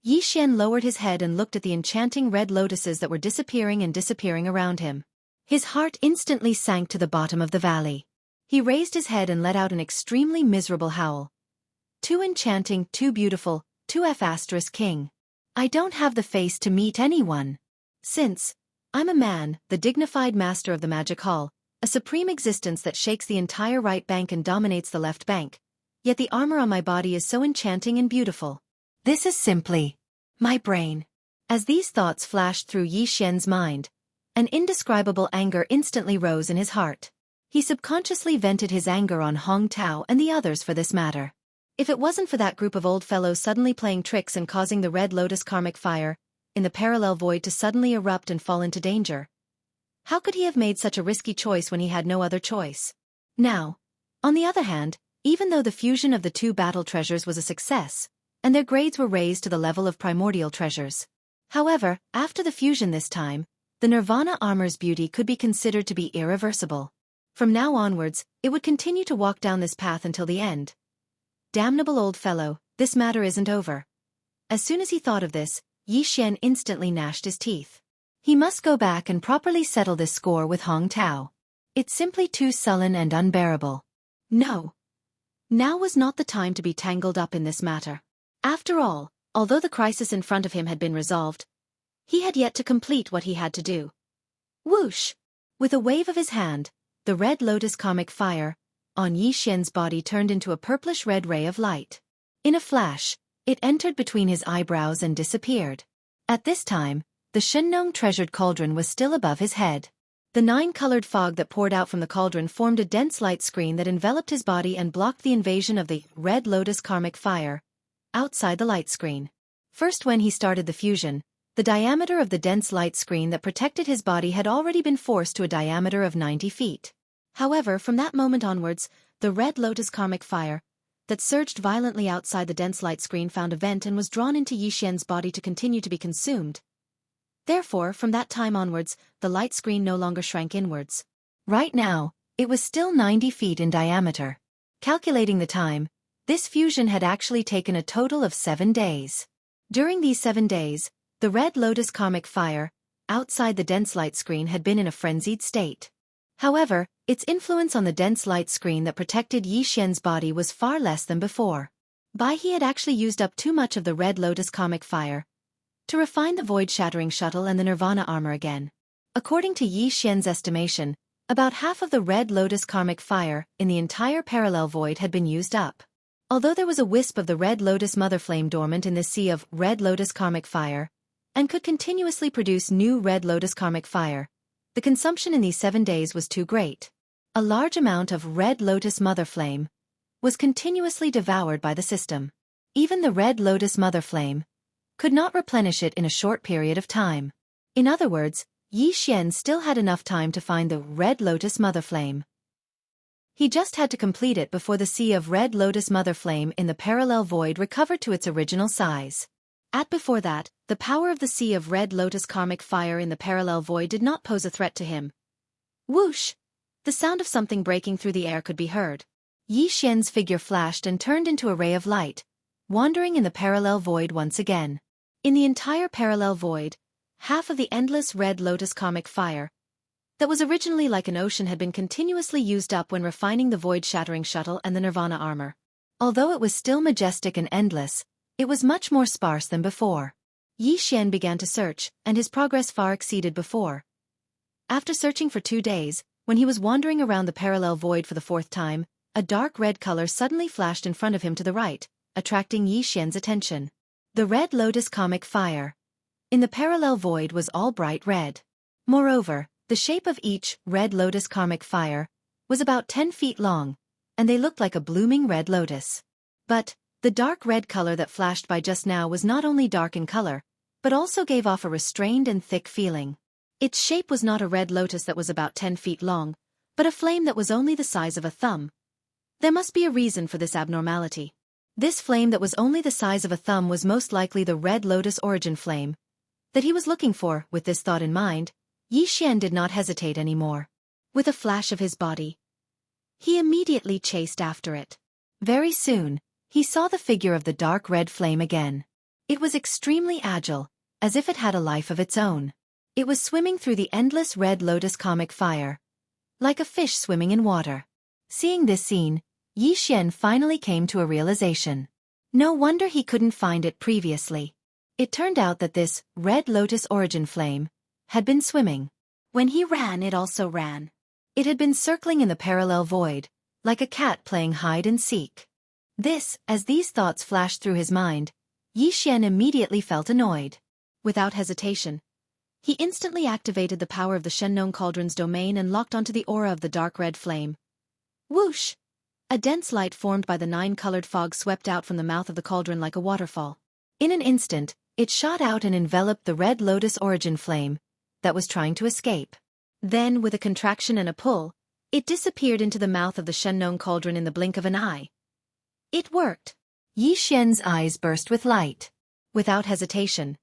Yi Xian lowered his head and looked at the enchanting red lotuses that were disappearing and disappearing around him. His heart instantly sank to the bottom of the valley. He raised his head and let out an extremely miserable howl. Too enchanting, too beautiful, too king. I don't have the face to meet anyone. Since I'm a man, the dignified master of the magic hall, a supreme existence that shakes the entire right bank and dominates the left bank, yet the armor on my body is so enchanting and beautiful. This is simply my brain. As these thoughts flashed through Yi Xian's mind, an indescribable anger instantly rose in his heart. He subconsciously vented his anger on Hong Tao and the others for this matter. If it wasn't for that group of old fellows suddenly playing tricks and causing the Red Lotus karmic fire in the parallel void to suddenly erupt and fall into danger, how could he have made such a risky choice when he had no other choice? Now, on the other hand, even though the fusion of the two battle treasures was a success, and their grades were raised to the level of primordial treasures. However, after the fusion this time, the Nirvana armor's beauty could be considered to be irreversible. From now onwards, it would continue to walk down this path until the end. Damnable old fellow, this matter isn't over. As soon as he thought of this, Yi Xian instantly gnashed his teeth. He must go back and properly settle this score with Hong Tao. It's simply too sullen and unbearable. No. Now was not the time to be tangled up in this matter. After all, although the crisis in front of him had been resolved, he had yet to complete what he had to do. Whoosh! With a wave of his hand, the Red Lotus karmic fire on Yi Xian's body turned into a purplish-red ray of light. In a flash, it entered between his eyebrows and disappeared. At this time, the Shengnong treasured cauldron was still above his head. The 9-colored fog that poured out from the cauldron formed a dense light screen that enveloped his body and blocked the invasion of the Red Lotus karmic fire outside the light screen. First, when he started the fusion, the diameter of the dense light screen that protected his body had already been forced to a diameter of 90 feet. However, from that moment onwards, the Red Lotus karmic fire that surged violently outside the dense light screen found a vent and was drawn into Yi Xian's body to continue to be consumed. Therefore, from that time onwards, the light screen no longer shrank inwards. Right now, it was still 90 feet in diameter. Calculating the time, this fusion had actually taken a total of 7 days. During these 7 days, the Red Lotus karmic fire outside the dense light screen had been in a frenzied state. However, its influence on the dense light screen that protected Yi Xian's body was far less than before. He had actually used up too much of the Red Lotus Comic Fire to refine the void-shattering shuttle and the Nirvana armor again. According to Yi Xian's estimation, about half of the Red Lotus Karmic Fire in the entire parallel void had been used up. Although there was a wisp of the Red Lotus Mother Flame dormant in this sea of Red Lotus Karmic Fire, and could continuously produce new Red Lotus Karmic Fire, the consumption in these 7 days was too great. A large amount of Red Lotus Mother Flame was continuously devoured by the system. Even the Red Lotus Mother Flame could not replenish it in a short period of time. In other words, Yi Xian still had enough time to find the Red Lotus Mother Flame. He just had to complete it before the sea of Red Lotus Mother Flame in the parallel void recovered to its original size. Before that, the power of the sea of Red Lotus Karmic Fire in the parallel void did not pose a threat to him. Whoosh! The sound of something breaking through the air could be heard. Yi Xian's figure flashed and turned into a ray of light, wandering in the parallel void once again. In the entire parallel void, half of the endless Red Lotus Karmic Fire that was originally like an ocean had been continuously used up when refining the void-shattering shuttle and the Nirvana armor. Although it was still majestic and endless, it was much more sparse than before. Yi Xian began to search, and his progress far exceeded before. After searching for 2 days, when he was wandering around the parallel void for the 4th time, a dark red color suddenly flashed in front of him to the right, attracting Yi Xian's attention. The Red Lotus Comic Fire in the parallel void was all bright red. Moreover, the shape of each Red Lotus Karmic Fire was about 10 feet long, and they looked like a blooming red lotus. But the dark red color that flashed by just now was not only dark in color, but also gave off a restrained and thick feeling. Its shape was not a red lotus that was about 10 feet long, but a flame that was only the size of a thumb. There must be a reason for this abnormality. This flame that was only the size of a thumb was most likely the Red Lotus Origin Flame that he was looking for. With this thought in mind, Yi Xian did not hesitate anymore. With a flash of his body, he immediately chased after it. Very soon, he saw the figure of the dark red flame again. It was extremely agile, as if it had a life of its own. It was swimming through the endless Red Lotus Comic Fire, like a fish swimming in water. Seeing this scene, Yi Xian finally came to a realization. No wonder he couldn't find it previously. It turned out that this Red Lotus Origin Flame had been swimming. When he ran, it also ran. It had been circling in the parallel void, like a cat playing hide and seek. As these thoughts flashed through his mind, Yi Xian immediately felt annoyed. Without hesitation, he instantly activated the power of the Shennon Cauldron's domain and locked onto the aura of the dark red flame. Whoosh! A dense light formed by the 9-colored fog swept out from the mouth of the cauldron like a waterfall. In an instant, it shot out and enveloped the Red Lotus Origin Flame that was trying to escape. Then, with a contraction and a pull, it disappeared into the mouth of the Shennon Cauldron in the blink of an eye. It worked. Yi Xian's eyes burst with light. Without hesitation,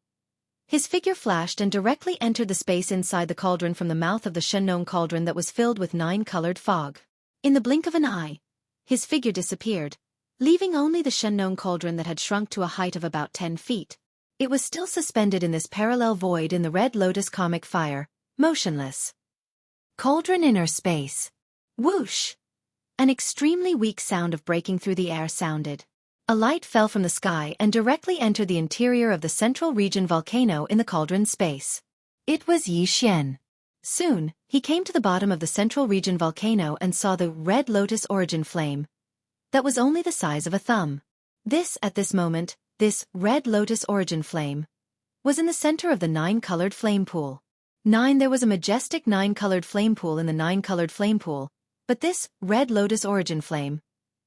his figure flashed and directly entered the space inside the cauldron from the mouth of the Shennon Cauldron that was filled with 9-colored fog. In the blink of an eye, his figure disappeared, leaving only the Shennon Cauldron that had shrunk to a height of about 10 feet. It was still suspended in this parallel void in the Red Lotus Comic Fire, motionless. Cauldron inner space. Whoosh! An extremely weak sound of breaking through the air sounded. A light fell from the sky and directly entered the interior of the Central Region volcano in the cauldron space. It was Yi Xian. Soon, he came to the bottom of the Central Region volcano and saw the Red Lotus Origin Flame that was only the size of a thumb. At this moment, this Red Lotus Origin Flame was in the center of the 9-colored flame pool. There was a majestic 9-colored flame pool in the 9-colored flame pool, but this Red Lotus Origin Flame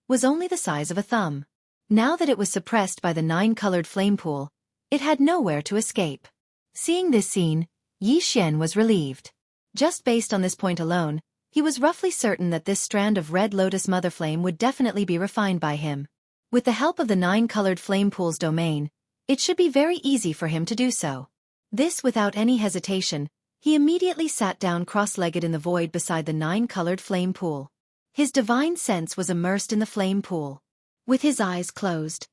was only the size of a thumb. Now that it was suppressed by the 9-colored flame pool, it had nowhere to escape. Seeing this scene, Yi Xian was relieved. Just based on this point alone, he was roughly certain that this strand of Red Lotus Mother Flame would definitely be refined by him. With the help of the 9-colored flame pool's domain, it should be very easy for him to do so. Without any hesitation, he immediately sat down cross-legged in the void beside the 9-colored flame pool. His divine sense was immersed in the flame pool. With his eyes closed,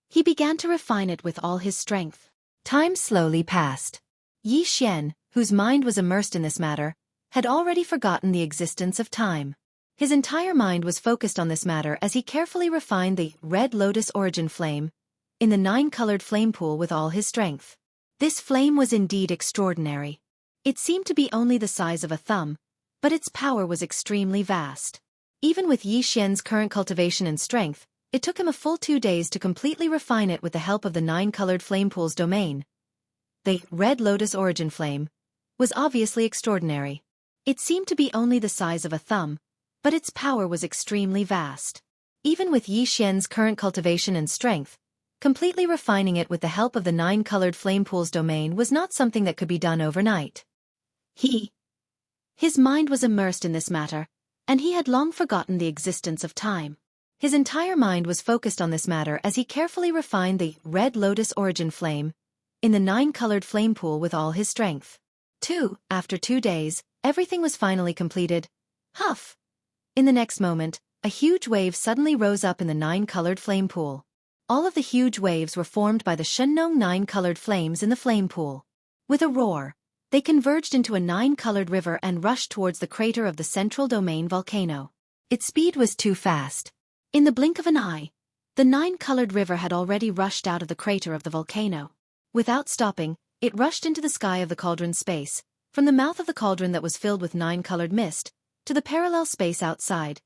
he began to refine it with all his strength. Time slowly passed. Yi Xian, whose mind was immersed in this matter, had already forgotten the existence of time. His entire mind was focused on this matter as he carefully refined the red lotus origin flame in the 9-colored flame pool with all his strength. This flame was indeed extraordinary. It seemed to be only the size of a thumb, but its power was extremely vast. Even with Yi Xian's current cultivation and strength, it took him a full 2 days to completely refine it with the help of the 9-colored flame pool's domain. The red lotus origin flame was obviously extraordinary. It seemed to be only the size of a thumb, but its power was extremely vast. Even with Yi Xian's current cultivation and strength, completely refining it with the help of the 9-colored flame pool's domain was not something that could be done overnight. His mind was immersed in this matter, and he had long forgotten the existence of time. His entire mind was focused on this matter as he carefully refined the red lotus origin flame in the 9-colored flame pool with all his strength. After 2 days, everything was finally completed. Huff! In the next moment, a huge wave suddenly rose up in the 9-colored flame pool. All of the huge waves were formed by the Shenong 9-colored flames in the flame pool. With a roar, they converged into a 9-colored river and rushed towards the crater of the central domain volcano. Its speed was too fast. In the blink of an eye, the 9-colored river had already rushed out of the crater of the volcano. Without stopping, it rushed into the sky of the cauldron space, from the mouth of the cauldron that was filled with 9-colored mist, to the parallel space outside.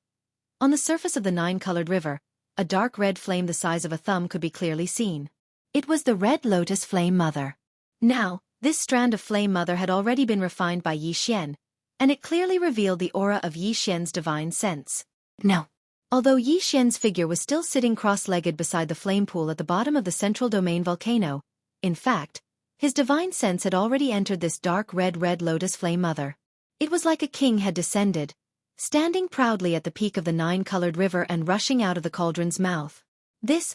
On the surface of the 9-colored river, a dark red flame the size of a thumb could be clearly seen. It was the Red Lotus Flame Mother. Now, this strand of Flame Mother had already been refined by Yi Xian, and it clearly revealed the aura of Yi Xian's divine sense. No. Although Yi Xian's figure was still sitting cross-legged beside the flame pool at the bottom of the central domain volcano, in fact, his divine sense had already entered this dark red Lotus Flame Mother. It was like a king had descended, standing proudly at the peak of the 9-colored river and rushing out of the cauldron's mouth.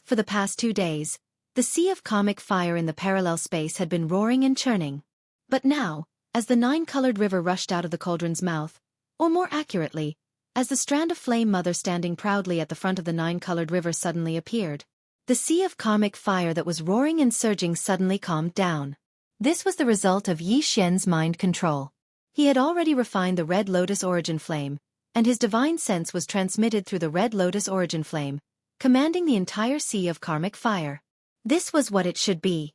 For the past 2 days, the sea of comic fire in the parallel space had been roaring and churning. But now, as the 9-colored river rushed out of the cauldron's mouth, or more accurately, as the strand of Flame Mother standing proudly at the front of the 9-colored river suddenly appeared, the sea of comic fire that was roaring and surging suddenly calmed down. This was the result of Yi Xian's mind control. He had already refined the Red Lotus origin flame, and his divine sense was transmitted through the Red Lotus origin flame, commanding the entire sea of karmic fire. This was what it should be.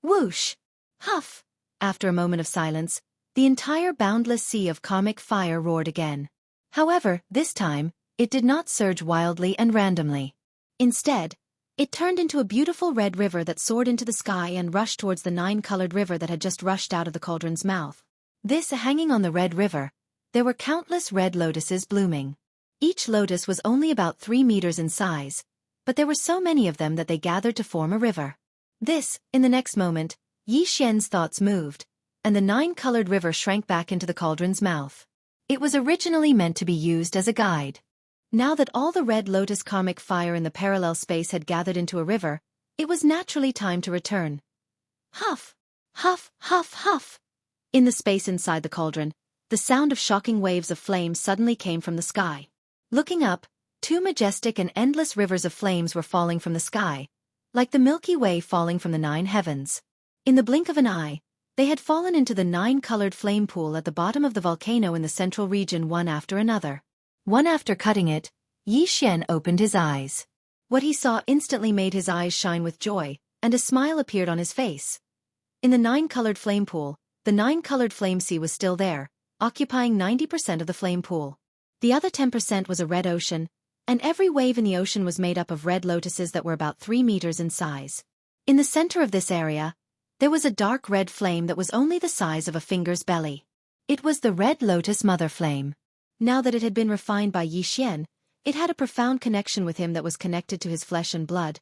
Whoosh! Huff! After a moment of silence, the entire boundless sea of karmic fire roared again. However, this time, it did not surge wildly and randomly. Instead, it turned into a beautiful red river that soared into the sky and rushed towards the 9-colored river that had just rushed out of the cauldron's mouth. Hanging on the red river, there were countless red lotuses blooming. Each lotus was only about 3 meters in size, but there were so many of them that they gathered to form a river. In the next moment, Yi Xian's thoughts moved, and the 9-colored river shrank back into the cauldron's mouth. It was originally meant to be used as a guide. Now that all the red lotus karmic fire in the parallel space had gathered into a river, it was naturally time to return. Huff! Huff! Huff! Huff! In the space inside the cauldron, the sound of shocking waves of flame suddenly came from the sky. Looking up, 2 majestic and endless rivers of flames were falling from the sky, like the Milky Way falling from the 9 heavens. In the blink of an eye, they had fallen into the 9-colored flame pool at the bottom of the volcano in the central region one after another. One after cutting it, Yi Xian opened his eyes. What he saw instantly made his eyes shine with joy, and a smile appeared on his face. In the 9-colored flame pool, the 9-colored flame sea was still there, occupying 90% of the flame pool. The other 10% was a red ocean, and every wave in the ocean was made up of red lotuses that were about 3 meters in size. In the center of this area, there was a dark red flame that was only the size of a finger's belly. It was the Red Lotus Mother Flame. Now that it had been refined by Yi Xian, it had a profound connection with him that was connected to his flesh and blood.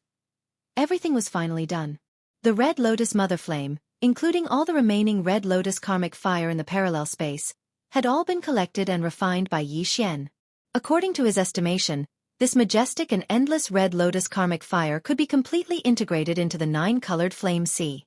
Everything was finally done. The Red Lotus Mother Flame, including all the remaining Red Lotus karmic fire in the parallel space, had all been collected and refined by Yi Xian. According to his estimation, this majestic and endless Red Lotus karmic fire could be completely integrated into the 9-colored flame sea.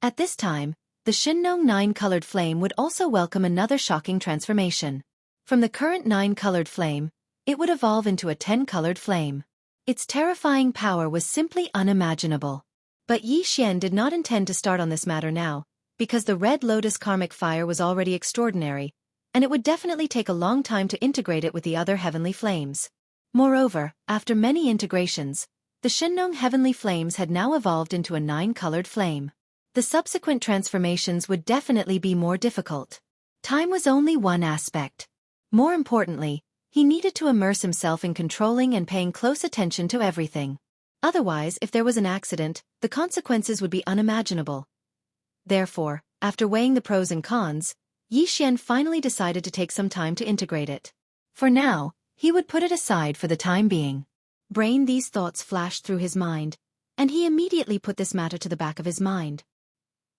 At this time, the Shenong 9-colored flame would also welcome another shocking transformation. From the current 9-colored flame, it would evolve into a 10-colored flame. Its terrifying power was simply unimaginable. But Yi Xian did not intend to start on this matter now, because the Red Lotus karmic fire was already extraordinary, and it would definitely take a long time to integrate it with the other heavenly flames. Moreover, after many integrations, the Shenong heavenly flames had now evolved into a 9-colored flame. The subsequent transformations would definitely be more difficult. Time was only one aspect. More importantly, he needed to immerse himself in controlling and paying close attention to everything. Otherwise, if there was an accident, the consequences would be unimaginable. Therefore, after weighing the pros and cons, Yi Xian finally decided to take some time to integrate it. For now, he would put it aside for the time being. These thoughts flashed through his mind, and he immediately put this matter to the back of his mind.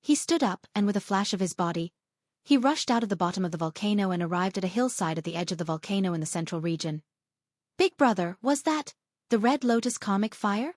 He stood up, and with a flash of his body, he rushed out of the bottom of the volcano and arrived at a hillside at the edge of the volcano in the central region. Big brother, was that the Red Lotus comic fire?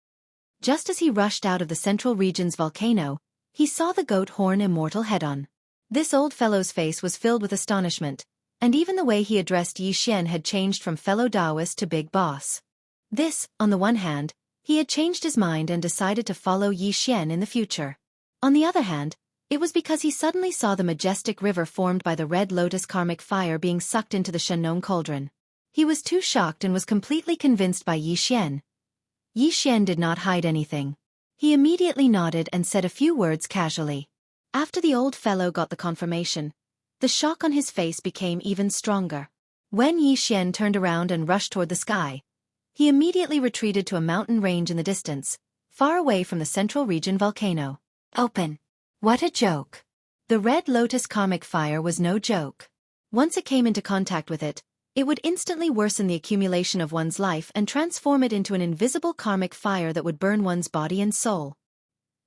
Just as he rushed out of the central region's volcano, he saw the goat horn immortal head-on. This old fellow's face was filled with astonishment, and even the way he addressed Yi Xian had changed from fellow Taoist to big boss. This, on the one hand, he had changed his mind and decided to follow Yi Xian in the future. On the other hand, it was because he suddenly saw the majestic river formed by the Red Lotus karmic fire being sucked into the Shenong cauldron. He was too shocked and was completely convinced by Yi Xian. Yi Xian did not hide anything. He immediately nodded and said a few words casually. After the old fellow got the confirmation, the shock on his face became even stronger. When Yi Xian turned around and rushed toward the sky, he immediately retreated to a mountain range in the distance, far away from the central region volcano. Open. What a joke. The Red Lotus comic fire was no joke. Once it came into contact with it, it would instantly worsen the accumulation of one's life and transform it into an invisible karmic fire that would burn one's body and soul.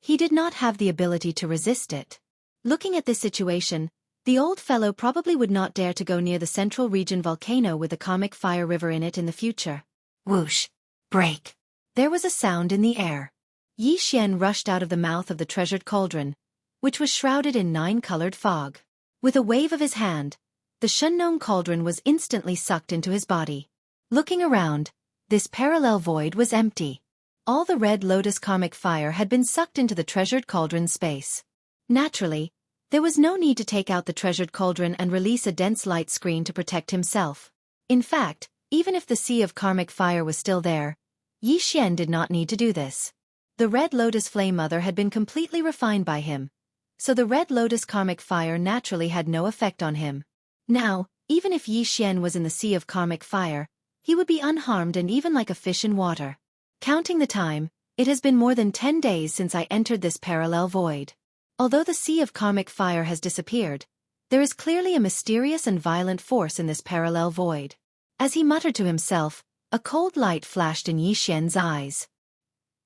He did not have the ability to resist it. Looking at this situation, the old fellow probably would not dare to go near the central region volcano with the comic fire river in it in the future. Whoosh! Break! There was a sound in the air. Yi Xian rushed out of the mouth of the treasured cauldron, which was shrouded in 9-colored fog. With a wave of his hand, the Shenong cauldron was instantly sucked into his body. Looking around, this parallel void was empty. All the Red Lotus comic fire had been sucked into the treasured cauldron space. Naturally, there was no need to take out the treasured cauldron and release a dense light screen to protect himself. In fact, even if the sea of karmic fire was still there, Yi Xian did not need to do this. The Red Lotus Flame Mother had been completely refined by him, so the Red Lotus karmic fire naturally had no effect on him. Now, even if Yi Xian was in the sea of karmic fire, he would be unharmed and even like a fish in water. Counting the time, it has been more than 10 days since I entered this parallel void. Although the sea of karmic fire has disappeared, there is clearly a mysterious and violent force in this parallel void. As he muttered to himself, a cold light flashed in Yi Xian's eyes.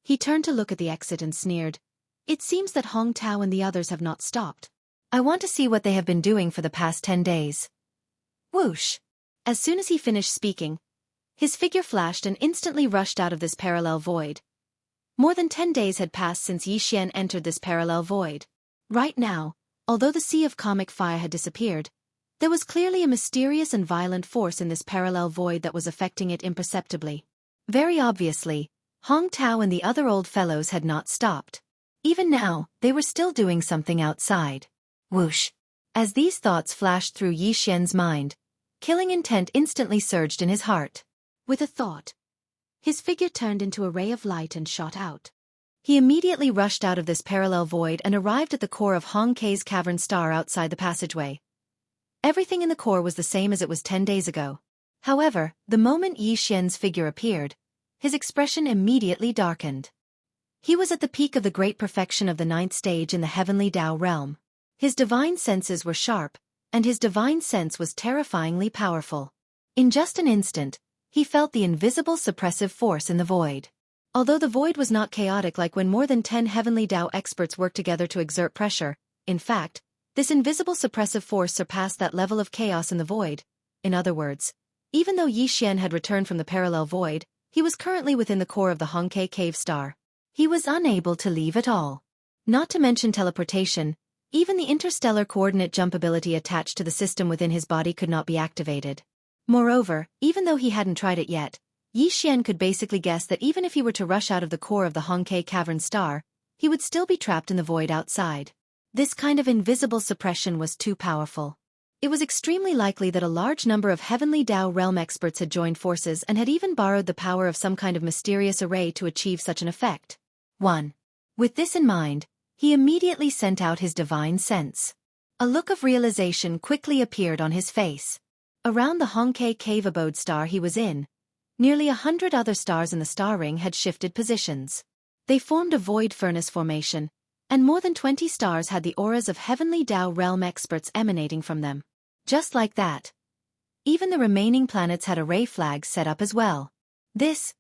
He turned to look at the exit and sneered. It seems that Hong Tao and the others have not stopped. I want to see what they have been doing for the past 10 days. Whoosh! As soon as he finished speaking, his figure flashed and instantly rushed out of this parallel void. More than 10 days had passed since Yi Xian entered this parallel void. Right now, although the sea of karmic fire had disappeared, there was clearly a mysterious and violent force in this parallel void that was affecting it imperceptibly. Very obviously, Hong Tao and the other old fellows had not stopped. Even now, they were still doing something outside. Whoosh! As these thoughts flashed through Yi Xian's mind, killing intent instantly surged in his heart. With a thought, his figure turned into a ray of light and shot out. He immediately rushed out of this parallel void and arrived at the core of Hong Kei's cavern star outside the passageway. Everything in the core was the same as it was 10 days ago. However, the moment Yi Xian's figure appeared, his expression immediately darkened. He was at the peak of the great perfection of the 9th stage in the heavenly Tao realm. His divine senses were sharp, and his divine sense was terrifyingly powerful. In just an instant, he felt the invisible suppressive force in the void. Although the void was not chaotic like when more than 10 heavenly Tao experts worked together to exert pressure, in fact, this invisible suppressive force surpassed that level of chaos in the void. In other words, even though Yi Xian had returned from the parallel void, he was currently within the core of the Hong Kei cave star. He was unable to leave at all. Not to mention teleportation, even the interstellar coordinate jump ability attached to the system within his body could not be activated. Moreover, even though he hadn't tried it yet, Yi Xian could basically guess that even if he were to rush out of the core of the Hong Kei cavern star, he would still be trapped in the void outside. This kind of invisible suppression was too powerful. It was extremely likely that a large number of Heavenly Dao realm experts had joined forces and had even borrowed the power of some kind of mysterious array to achieve such an effect. 1. With this in mind, he immediately sent out his divine sense. A look of realization quickly appeared on his face. Around the Hongke cave abode star he was in, nearly 100 other stars in the star ring had shifted positions. They formed a void furnace formation, and more than 20 stars had the auras of Heavenly Dao realm experts emanating from them. Just like that. Even the remaining planets had array flags set up as well. These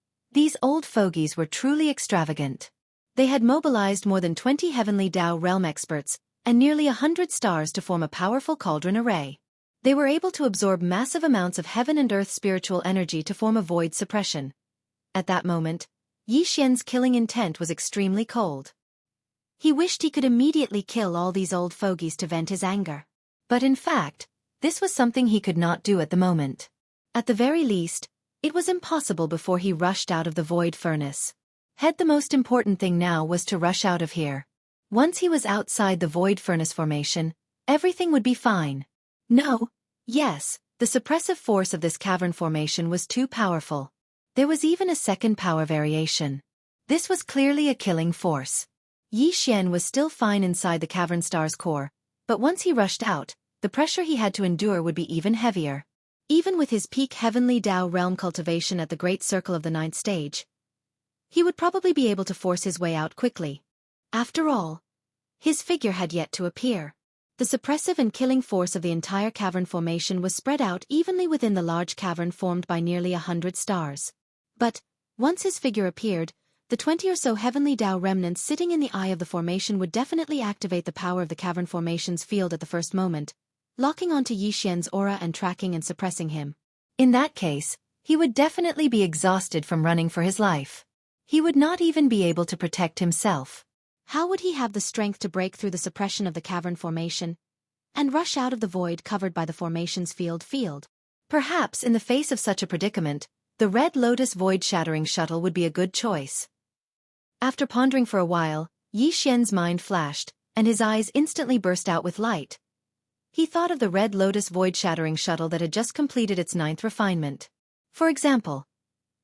old fogies were truly extravagant. They had mobilized more than 20 Heavenly Dao realm experts, and nearly 100 stars to form a powerful cauldron array. They were able to absorb massive amounts of heaven and earth spiritual energy to form a void suppression. At that moment, Yi Xian's killing intent was extremely cold. He wished he could immediately kill all these old fogies to vent his anger. But in fact, this was something he could not do at the moment. At the very least, it was impossible before he rushed out of the void furnace. The most important thing now was to rush out of here. Once he was outside the void furnace formation, everything would be fine. Yes, the suppressive force of this cavern formation was too powerful. There was even a second power variation. This was clearly a killing force. Yi Xian was still fine inside the cavern star's core, but once he rushed out, the pressure he had to endure would be even heavier. Even with his peak Heavenly Dao realm cultivation at the Great Circle of the 9th stage, he would probably be able to force his way out quickly. After all, his figure had yet to appear. The suppressive and killing force of the entire cavern formation was spread out evenly within the large cavern formed by nearly 100 stars. But, once his figure appeared, the 20 or so Heavenly Dao remnants sitting in the eye of the formation would definitely activate the power of the cavern formation's field at the first moment, locking onto Yi Xian's aura and tracking and suppressing him. In that case, he would definitely be exhausted from running for his life. He would not even be able to protect himself. How would he have the strength to break through the suppression of the cavern formation and rush out of the void covered by the formation's field? Perhaps in the face of such a predicament, the Red Lotus void-shattering shuttle would be a good choice. After pondering for a while, Yi Xian's mind flashed, and his eyes instantly burst out with light. He thought of the Red Lotus void-shattering shuttle that had just completed its 9th refinement. For example,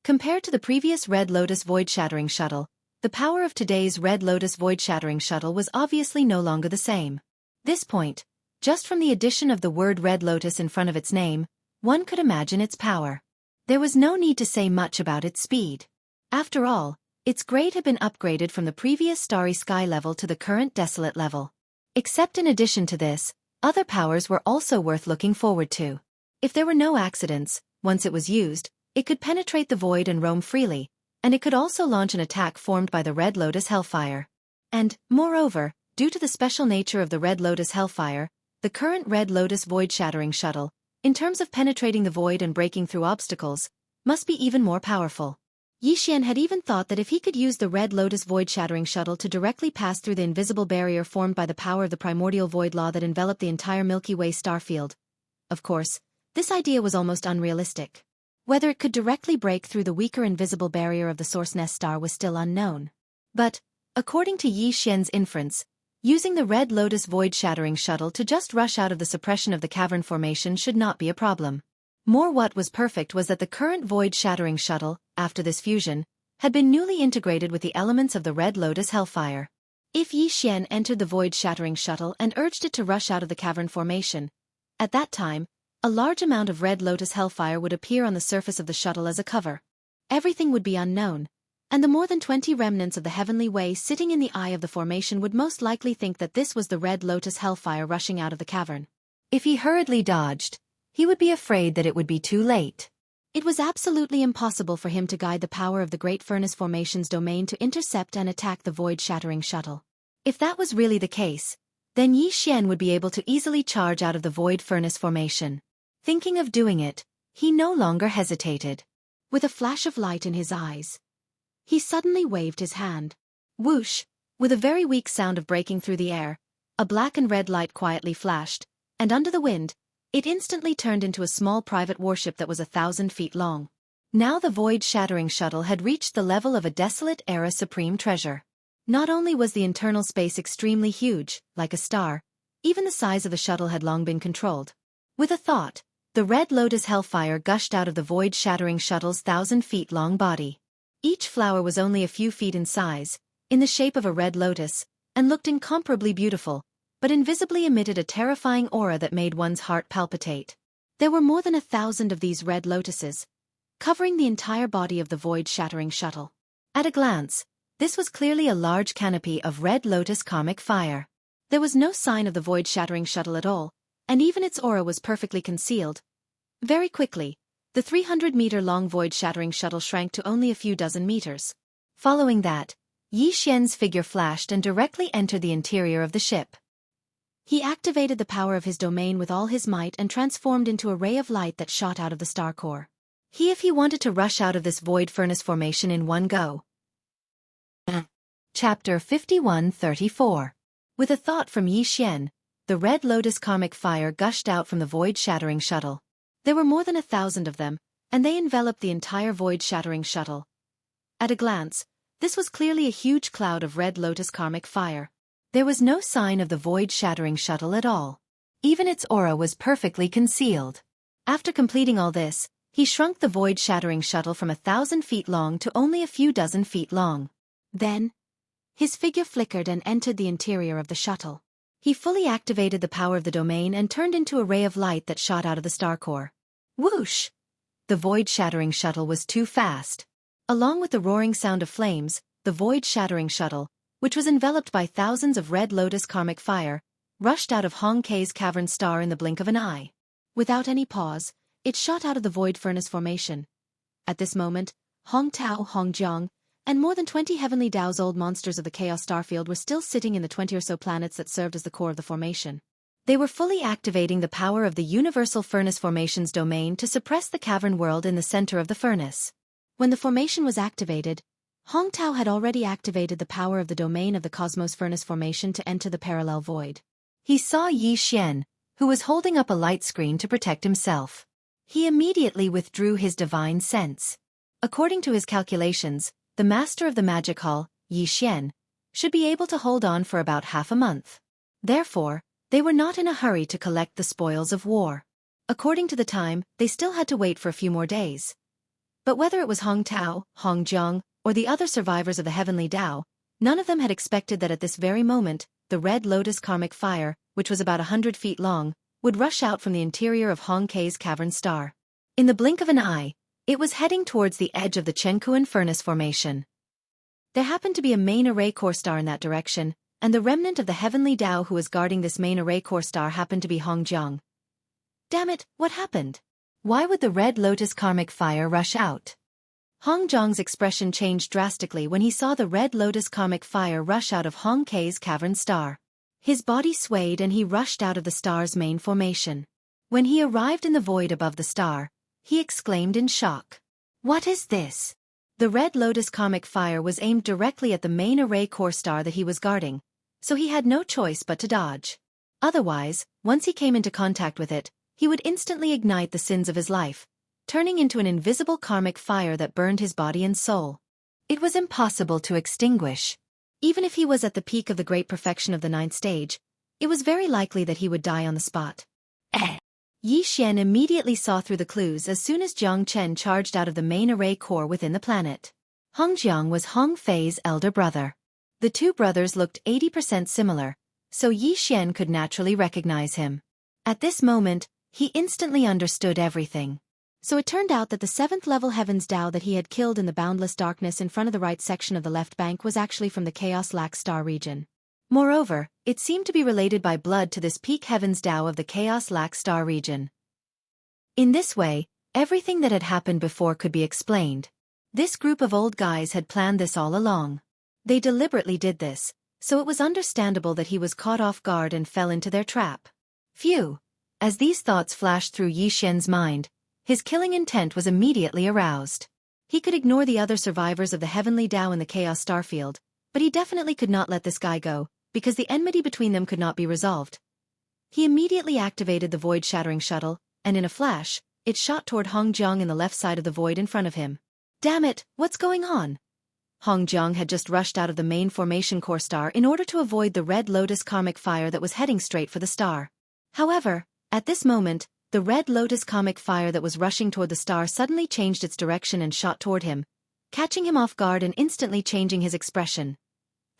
compared to the previous Red Lotus void-shattering shuttle, the power of today's Red Lotus void-shattering shuttle was obviously no longer the same. This point, just from the addition of the word Red Lotus in front of its name, one could imagine its power. There was no need to say much about its speed. After all, its grade had been upgraded from the previous Starry Sky level to the current Desolate level. Except in addition to this, other powers were also worth looking forward to. If there were no accidents, once it was used, it could penetrate the void and roam freely, and it could also launch an attack formed by the Red Lotus Hellfire. And, moreover, due to the special nature of the Red Lotus Hellfire, the current Red Lotus void-shattering shuttle, in terms of penetrating the void and breaking through obstacles, must be even more powerful. Yi Xian had even thought that if he could use the Red Lotus void-shattering shuttle to directly pass through the invisible barrier formed by the power of the primordial void law that enveloped the entire Milky Way star field. Of course, this idea was almost unrealistic. Whether it could directly break through the weaker invisible barrier of the Source Nest star was still unknown. But, according to Yi Xian's inference, using the Red Lotus void-shattering shuttle to just rush out of the suppression of the cavern formation should not be a problem. What was perfect was that the current void-shattering shuttle, after this fusion, had been newly integrated with the elements of the Red Lotus Hellfire. If Yi Xian entered the void-shattering shuttle and urged it to rush out of the cavern formation, at that time, a large amount of Red Lotus Hellfire would appear on the surface of the shuttle as a cover. Everything would be unknown, and the more than 20 remnants of the Heavenly Way sitting in the eye of the formation would most likely think that this was the Red Lotus Hellfire rushing out of the cavern. If he hurriedly dodged, he would be afraid that it would be too late. It was absolutely impossible for him to guide the power of the Great Furnace Formation's domain to intercept and attack the void-shattering shuttle. If that was really the case, then Yi Xian would be able to easily charge out of the Void Furnace Formation. Thinking of doing it, he no longer hesitated. With a flash of light in his eyes, he suddenly waved his hand. Whoosh! With a very weak sound of breaking through the air, a black and red light quietly flashed, and under the wind, it instantly turned into a small private warship that was 1,000 feet long. Now the void-shattering shuttle had reached the level of a Desolate-era supreme treasure. Not only was the internal space extremely huge, like a star, even the size of the shuttle had long been controlled. With a thought, the Red Lotus hellfire gushed out of the void-shattering shuttle's 1,000-feet-long body. Each flower was only a few feet in size, in the shape of a red lotus, and looked incomparably beautiful, but invisibly emitted a terrifying aura that made one's heart palpitate. There were more than 1,000 of these red lotuses, covering the entire body of the void-shattering shuttle. At a glance, this was clearly a large canopy of red lotus karmic fire. There was no sign of the void-shattering shuttle at all, and even its aura was perfectly concealed. Very quickly, the 300-meter-long void-shattering shuttle shrank to only a few dozen meters. Following that, Yi Xian's figure flashed and directly entered the interior of the ship. He activated the power of his domain with all his might and transformed into a ray of light that shot out of the star core. If he wanted to rush out of this void furnace formation in one go. Chapter 5134. With a thought from Yi Xian, the Red Lotus karmic fire gushed out from the void-shattering shuttle. There were more than 1,000 of them, and they enveloped the entire void-shattering shuttle. At a glance, this was clearly a huge cloud of Red Lotus karmic fire. There was no sign of the void-shattering shuttle at all. Even its aura was perfectly concealed. After completing all this, he shrunk the void-shattering shuttle from 1,000 feet long to only a few dozen feet long. Then, his figure flickered and entered the interior of the shuttle. He fully activated the power of the domain and turned into a ray of light that shot out of the star core. Whoosh! The void-shattering shuttle was too fast. Along with the roaring sound of flames, the void-shattering shuttle, which was enveloped by thousands of Red Lotus karmic fire, rushed out of Hong Kei's cavern star in the blink of an eye. Without any pause, it shot out of the void furnace formation. At this moment, Hong Tao, Hong Jiang, and more than 20 heavenly Dao's old monsters of the Chaos Starfield were still sitting in the 20 or so planets that served as the core of the formation. They were fully activating the power of the Universal Furnace Formation's domain to suppress the cavern world in the center of the furnace. When the formation was activated, Hong Tao had already activated the power of the domain of the Cosmos Furnace Formation to enter the parallel void. He saw Yi Xian, who was holding up a light screen to protect himself. He immediately withdrew his divine sense. According to his calculations, the master of the magic hall, Yi Xian, should be able to hold on for about half a month. Therefore, they were not in a hurry to collect the spoils of war. According to the time, they still had to wait for a few more days. But whether it was Hong Tao, Hong Jiang, or the other survivors of the Heavenly Dao, none of them had expected that at this very moment, the Red Lotus karmic fire, which was about 100 feet long, would rush out from the interior of Hong Kei's cavern star. In the blink of an eye, it was heading towards the edge of the Chenkuan furnace formation. There happened to be a main array core star in that direction, and the remnant of the Heavenly Dao who was guarding this main array core star happened to be Hong Jiang. Damn it, what happened? Why would the Red Lotus karmic fire rush out? Hong Jiang's expression changed drastically when he saw the Red Lotus karmic fire rush out of Hong Kei's cavern star. His body swayed and he rushed out of the star's main formation. When he arrived in the void above the star, he exclaimed in shock. What is this? The Red Lotus karmic fire was aimed directly at the main array core star that he was guarding, so he had no choice but to dodge. Otherwise, once he came into contact with it, he would instantly ignite the sins of his life, turning into an invisible karmic fire that burned his body and soul. It was impossible to extinguish. Even if he was at the peak of the great perfection of the 9th stage, it was very likely that he would die on the spot. Yi Xian immediately saw through the clues as soon as Jiang Chen charged out of the main array core within the planet. Hong Jiang was Hong Fei's elder brother. The two brothers looked 80% similar, so Yi Xian could naturally recognize him. At this moment, he instantly understood everything. So it turned out that the 7th level Heaven's Dao that he had killed in the boundless darkness in front of the right section of the left bank was actually from the Chaos Lax Star region. Moreover, it seemed to be related by blood to this peak Heaven's Dao of the Chaos Lax Star region. In this way, everything that had happened before could be explained. This group of old guys had planned this all along. They deliberately did this, so it was understandable that he was caught off guard and fell into their trap. Phew! As these thoughts flashed through Yi Xian's mind, his killing intent was immediately aroused. He could ignore the other survivors of the Heavenly Dao in the Chaos Starfield, but he definitely could not let this guy go, because the enmity between them could not be resolved. He immediately activated the void-shattering shuttle, and in a flash, it shot toward Hong Jiang in the left side of the void in front of him. Damn it, what's going on? Hong Jiang had just rushed out of the main formation core star in order to avoid the Red Lotus karmic fire that was heading straight for the star. However, at this moment, the red lotus comic fire that was rushing toward the star suddenly changed its direction and shot toward him, catching him off guard and instantly changing his expression.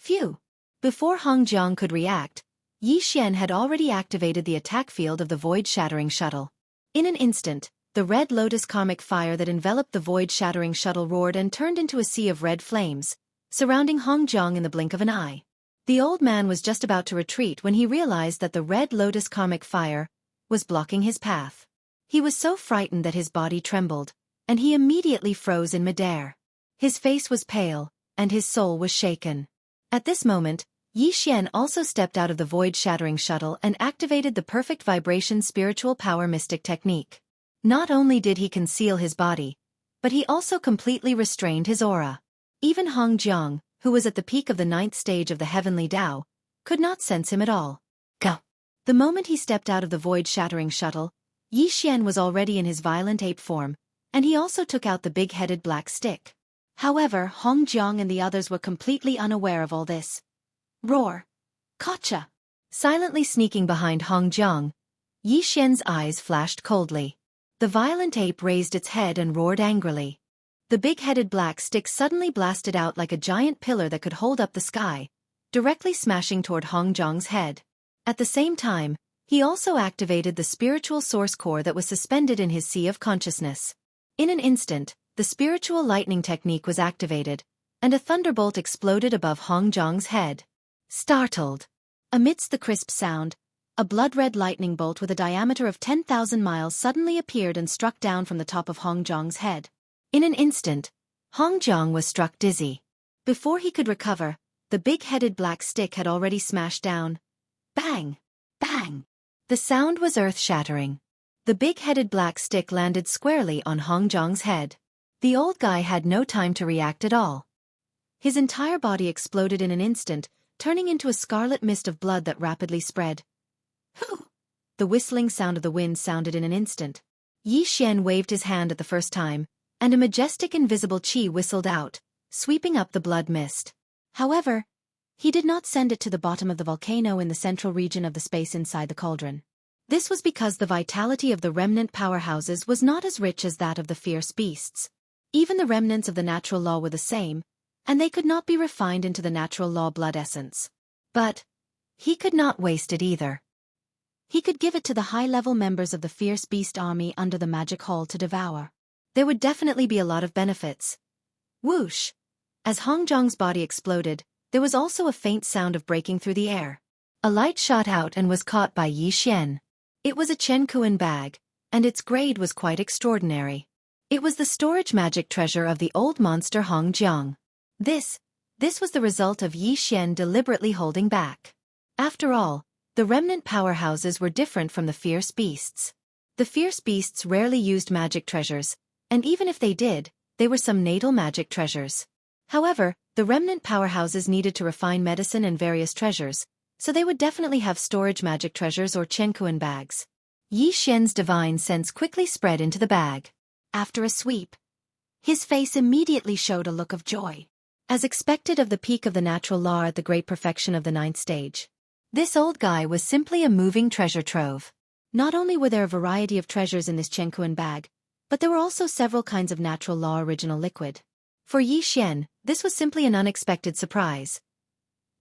Phew! Before Hong Jiang could react, Yi Xian had already activated the attack field of the void-shattering shuttle. In an instant, the red lotus comic fire that enveloped the void-shattering shuttle roared and turned into a sea of red flames, surrounding Hong Jiang in the blink of an eye. The old man was just about to retreat when he realized that the red lotus comic fire was blocking his path. He was so frightened that his body trembled, and he immediately froze in midair. His face was pale, and his soul was shaken. At this moment, Yi Xian also stepped out of the void-shattering shuttle and activated the perfect vibration spiritual power mystic technique. Not only did he conceal his body, but he also completely restrained his aura. Even Hong Jiang, who was at the peak of the 9th stage of the heavenly Tao, could not sense him at all. Go! The moment he stepped out of the void-shattering shuttle, Yi Xian was already in his violent ape form, and he also took out the big-headed black stick. However, Hong Jiang and the others were completely unaware of all this. Roar! Gotcha! Silently sneaking behind Hong Jiang, Yi Xian's eyes flashed coldly. The violent ape raised its head and roared angrily. The big-headed black stick suddenly blasted out like a giant pillar that could hold up the sky, directly smashing toward Hong Jiang's head. At the same time, he also activated the spiritual source core that was suspended in his sea of consciousness. In an instant, the spiritual lightning technique was activated, and a thunderbolt exploded above Hong Jiang's head. Startled. Amidst the crisp sound, a blood-red lightning bolt with a diameter of 10,000 miles suddenly appeared and struck down from the top of Hong Jiang's head. In an instant, Hong Jiang was struck dizzy. Before he could recover, the big-headed black stick had already smashed down. Bang! Bang! The sound was earth-shattering. The big-headed black stick landed squarely on Hong Jiang's head. The old guy had no time to react at all. His entire body exploded in an instant, turning into a scarlet mist of blood that rapidly spread. Hoo! The whistling sound of the wind sounded in an instant. Yi Xian waved his hand at the first time, and a majestic invisible qi whistled out, sweeping up the blood mist. However, he did not send it to the bottom of the volcano in the central region of the space inside the cauldron. This was because the vitality of the remnant powerhouses was not as rich as that of the fierce beasts. Even the remnants of the natural law were the same, and they could not be refined into the natural law blood essence. But he could not waste it either. He could give it to the high-level members of the fierce beast army under the magic hall to devour. There would definitely be a lot of benefits. Whoosh! As Hong Jiang's body exploded, there was also a faint sound of breaking through the air. A light shot out and was caught by Yi Xian. It was a Chen-Kuan bag, and its grade was quite extraordinary. It was the storage magic treasure of the old monster Hong Jiang. This was the result of Yi Xian deliberately holding back. After all, the remnant powerhouses were different from the fierce beasts. The fierce beasts rarely used magic treasures, and even if they did, they were some natal magic treasures. However, the remnant powerhouses needed to refine medicine and various treasures, so they would definitely have storage magic treasures or Chen-Kuan bags. Yi Xian's divine sense quickly spread into the bag. After a sweep, his face immediately showed a look of joy. As expected of the peak of the natural law at the great perfection of the 9th stage, this old guy was simply a moving treasure trove. Not only were there a variety of treasures in this Chen-Kuan bag, but there were also several kinds of natural law original liquid. For Yi Xian, this was simply an unexpected surprise.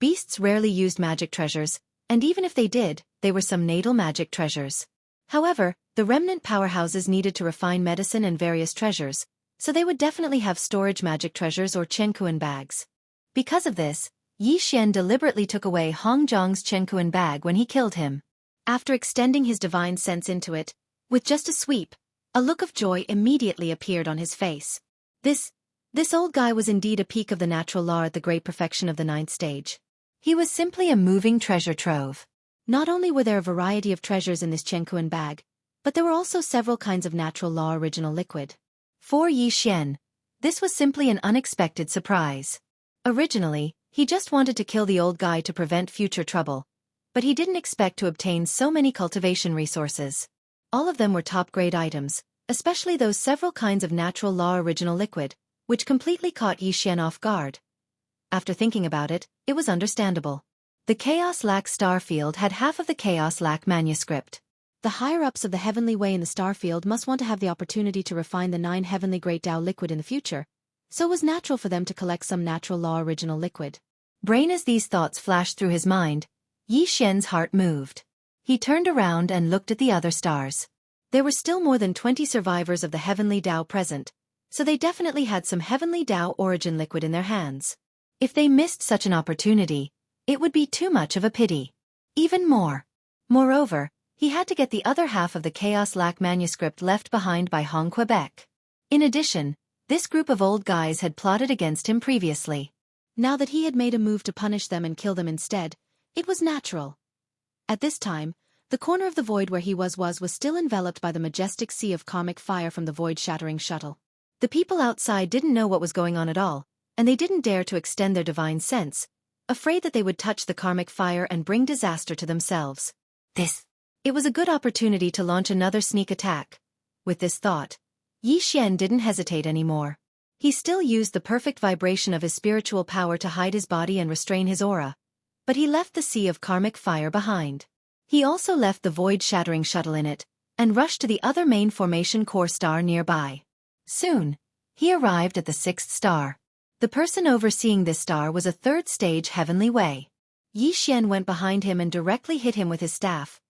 Beasts rarely used magic treasures, and even if they did, they were some natal magic treasures. However, the remnant powerhouses needed to refine medicine and various treasures, so they would definitely have storage magic treasures or Chen-Kuan bags. Because of this, Yi Xian deliberately took away Hong Jiang's Chen-Kuan bag when he killed him. After extending his divine sense into it, with just a sweep, a look of joy immediately appeared on his face. This old guy was indeed a peak of the natural law at the great perfection of the 9th stage. He was simply a moving treasure trove. Not only were there a variety of treasures in this Chen-Kuan bag, but there were also several kinds of natural law original liquid. For Yi Xian, this was simply an unexpected surprise. Originally, he just wanted to kill the old guy to prevent future trouble, but he didn't expect to obtain so many cultivation resources. All of them were top-grade items, especially those several kinds of natural law original liquid, which completely caught Yi Xian off guard. After thinking about it, it was understandable. The Chaos Lac Starfield had half of the Chaos Lac manuscript. The higher-ups of the Heavenly Way in the Starfield must want to have the opportunity to refine the 9 Heavenly Great Tao liquid in the future, so it was natural for them to collect some natural law original liquid. Brain as these thoughts flashed through his mind, Yi Xian's heart moved. He turned around and looked at the other stars. There were still more than 20 survivors of the Heavenly Tao present, so they definitely had some Heavenly Tao origin liquid in their hands. If they missed such an opportunity, it would be too much of a pity. Even more. Moreover, he had to get the other half of the Chaos Lac manuscript left behind by Hong Quebec. In addition, this group of old guys had plotted against him previously. Now that he had made a move to punish them and kill them instead, it was natural. At this time, the corner of the void where he was still enveloped by the majestic sea of karmic fire from the void-shattering shuttle. The people outside didn't know what was going on at all, and they didn't dare to extend their divine sense, afraid that they would touch the karmic fire and bring disaster to themselves. It was a good opportunity to launch another sneak attack. With this thought, Yi Xian didn't hesitate anymore. He still used the perfect vibration of his spiritual power to hide his body and restrain his aura, but he left the sea of karmic fire behind. He also left the void-shattering shuttle in it, and rushed to the other main formation core star nearby. Soon, he arrived at the 6th star. The person overseeing this star was a 3rd-stage Heavenly Way. Yi Xian went behind him and directly hit him with his staff.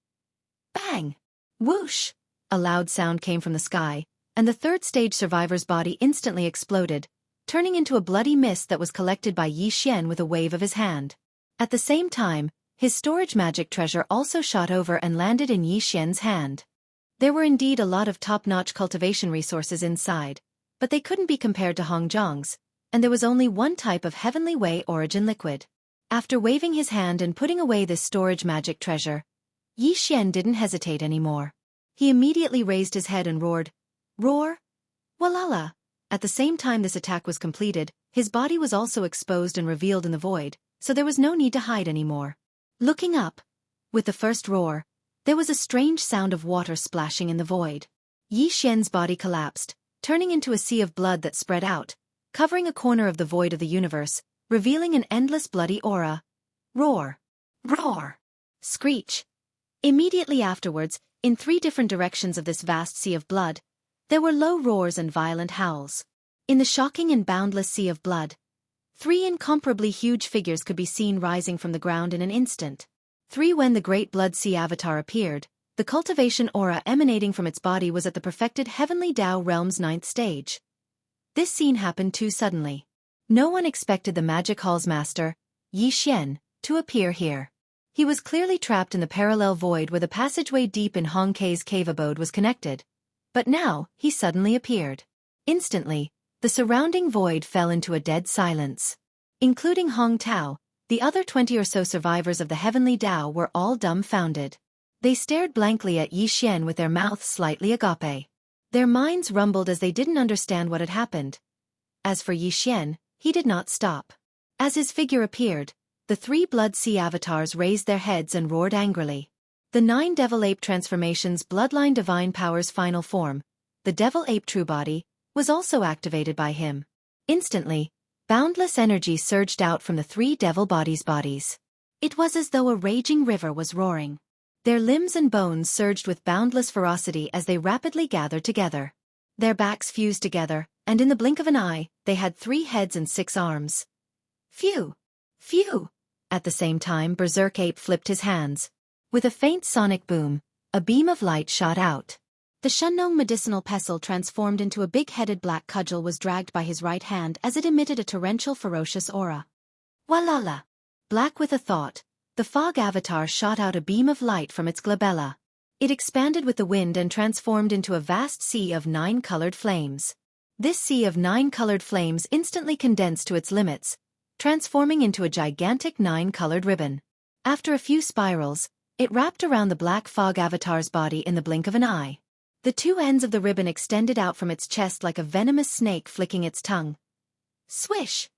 Bang! Whoosh! A loud sound came from the sky, and the 3rd-stage survivor's body instantly exploded, turning into a bloody mist that was collected by Yi Xian with a wave of his hand. At the same time, his storage magic treasure also shot over and landed in Yi Xian's hand. There were indeed a lot of top-notch cultivation resources inside, but they couldn't be compared to Hong Zhang's, and there was only one type of Heavenly Way origin liquid. After waving his hand and putting away this storage magic treasure, Yi Xian didn't hesitate anymore. He immediately raised his head and roared, "Roar! Walala!" At the same time this attack was completed, his body was also exposed and revealed in the void, so there was no need to hide anymore. Looking up, with the first roar, there was a strange sound of water splashing in the void. Yi Xian's body collapsed, turning into a sea of blood that spread out, covering a corner of the void of the universe, revealing an endless bloody aura. Roar! Roar! Screech! Immediately afterwards, in 3 different directions of this vast sea of blood, there were low roars and violent howls. In the shocking and boundless sea of blood, 3 incomparably huge figures could be seen rising from the ground in an instant. 3 When the great Blood Sea Avatar appeared, the cultivation aura emanating from its body was at the perfected Heavenly Tao Realm's 9th stage. This scene happened too suddenly. No one expected the Magic Hall's master, Yi Xian, to appear here. He was clearly trapped in the parallel void where the passageway deep in Hong Kei's cave abode was connected. But now, he suddenly appeared. Instantly, the surrounding void fell into a dead silence. Including Hong Tao, the other 20 or so survivors of the Heavenly Tao were all dumbfounded. They stared blankly at Yi Xian with their mouths slightly agape. Their minds rumbled as they didn't understand what had happened. As for Yi Xian, he did not stop. As his figure appeared, the 3 Blood Sea Avatars raised their heads and roared angrily. The 9 Devil Ape Transformations Bloodline Divine Power's final form, the Devil Ape True Body, was also activated by him. Instantly, boundless energy surged out from the 3 Devil bodies. It was as though a raging river was roaring. Their limbs and bones surged with boundless ferocity as they rapidly gathered together. Their backs fused together, and in the blink of an eye, they had 3 heads and 6 arms. Phew! Phew! At the same time, Berserk Ape flipped his hands. With a faint sonic boom, a beam of light shot out. The Shunnong medicinal pestle transformed into a big-headed black cudgel was dragged by his right hand as it emitted a torrential ferocious aura. Walala! Black with a thought, the fog avatar shot out a beam of light from its glabella. It expanded with the wind and transformed into a vast sea of 9 colored flames. This sea of 9 colored flames instantly condensed to its limits, transforming into a gigantic 9-colored ribbon. After a few spirals, it wrapped around the black fog avatar's body in the blink of an eye. The 2 ends of the ribbon extended out from its chest like a venomous snake flicking its tongue. Swish!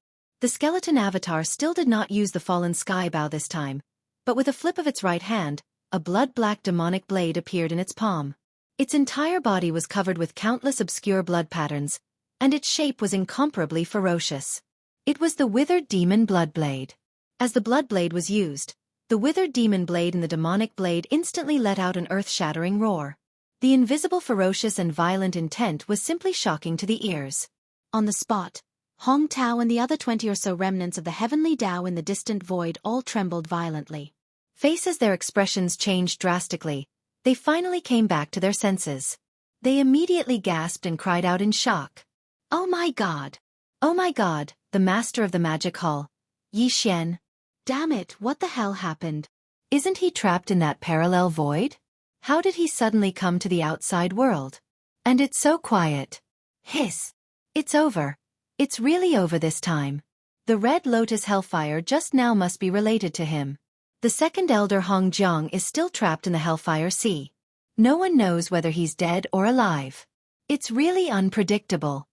The skeleton avatar still did not use the fallen sky bow this time, but with a flip of its right hand, a blood-black demonic blade appeared in its palm. Its entire body was covered with countless obscure blood patterns, and its shape was incomparably ferocious. It was the withered demon Bloodblade. As the Bloodblade was used, The withered demon blade and the demonic blade instantly let out an earth-shattering roar. The invisible ferocious and violent intent was simply shocking to the ears. On the spot, Hong Tao and the other 20 or so remnants of the heavenly Tao in the distant void all trembled violently. Faces, their expressions changed drastically. They finally came back to their senses. They immediately gasped and cried out in shock. "Oh my God! Oh my God, the master of the magic hall! Yi Xian! Damn it, what the hell happened? Isn't he trapped in that parallel void? How did he suddenly come to the outside world? And it's so quiet. Hiss! It's over. It's really over this time. The Red Lotus Hellfire just now must be related to him. The second elder Hong Jiang is still trapped in the Hellfire Sea. No one knows whether he's dead or alive. It's really unpredictable."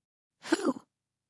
Who?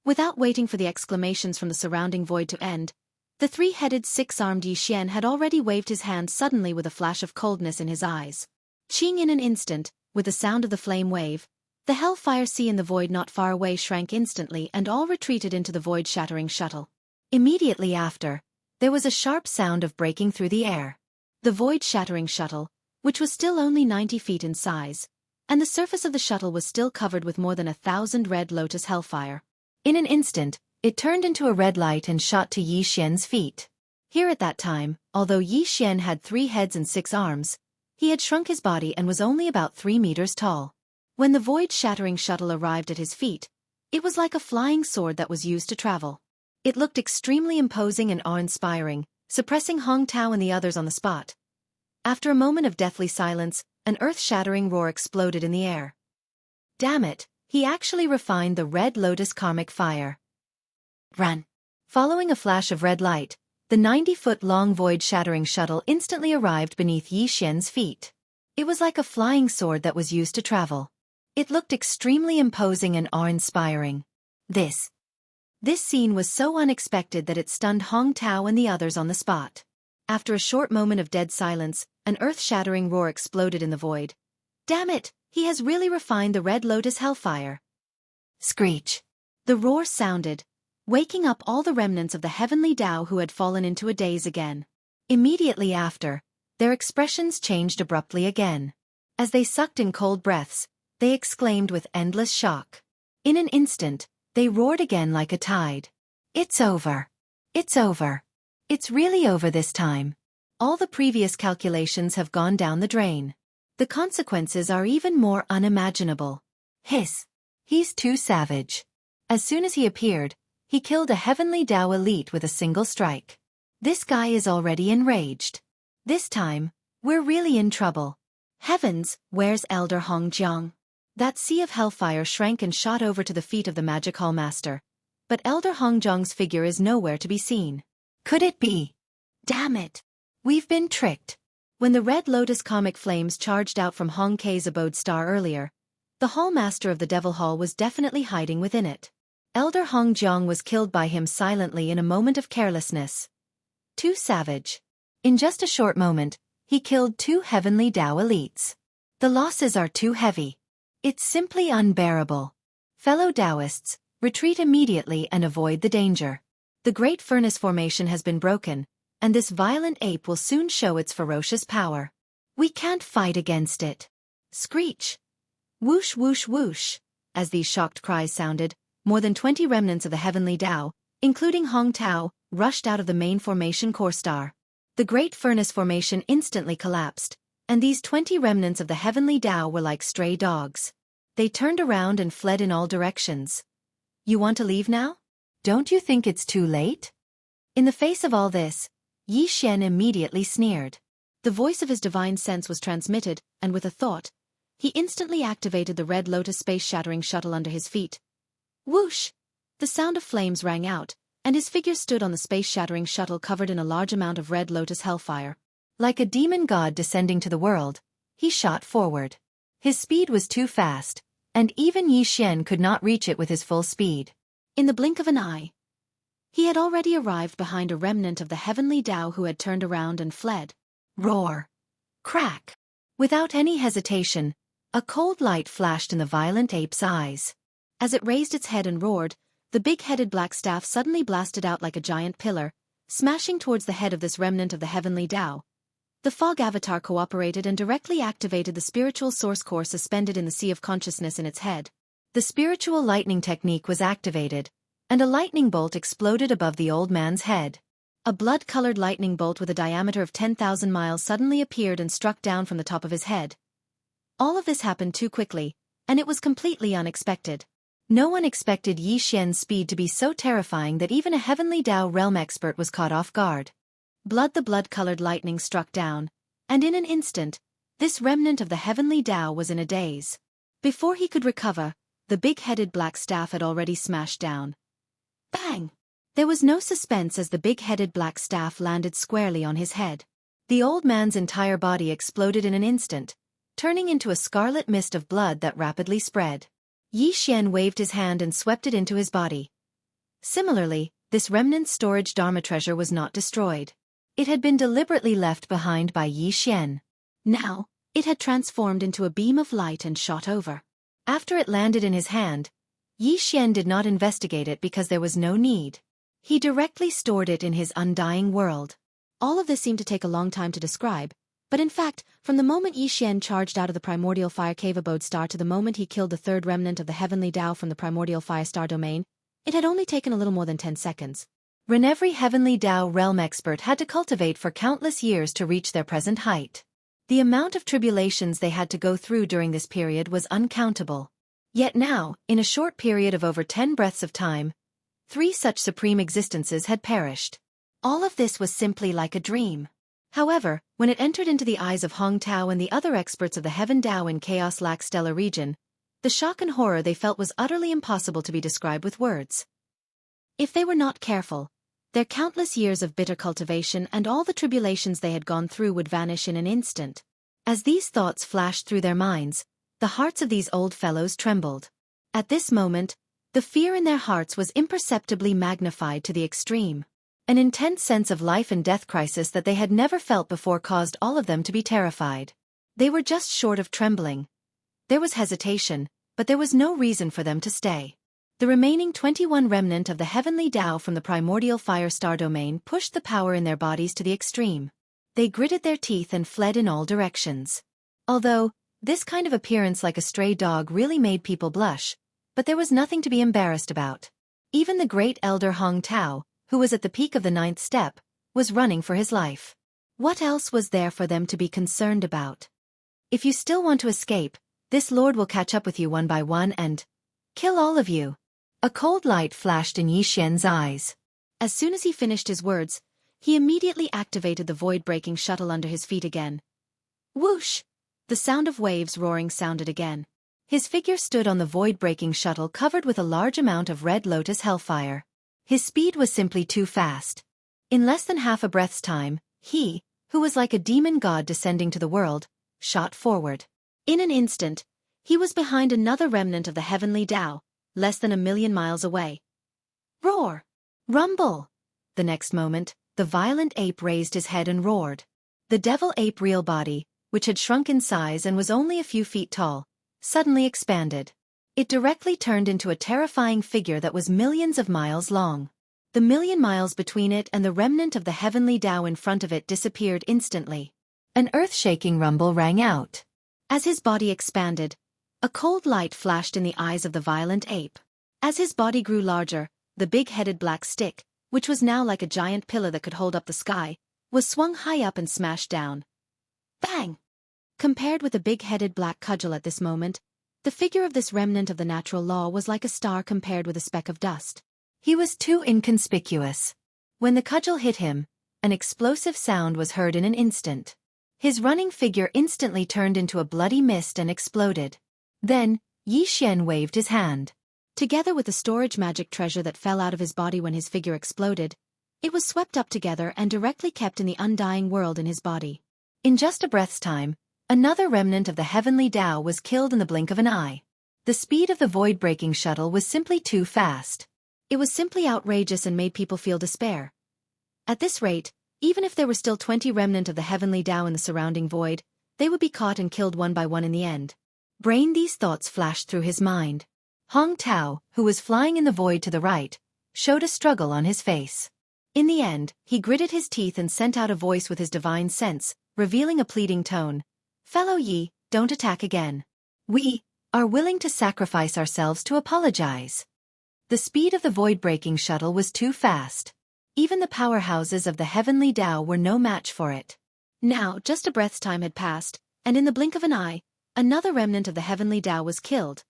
Without waiting for the exclamations from the surrounding void to end, the three-headed, six-armed Yi Xian had already waved his hand suddenly with a flash of coldness in his eyes. Ching, in an instant, with the sound of the flame wave, the Hellfire Sea in the void not far away shrank instantly and all retreated into the void-shattering shuttle. Immediately after, there was a sharp sound of breaking through the air. The void-shattering shuttle, which was still only 90 feet in size, and the surface of the shuttle was still covered with more than 1,000 Red Lotus Hellfire. In an instant, it turned into a red light and shot to Yi Xian's feet. Here at that time, although Yi Xian had 3 heads and 6 arms, he had shrunk his body and was only about 3 meters tall. When the void-shattering shuttle arrived at his feet, it was like a flying sword that was used to travel. It looked extremely imposing and awe-inspiring, suppressing Hong Tao and the others on the spot. After a moment of deathly silence, an earth-shattering roar exploded in the air. Damn it, he actually refined the Red Lotus Karmic Fire. Run! Following a flash of red light, the 90-foot-long void-shattering shuttle instantly arrived beneath Yi Xian's feet. It was like a flying sword that was used to travel. It looked extremely imposing and awe-inspiring. This scene was so unexpected that it stunned Hong Tao and the others on the spot. After a short moment of dead silence, an earth-shattering roar exploded in the void. Damn it, he has really refined the Red Lotus Hellfire. Screech! The roar sounded, waking up all the remnants of the heavenly Tao who had fallen into a daze again. Immediately after, their expressions changed abruptly again. As they sucked in cold breaths, they exclaimed with endless shock. In an instant, they roared again like a tide. "It's over! It's over! It's really over this time. All the previous calculations have gone down the drain. The consequences are even more unimaginable. Hiss! He's too savage. As soon as he appeared, he killed a heavenly Tao elite with a single strike. This guy is already enraged. This time, we're really in trouble. Heavens, where's Elder Hong Jiang?" That sea of hellfire shrank and shot over to the feet of the Magic Hall Master. But Elder Hong Jiang's figure is nowhere to be seen. Could it be? Damn it! We've been tricked. When the Red Lotus comic flames charged out from Hong Kei's abode star earlier, the Hall Master of the Devil Hall was definitely hiding within it. Elder Hong Jiang was killed by him silently in a moment of carelessness. Too savage. In just a short moment, he killed 2 heavenly Tao elites. The losses are too heavy. It's simply unbearable. Fellow Taoists, retreat immediately and avoid the danger. The Great Furnace Formation has been broken, and this violent ape will soon show its ferocious power. We can't fight against it. Screech! Whoosh whoosh whoosh! As these shocked cries sounded, more than 20 remnants of the heavenly Tao, including Hong Tao, rushed out of the main formation core star. The Great Furnace Formation instantly collapsed, and these 20 remnants of the heavenly Tao were like stray dogs. They turned around and fled in all directions. You want to leave now? Don't you think it's too late? In the face of all this, Yi Xian immediately sneered. The voice of his divine sense was transmitted, and with a thought, he instantly activated the Red Lotus space-shattering shuttle under his feet. Whoosh! The sound of flames rang out, and his figure stood on the space-shattering shuttle covered in a large amount of Red Lotus hellfire. Like a demon god descending to the world, he shot forward. His speed was too fast, and even Yi Xian could not reach it with his full speed. In the blink of an eye, he had already arrived behind a remnant of the heavenly Tao who had turned around and fled. Roar! Crack! Without any hesitation, a cold light flashed in the violent ape's eyes. As it raised its head and roared, the big-headed black staff suddenly blasted out like a giant pillar, smashing towards the head of this remnant of the heavenly Tao. The fog avatar cooperated and directly activated the spiritual source core suspended in the sea of consciousness in its head. The spiritual lightning technique was activated, and a lightning bolt exploded above the old man's head. A blood-colored lightning bolt with a diameter of 10,000 miles suddenly appeared and struck down from the top of his head. All of this happened too quickly, and it was completely unexpected. No one expected Yi Xian's speed to be so terrifying that even a heavenly Tao realm expert was caught off guard. The blood-colored lightning struck down, and in an instant, this remnant of the heavenly Tao was in a daze. Before he could recover, the big-headed black staff had already smashed down. Bang! There was no suspense as the big-headed black staff landed squarely on his head. The old man's entire body exploded in an instant, turning into a scarlet mist of blood that rapidly spread. Yi Xian waved his hand and swept it into his body. Similarly, this remnant storage Dharma treasure was not destroyed. It had been deliberately left behind by Yi Xian. Now, it had transformed into a beam of light and shot over. After it landed in his hand, Yi Xian did not investigate it because there was no need. He directly stored it in his undying world. All of this seemed to take a long time to describe, but in fact, from the moment Yi Xian charged out of the primordial fire cave abode star to the moment he killed the third remnant of the heavenly Tao from the primordial fire star domain, it had only taken a little more than 10 seconds. Every heavenly Tao realm expert had to cultivate for countless years to reach their present height. The amount of tribulations they had to go through during this period was uncountable. Yet now, in a short period of over 10 breaths of time, 3 such supreme existences had perished. All of this was simply like a dream. However, when it entered into the eyes of Hong Tao and the other experts of the Heaven Tao in Chaos Lac Stellar region, the shock and horror they felt was utterly impossible to be described with words. If they were not careful, their countless years of bitter cultivation and all the tribulations they had gone through would vanish in an instant. As these thoughts flashed through their minds, the hearts of these old fellows trembled. At this moment, the fear in their hearts was imperceptibly magnified to the extreme. An intense sense of life and death crisis that they had never felt before caused all of them to be terrified. They were just short of trembling. There was hesitation, but there was no reason for them to stay. The remaining 21 remnant of the heavenly Tao from the primordial fire star domain pushed the power in their bodies to the extreme. They gritted their teeth and fled in all directions. Although, this kind of appearance like a stray dog really made people blush, but there was nothing to be embarrassed about. Even the great elder Hong Tao, who was at the peak of the 9th step, was running for his life. What else was there for them to be concerned about? If you still want to escape, this lord will catch up with you one by one and kill all of you. A cold light flashed in Yi Xian's eyes. As soon as he finished his words, he immediately activated the void-breaking shuttle under his feet again. Whoosh! The sound of waves roaring sounded again. His figure stood on the void-breaking shuttle covered with a large amount of red lotus hellfire. His speed was simply too fast. In less than half a breath's time, he, who was like a demon god descending to the world, shot forward. In an instant, he was behind another remnant of the heavenly Tao, less than 1,000,000 miles away. Roar! Rumble! The next moment, the violent ape raised his head and roared. The devil ape real body, which had shrunk in size and was only a few feet tall, suddenly expanded. It directly turned into a terrifying figure that was millions of miles long. The 1,000,000 miles between it and the remnant of the heavenly Tao in front of it disappeared instantly. An earth-shaking rumble rang out. As his body expanded, a cold light flashed in the eyes of the violent ape. As his body grew larger, the big-headed black stick, which was now like a giant pillar that could hold up the sky, was swung high up and smashed down. Bang! Compared with the big-headed black cudgel at this moment, the figure of this remnant of the natural law was like a star compared with a speck of dust. He was too inconspicuous. When the cudgel hit him, an explosive sound was heard in an instant. His running figure instantly turned into a bloody mist and exploded. Then, Yi Xian waved his hand. Together with the storage magic treasure that fell out of his body when his figure exploded, it was swept up together and directly kept in the undying world in his body. In just a breath's time, another remnant of the heavenly Tao was killed in the blink of an eye. The speed of the void-breaking shuttle was simply too fast. It was simply outrageous and made people feel despair. At this rate, even if there were still 20 remnant of the heavenly Tao in the surrounding void, they would be caught and killed one by one in the end. These thoughts flashed through his mind. Hong Tao, who was flying in the void to the right, showed a struggle on his face. In the end, he gritted his teeth and sent out a voice with his divine sense, revealing a pleading tone. Fellow Yi, don't attack again. We are willing to sacrifice ourselves to apologize. The speed of the void-breaking shuttle was too fast. Even the powerhouses of the heavenly Tao were no match for it. Now, just a breath's time had passed, and in the blink of an eye, another remnant of the heavenly Tao was killed.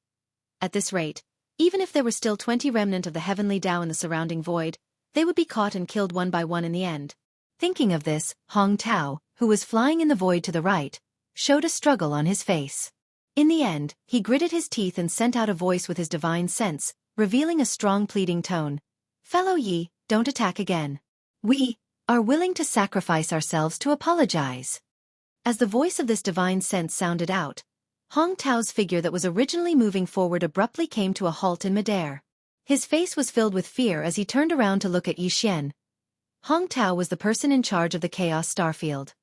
At this rate, even if there were still 20 remnant of the heavenly Tao in the surrounding void, they would be caught and killed one by one in the end. Thinking of this, Hong Tao, who was flying in the void to the right, showed a struggle on his face. In the end, he gritted his teeth and sent out a voice with his divine sense, revealing a strong pleading tone. Fellow Yi, don't attack again. We are willing to sacrifice ourselves to apologize. As the voice of this divine sense sounded out, Hong Tao's figure that was originally moving forward abruptly came to a halt in midair. His face was filled with fear as he turned around to look at Yi Xian. Hong Tao was the person in charge of the Chaos Starfield.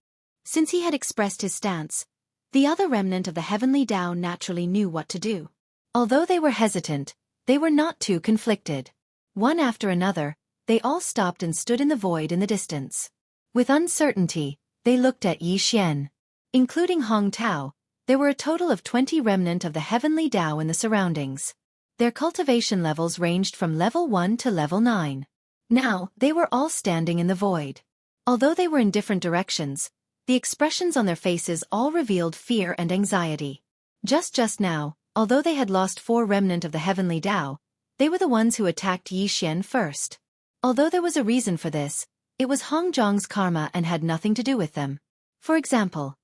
Since he had expressed his stance, the other remnant of the heavenly Tao naturally knew what to do. Although they were hesitant, they were not too conflicted. One after another, they all stopped and stood in the void in the distance. With uncertainty, they looked at Yi Xian. Including Hong Tao, there were a total of 20 remnant of the heavenly Tao in the surroundings. Their cultivation levels ranged from level 1 to level 9. Now, they were all standing in the void. Although they were in different directions, the expressions on their faces all revealed fear and anxiety. Just now, although they had lost 4 remnant of the heavenly Tao, they were the ones who attacked Yi Xian first. Although there was a reason for this, it was Hong Zhong's karma and had nothing to do with them. For example,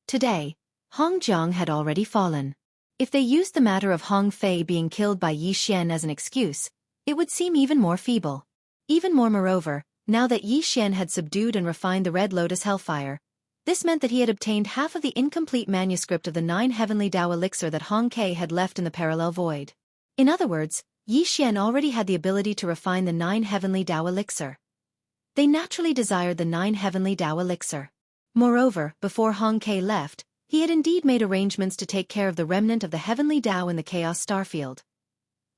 today, Hong Zhong had already fallen. If they used the matter of Hong Fei being killed by Yi Xian as an excuse, it would seem even more feeble. Even more moreover, now that Yi Xian had subdued and refined the Red Lotus Hellfire, this meant that he had obtained half of the incomplete manuscript of the 9 heavenly Tao elixir that Hong Kei had left in the parallel void. In other words, Yi Xian already had the ability to refine the 9 heavenly Tao elixir. They naturally desired the 9 heavenly Tao elixir. Moreover, before Hong Kei left, he had indeed made arrangements to take care of the remnant of the heavenly Tao in the Chaos Starfield.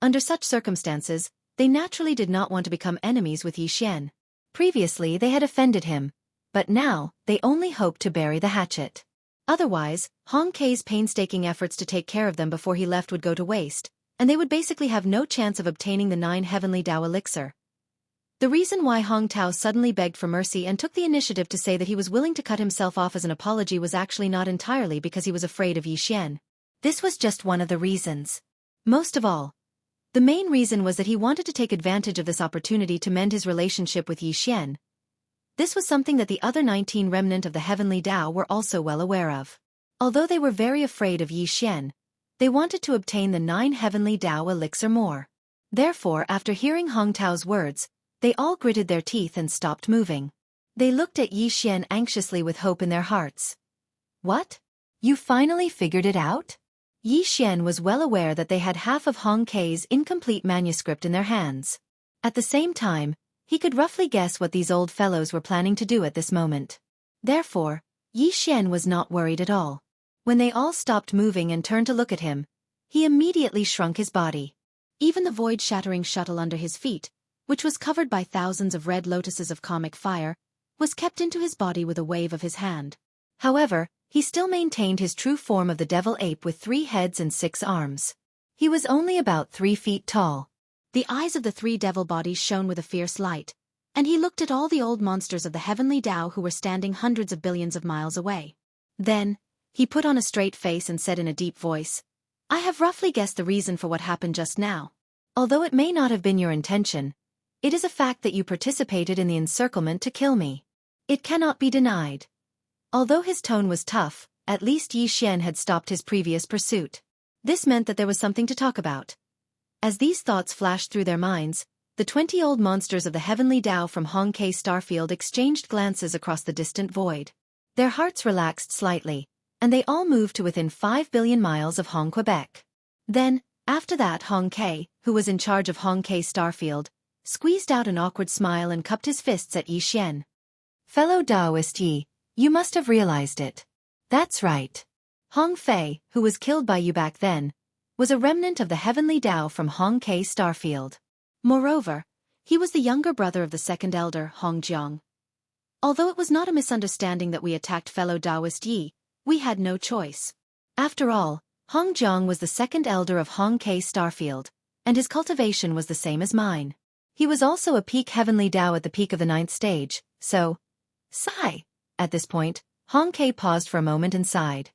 Under such circumstances, they naturally did not want to become enemies with Yi Xian. Previously they had offended him, but now, they only hoped to bury the hatchet. Otherwise, Hong Kei's painstaking efforts to take care of them before he left would go to waste, and they would basically have no chance of obtaining the 9 heavenly Tao elixir. The reason why Hong Tao suddenly begged for mercy and took the initiative to say that he was willing to cut himself off as an apology was actually not entirely because he was afraid of Yi Xian. This was just one of the reasons. Most of all, the main reason was that he wanted to take advantage of this opportunity to mend his relationship with Yi Xian. This was something that the other 19 remnant of the heavenly Tao were also well aware of. Although they were very afraid of Yi Xian, they wanted to obtain the 9 heavenly Tao elixir more. Therefore, after hearing Hong Tao's words, they all gritted their teeth and stopped moving. They looked at Yi Xian anxiously with hope in their hearts. What? You finally figured it out? Yi Xian was well aware that they had half of Hong Kei's incomplete manuscript in their hands. At the same time, he could roughly guess what these old fellows were planning to do at this moment. Therefore, Yi Xian was not worried at all. When they all stopped moving and turned to look at him, he immediately shrunk his body. Even the void-shattering shuttle under his feet, which was covered by thousands of red lotuses of comic fire, was kept into his body with a wave of his hand. However, he still maintained his true form of the devil ape with 3 heads and 6 arms. He was only about 3 feet tall. The eyes of the 3 devil bodies shone with a fierce light, and he looked at all the old monsters of the heavenly Tao who were standing hundreds of billions of miles away. Then, he put on a straight face and said in a deep voice, "I have roughly guessed the reason for what happened just now. Although it may not have been your intention, it is a fact that you participated in the encirclement to kill me. It cannot be denied." Although his tone was tough, at least Yi Xian had stopped his previous pursuit. This meant that there was something to talk about. As these thoughts flashed through their minds, the 20 old monsters of the heavenly Tao from Hong Kei Starfield exchanged glances across the distant void. Their hearts relaxed slightly, and they all moved to within 5 billion miles of Hong Quebec. Then, after that, Hong Kei, who was in charge of Hong Kei Starfield, squeezed out an awkward smile and cupped his fists at Yi Xian. "Fellow Taoist Yi, you must have realized it. That's right. Hong Fei, who was killed by you back then, was a remnant of the heavenly Tao from Hong Kei Starfield. Moreover, He was the younger brother of the second elder, Hongjiang. Although it was not a misunderstanding that we attacked fellow Taoist Yi, we had no choice. After all, Hongjiang was the second elder of Hong K Starfield, and his cultivation was the same as mine. He was also a peak heavenly Tao at the peak of the 9th stage, so... Sigh. At this point, Hong K paused for a moment and sighed.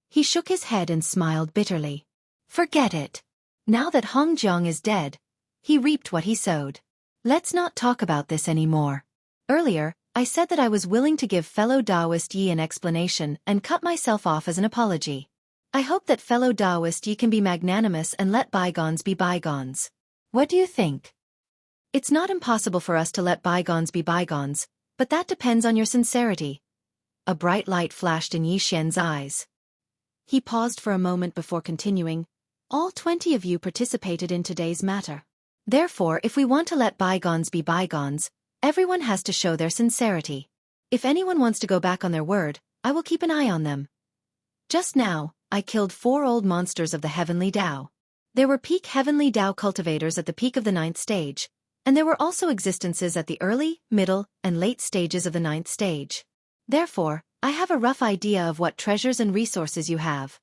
He shook his head and smiled bitterly. Forget it. Now that Hongjiang is dead, he reaped what he sowed. Let's not talk about this anymore. Earlier, I said that I was willing to give fellow Taoist Yi an explanation and cut myself off as an apology. I hope that fellow Taoist Yi can be magnanimous and let bygones be bygones. What do you think? It's not impossible for us to let bygones be bygones, but that depends on your sincerity. A bright light flashed in Yi Xian's eyes. He paused for a moment before continuing. All 20 of you participated in today's matter. Therefore, if we want to let bygones be bygones, everyone has to show their sincerity. If anyone wants to go back on their word, I will keep an eye on them. Just now, I killed 4 old monsters of the Heavenly Tao. There were peak Heavenly Tao cultivators at the peak of the 9th stage, and there were also existences at the early, middle, and late stages of the 9th stage. Therefore, I have a rough idea of what treasures and resources you have.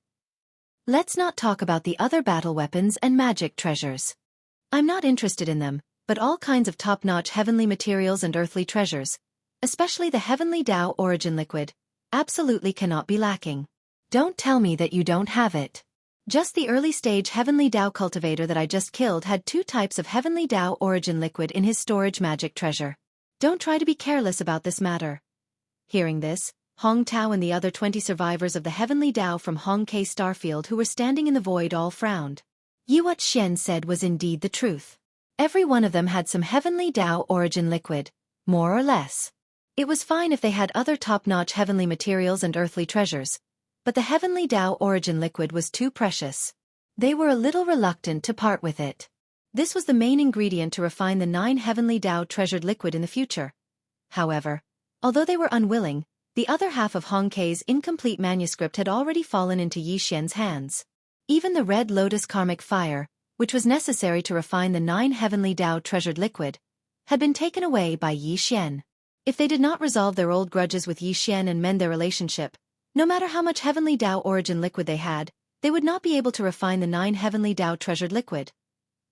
Let's not talk about the other battle weapons and magic treasures. I'm not interested in them, but all kinds of top-notch heavenly materials and earthly treasures, especially the Heavenly Tao origin liquid, absolutely cannot be lacking. Don't tell me that you don't have it. Just the early-stage Heavenly Tao cultivator that I just killed had 2 types of Heavenly Tao origin liquid in his storage magic treasure. Don't try to be careless about this matter. Hearing this, Hong Tao and the other 20 survivors of the Heavenly Tao from Hong K Starfield who were standing in the void all frowned. What Xian said was indeed the truth. Every one of them had some Heavenly Tao origin liquid, more or less. It was fine if they had other top-notch heavenly materials and earthly treasures, but the Heavenly Tao origin liquid was too precious. They were a little reluctant to part with it. This was the main ingredient to refine the 9 Heavenly Tao treasured liquid in the future. However, although they were unwilling, the other half of Hong K's incomplete manuscript had already fallen into Yi Xian's hands. Even the Red Lotus Karmic Fire, which was necessary to refine the 9 Heavenly Tao treasured liquid, had been taken away by Yi Xian. If they did not resolve their old grudges with Yi Xian and mend their relationship, no matter how much Heavenly Tao origin liquid they had, they would not be able to refine the 9 Heavenly Tao treasured liquid.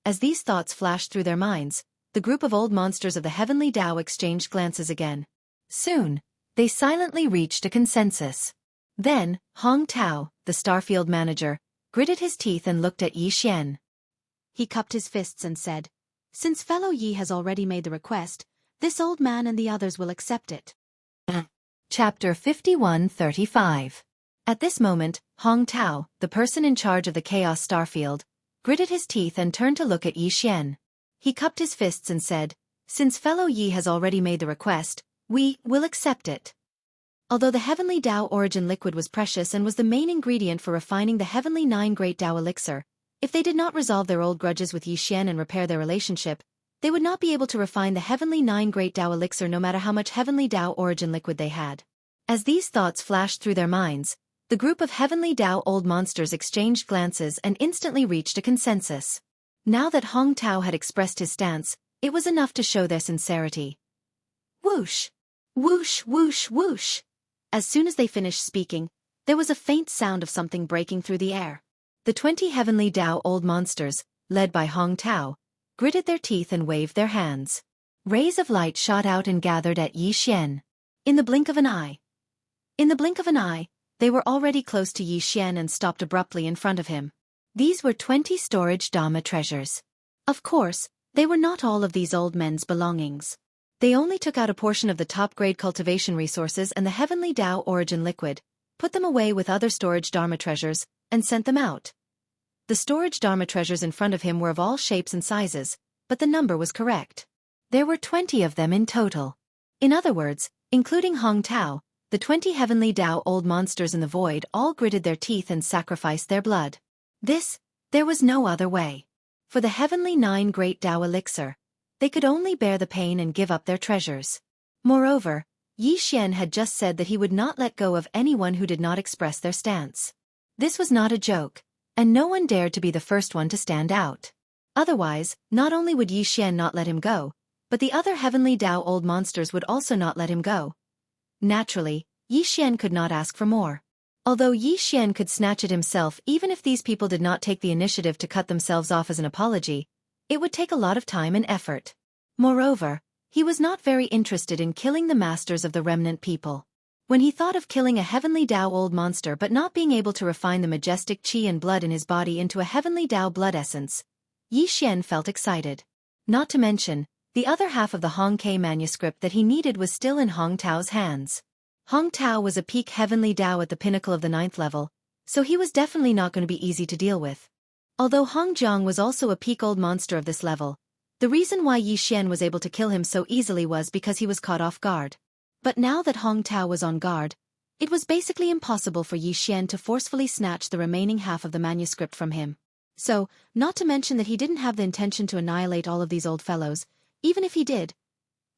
As these thoughts flashed through their minds, the group of old monsters of the Heavenly Tao exchanged glances again. Soon, they silently reached a consensus. Then, Hong Tao, the Starfield manager, gritted his teeth and looked at Yi Xian. He cupped his fists and said, "Since fellow Yi has already made the request, this old man and the others will accept it." Chapter 5135. At this moment, Hong Tao, the person in charge of the Chaos Starfield, gritted his teeth and turned to look at Yi Xian. He cupped his fists and said, "Since fellow Yi has already made the request, we will accept it." Although the Heavenly Tao origin liquid was precious and was the main ingredient for refining the Heavenly 9 Great Tao elixir, if they did not resolve their old grudges with Yi Xian and repair their relationship, they would not be able to refine the Heavenly 9 Great Tao elixir no matter how much Heavenly Tao origin liquid they had. As these thoughts flashed through their minds, the group of Heavenly Tao old monsters exchanged glances and instantly reached a consensus. Now that Hong Tao had expressed his stance, it was enough to show their sincerity. Whoosh! Whoosh, whoosh, whoosh! As soon as they finished speaking, there was a faint sound of something breaking through the air. The 20 Heavenly Tao old monsters, led by Hong Tao, gritted their teeth and waved their hands. Rays of light shot out and gathered at Yi Xian. In the blink of an eye, they were already close to Yi Xian and stopped abruptly in front of him. These were 20 storage Dhamma treasures. Of course, they were not all of these old men's belongings. They only took out a portion of the top-grade cultivation resources and the Heavenly Tao origin liquid, put them away with other storage Dharma treasures, and sent them out. The storage Dharma treasures in front of him were of all shapes and sizes, but the number was correct. There were 20 of them in total. In other words, including Hong Tao, the 20 Heavenly Tao old monsters in the void all gritted their teeth and sacrificed their blood. There was no other way. For the Heavenly 9 Great Tao elixir, they could only bear the pain and give up their treasures. Moreover, Yi Xian had just said that he would not let go of anyone who did not express their stance. This was not a joke, and no one dared to be the first one to stand out. Otherwise, not only would Yi Xian not let him go, But the other Heavenly Tao old monsters would also not let him go. Naturally, Yi Xian could not ask for more. Although Yi Xian could snatch it himself even if these people did not take the initiative to cut themselves off as an apology, it would take a lot of time and effort. Moreover, he was not very interested in killing the masters of the remnant people. When he thought of killing a Heavenly Tao old monster but not being able to refine the majestic qi and blood in his body into a Heavenly Tao blood essence, Yi Xian felt excited. Not to mention, the other half of the Hong Kei manuscript that he needed was still in Hong Tao's hands. Hong Tao was a peak Heavenly Tao at the pinnacle of the 9th level, so he was definitely not going to be easy to deal with. Although Hong Jiang was also a peak old monster of this level, the reason why Yi Xian was able to kill him so easily was because he was caught off guard. But now that Hong Tao was on guard, it was basically impossible for Yi Xian to forcefully snatch the remaining half of the manuscript from him. So, not to mention that he didn't have the intention to annihilate all of these old fellows, even if he did,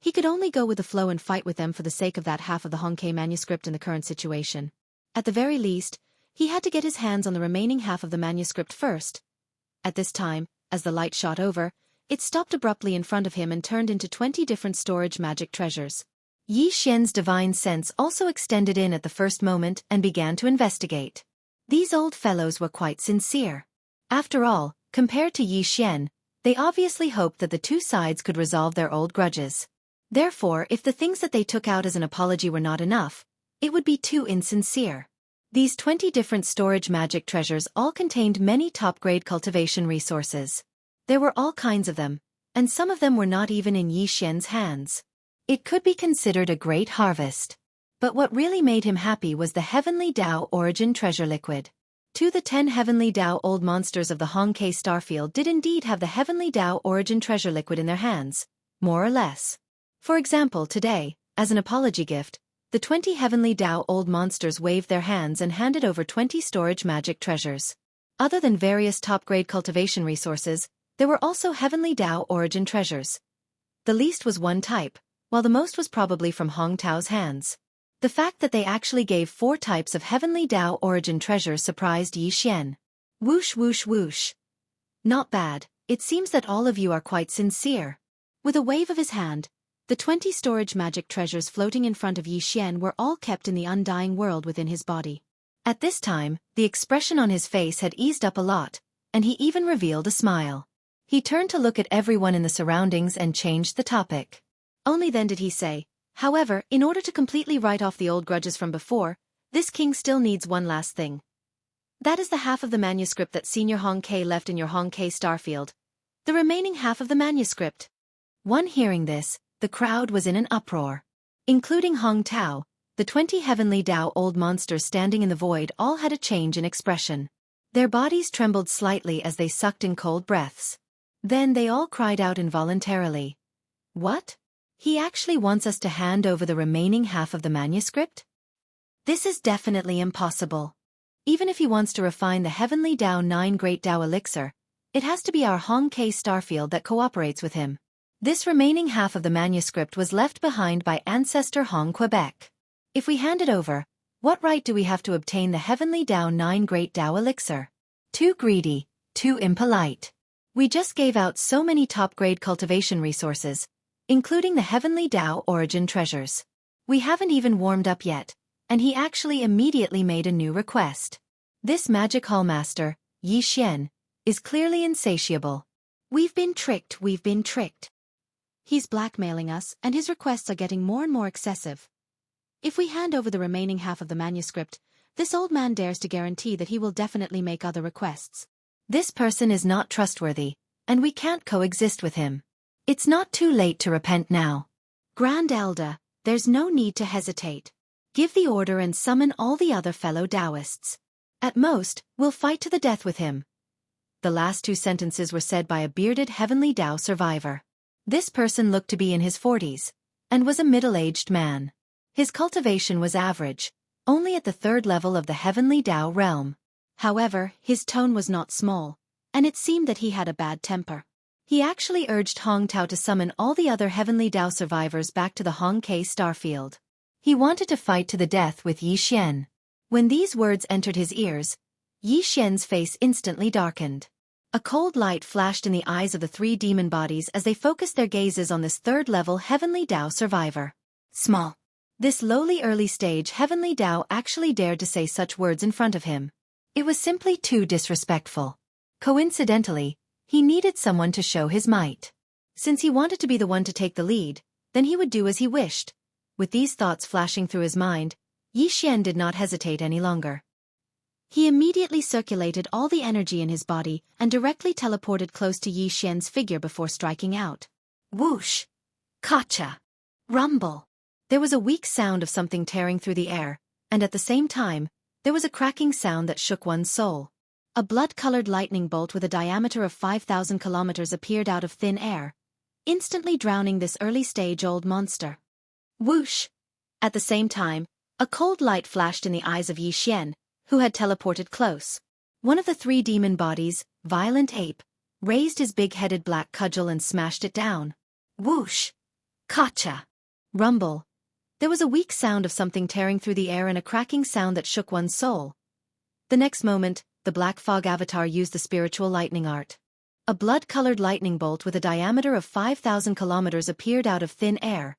he could only go with the flow and fight with them for the sake of that half of the Hong Kei manuscript in the current situation. At the very least, he had to get his hands on the remaining half of the manuscript first. At this time, as the light shot over, it stopped abruptly in front of him and turned into 20 different storage magic treasures. Yi Xian's divine sense also extended in at the first moment and began to investigate. These old fellows were quite sincere. After all, compared to Yi Xian, they obviously hoped that the two sides could resolve their old grudges. Therefore, if the things that they took out as an apology were not enough, it would be too insincere. These 20 different storage magic treasures all contained many top-grade cultivation resources. There were all kinds of them, and some of them were not even in Yi Xian's hands. It could be considered a great harvest. But what really made him happy was the Heavenly Tao Origin Treasure Liquid. The 10 Heavenly Tao old monsters of the Hong Kei Starfield did indeed have the Heavenly Tao Origin Treasure Liquid in their hands, more or less. For example, today, as an apology gift, the 20 Heavenly Tao old monsters waved their hands and handed over 20 storage magic treasures. Other than various top-grade cultivation resources, there were also Heavenly Tao Origin treasures. The least was one type, while the most was probably from Hong Tao's hands. The fact that they actually gave 4 types of Heavenly Tao Origin treasures surprised Yi Xian. Whoosh whoosh whoosh. Not bad, it seems that all of you are quite sincere. With a wave of his hand, the 20 storage magic treasures floating in front of Yi Xian were all kept in the undying world within his body. At this time, the expression on his face had eased up a lot, and he even revealed a smile. He turned to look at everyone in the surroundings and changed the topic. Only then did he say, however, in order to completely write off the old grudges from before, this king still needs one last thing. That is the half of the manuscript that Senior Hong Kei left in your Hong Kei Starfield. The remaining half of the manuscript. One hearing this, the crowd was in an uproar. Including Hong Tao, the 20 Heavenly Tao old monsters standing in the void all had a change in expression. Their bodies trembled slightly as they sucked in cold breaths. Then they all cried out involuntarily. What? He actually wants us to hand over the remaining half of the manuscript? This is definitely impossible. Even if he wants to refine the Heavenly Tao 9 Great Tao Elixir, it has to be our Hong Kei Starfield that cooperates with him. This remaining half of the manuscript was left behind by ancestor Hong Quebec. If we hand it over, what right do we have to obtain the Heavenly Tao 9 Great Tao Elixir? Too greedy, too impolite. We just gave out so many top-grade cultivation resources, including the Heavenly Tao Origin treasures. We haven't even warmed up yet, and he actually immediately made a new request. This magic hall master, Yi Xian, is clearly insatiable. We've been tricked. He's blackmailing us, and his requests are getting more and more excessive. If we hand over the remaining half of the manuscript, this old man dares to guarantee that he will definitely make other requests. This person is not trustworthy, and we can't coexist with him. It's not too late to repent now. Grand Elder, there's no need to hesitate. Give the order and summon all the other fellow Taoists. At most, we'll fight to the death with him. The last 2 sentences were said by a bearded Heavenly Tao survivor. This person looked to be in his 40s, and was a middle-aged man. His cultivation was average, only at the 3rd level of the Heavenly Tao realm. However, his tone was not small, and it seemed that he had a bad temper. He actually urged Hong Tao to summon all the other Heavenly Tao survivors back to the Hong Kei Starfield. He wanted to fight to the death with Yi Xian. When these words entered his ears, Yi Xian's face instantly darkened. A cold light flashed in the eyes of the three demon bodies as they focused their gazes on this third-level Heavenly Tao survivor. Small. This lowly early-stage Heavenly Tao actually dared to say such words in front of him. It was simply too disrespectful. Coincidentally, he needed someone to show his might. Since he wanted to be the one to take the lead, then he would do as he wished. With these thoughts flashing through his mind, Yi Xian did not hesitate any longer. He immediately circulated all the energy in his body and directly teleported close to Yi Xian's figure before striking out. Whoosh! Kacha! Rumble! There was a weak sound of something tearing through the air, and at the same time, there was a cracking sound that shook one's soul. A blood-colored lightning bolt with a diameter of 5,000 kilometers appeared out of thin air, instantly drowning this early-stage-old monster. Whoosh! At the same time, a cold light flashed in the eyes of Yi Xian, who had teleported close. One of the three demon bodies, Violent Ape, raised his big-headed black cudgel and smashed it down. Whoosh! Kacha! Rumble! There was a weak sound of something tearing through the air and a cracking sound that shook one's soul. The next moment, the Black Fog Avatar used the spiritual lightning art. A blood-colored lightning bolt with a diameter of 5,000 kilometers appeared out of thin air,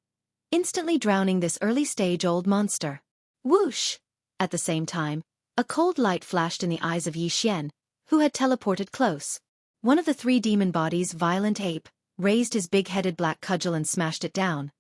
instantly drowning this early-stage-old monster. Whoosh! At the same time, a cold light flashed in the eyes of Yi Xian, who had teleported close. One of the three demon bodies, Violent Ape, raised his big-headed black cudgel and smashed it down.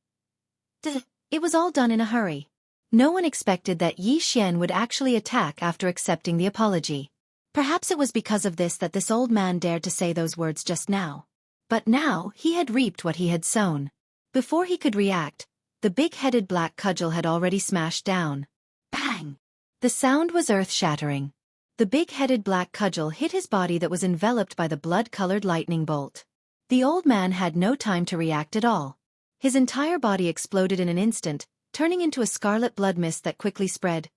It was all done in a hurry. No one expected that Yi Xian would actually attack after accepting the apology. Perhaps it was because of this that this old man dared to say those words just now. But now he had reaped what he had sown. Before he could react, the big-headed black cudgel had already smashed down. Bang! The sound was earth-shattering. The big-headed black cudgel hit his body that was enveloped by the blood-colored lightning bolt. The old man had no time to react at all. His entire body exploded in an instant, turning into a scarlet blood mist that quickly spread.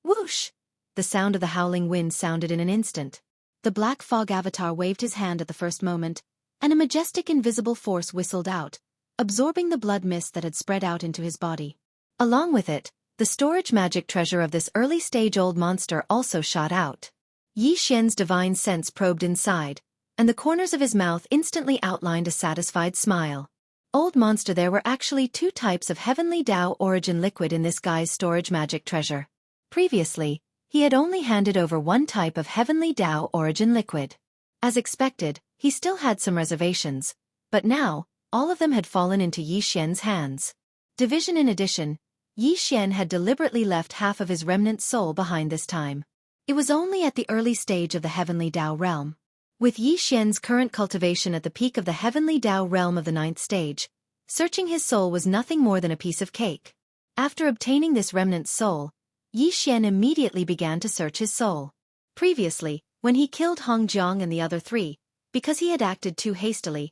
Whoosh! The sound of the howling wind sounded in an instant. The Black Fog Avatar waved his hand at the first moment, and a majestic invisible force whistled out, absorbing the blood mist that had spread out into his body. Along with it, the storage magic treasure of this early-stage-old monster also shot out. Yi Xian's divine sense probed inside, and the corners of his mouth instantly outlined a satisfied smile. Old monster, there were actually two types of Heavenly Tao origin liquid in this guy's storage magic treasure. Previously, he had only handed over one type of Heavenly Tao origin liquid. As expected, he still had some reservations, but now, all of them had fallen into Yi Xian's hands. Division in addition, Yi Xian had deliberately left half of his remnant soul behind this time. It was only at the early stage of the Heavenly Tao realm. With Yi Xian's current cultivation at the peak of the Heavenly Tao realm of the 9th stage, searching his soul was nothing more than a piece of cake. After obtaining this remnant soul, Yi Xian immediately began to search his soul. Previously, when he killed Hong Jiang and the other three, because he had acted too hastily,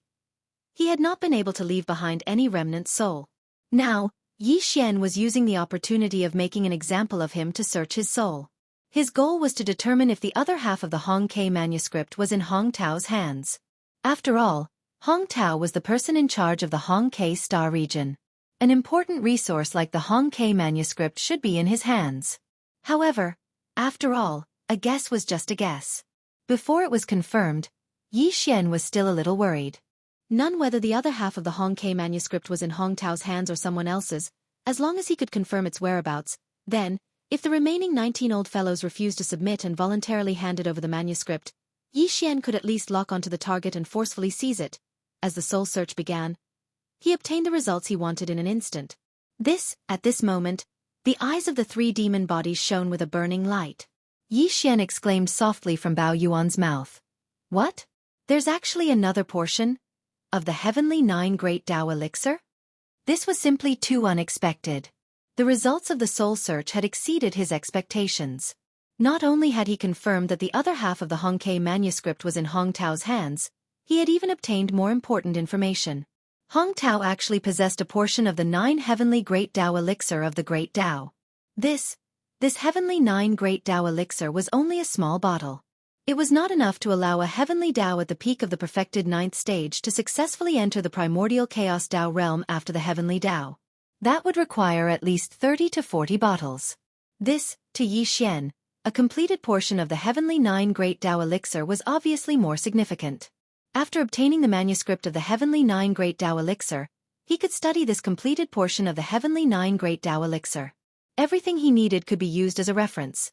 he had not been able to leave behind any remnant soul. Now, Yi Xian was using the opportunity of making an example of him to search his soul. His goal was to determine if the other half of the Hong Kei manuscript was in Hong Tao's hands. After all, Hong Tao was the person in charge of the Hong Kei Star region. An important resource like the Hong Kei manuscript should be in his hands. However, after all, a guess was just a guess. Before it was confirmed, Yi Xian was still a little worried. None whether the other half of the Hong Kei manuscript was in Hong Tao's hands or someone else's, as long as he could confirm its whereabouts. Then, if the remaining 19 old fellows refused to submit and voluntarily handed over the manuscript, Yi Xian could at least lock onto the target and forcefully seize it. As the soul search began, he obtained the results he wanted in an instant. At this moment, the eyes of the three demon bodies shone with a burning light. Yi Xian exclaimed softly from Bao Yuan's mouth. What? There's actually another portion? Of the Heavenly 9 Great Tao Elixir? This was simply too unexpected. The results of the soul search had exceeded his expectations. Not only had he confirmed that the other half of the Hong Kei manuscript was in Hong Tao's hands, he had even obtained more important information. Hong Tao actually possessed a portion of the 9 Heavenly Great Tao Elixir of the Great Tao. This Heavenly 9 Great Tao Elixir was only a small bottle. It was not enough to allow a Heavenly Tao at the peak of the perfected 9th stage to successfully enter the primordial Chaos Tao realm after the Heavenly Tao. That would require at least 30 to 40 bottles. This, to Yi Xian, a completed portion of the Heavenly Nine Great Tao Elixir was obviously more significant. After obtaining the manuscript of the Heavenly Nine Great Tao Elixir, he could study this completed portion of the Heavenly Nine Great Tao Elixir. Everything he needed could be used as a reference.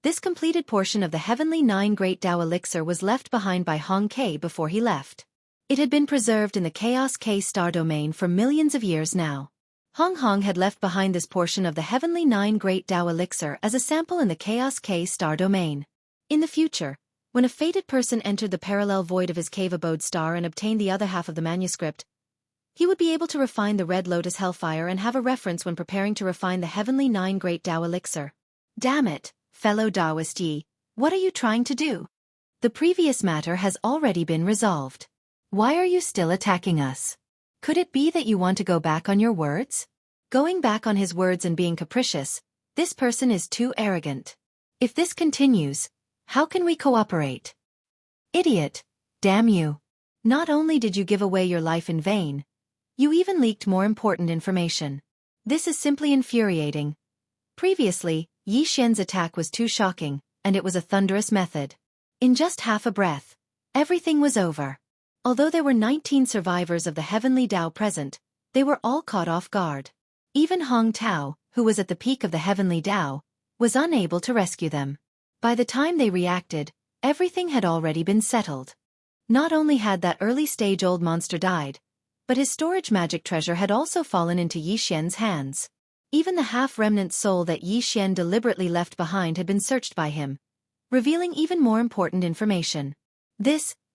This completed portion of the Heavenly Nine Great Tao Elixir was left behind by Hong Kei before he left. It had been preserved in the Chaos K star domain for millions of years now. Hong had left behind this portion of the Heavenly Nine Great Tao Elixir as a sample in the Chaos K star domain. In the future, when a fated person entered the parallel void of his cave abode star and obtained the other half of the manuscript, he would be able to refine the Red Lotus Hellfire and have a reference when preparing to refine the Heavenly Nine Great Tao Elixir. Damn it, fellow Taoist Yi, what are you trying to do? The previous matter has already been resolved. Why are you still attacking us? Could it be that you want to go back on your words? Going back on his words and being capricious, this person is too arrogant. If this continues, how can we cooperate? Idiot, damn you. Not only did you give away your life in vain, you even leaked more important information. This is simply infuriating. Previously, Yi Xian's attack was too shocking, and it was a thunderous method. In just half a breath, everything was over. Although there were 19 survivors of the Heavenly Tao present, they were all caught off guard. Even Hong Tao, who was at the peak of the Heavenly Tao, was unable to rescue them. By the time they reacted, everything had already been settled. Not only had that early-stage old monster died, but his storage magic treasure had also fallen into Yi Xian's hands. Even the half-remnant soul that Yi Xian deliberately left behind had been searched by him, revealing even more important information.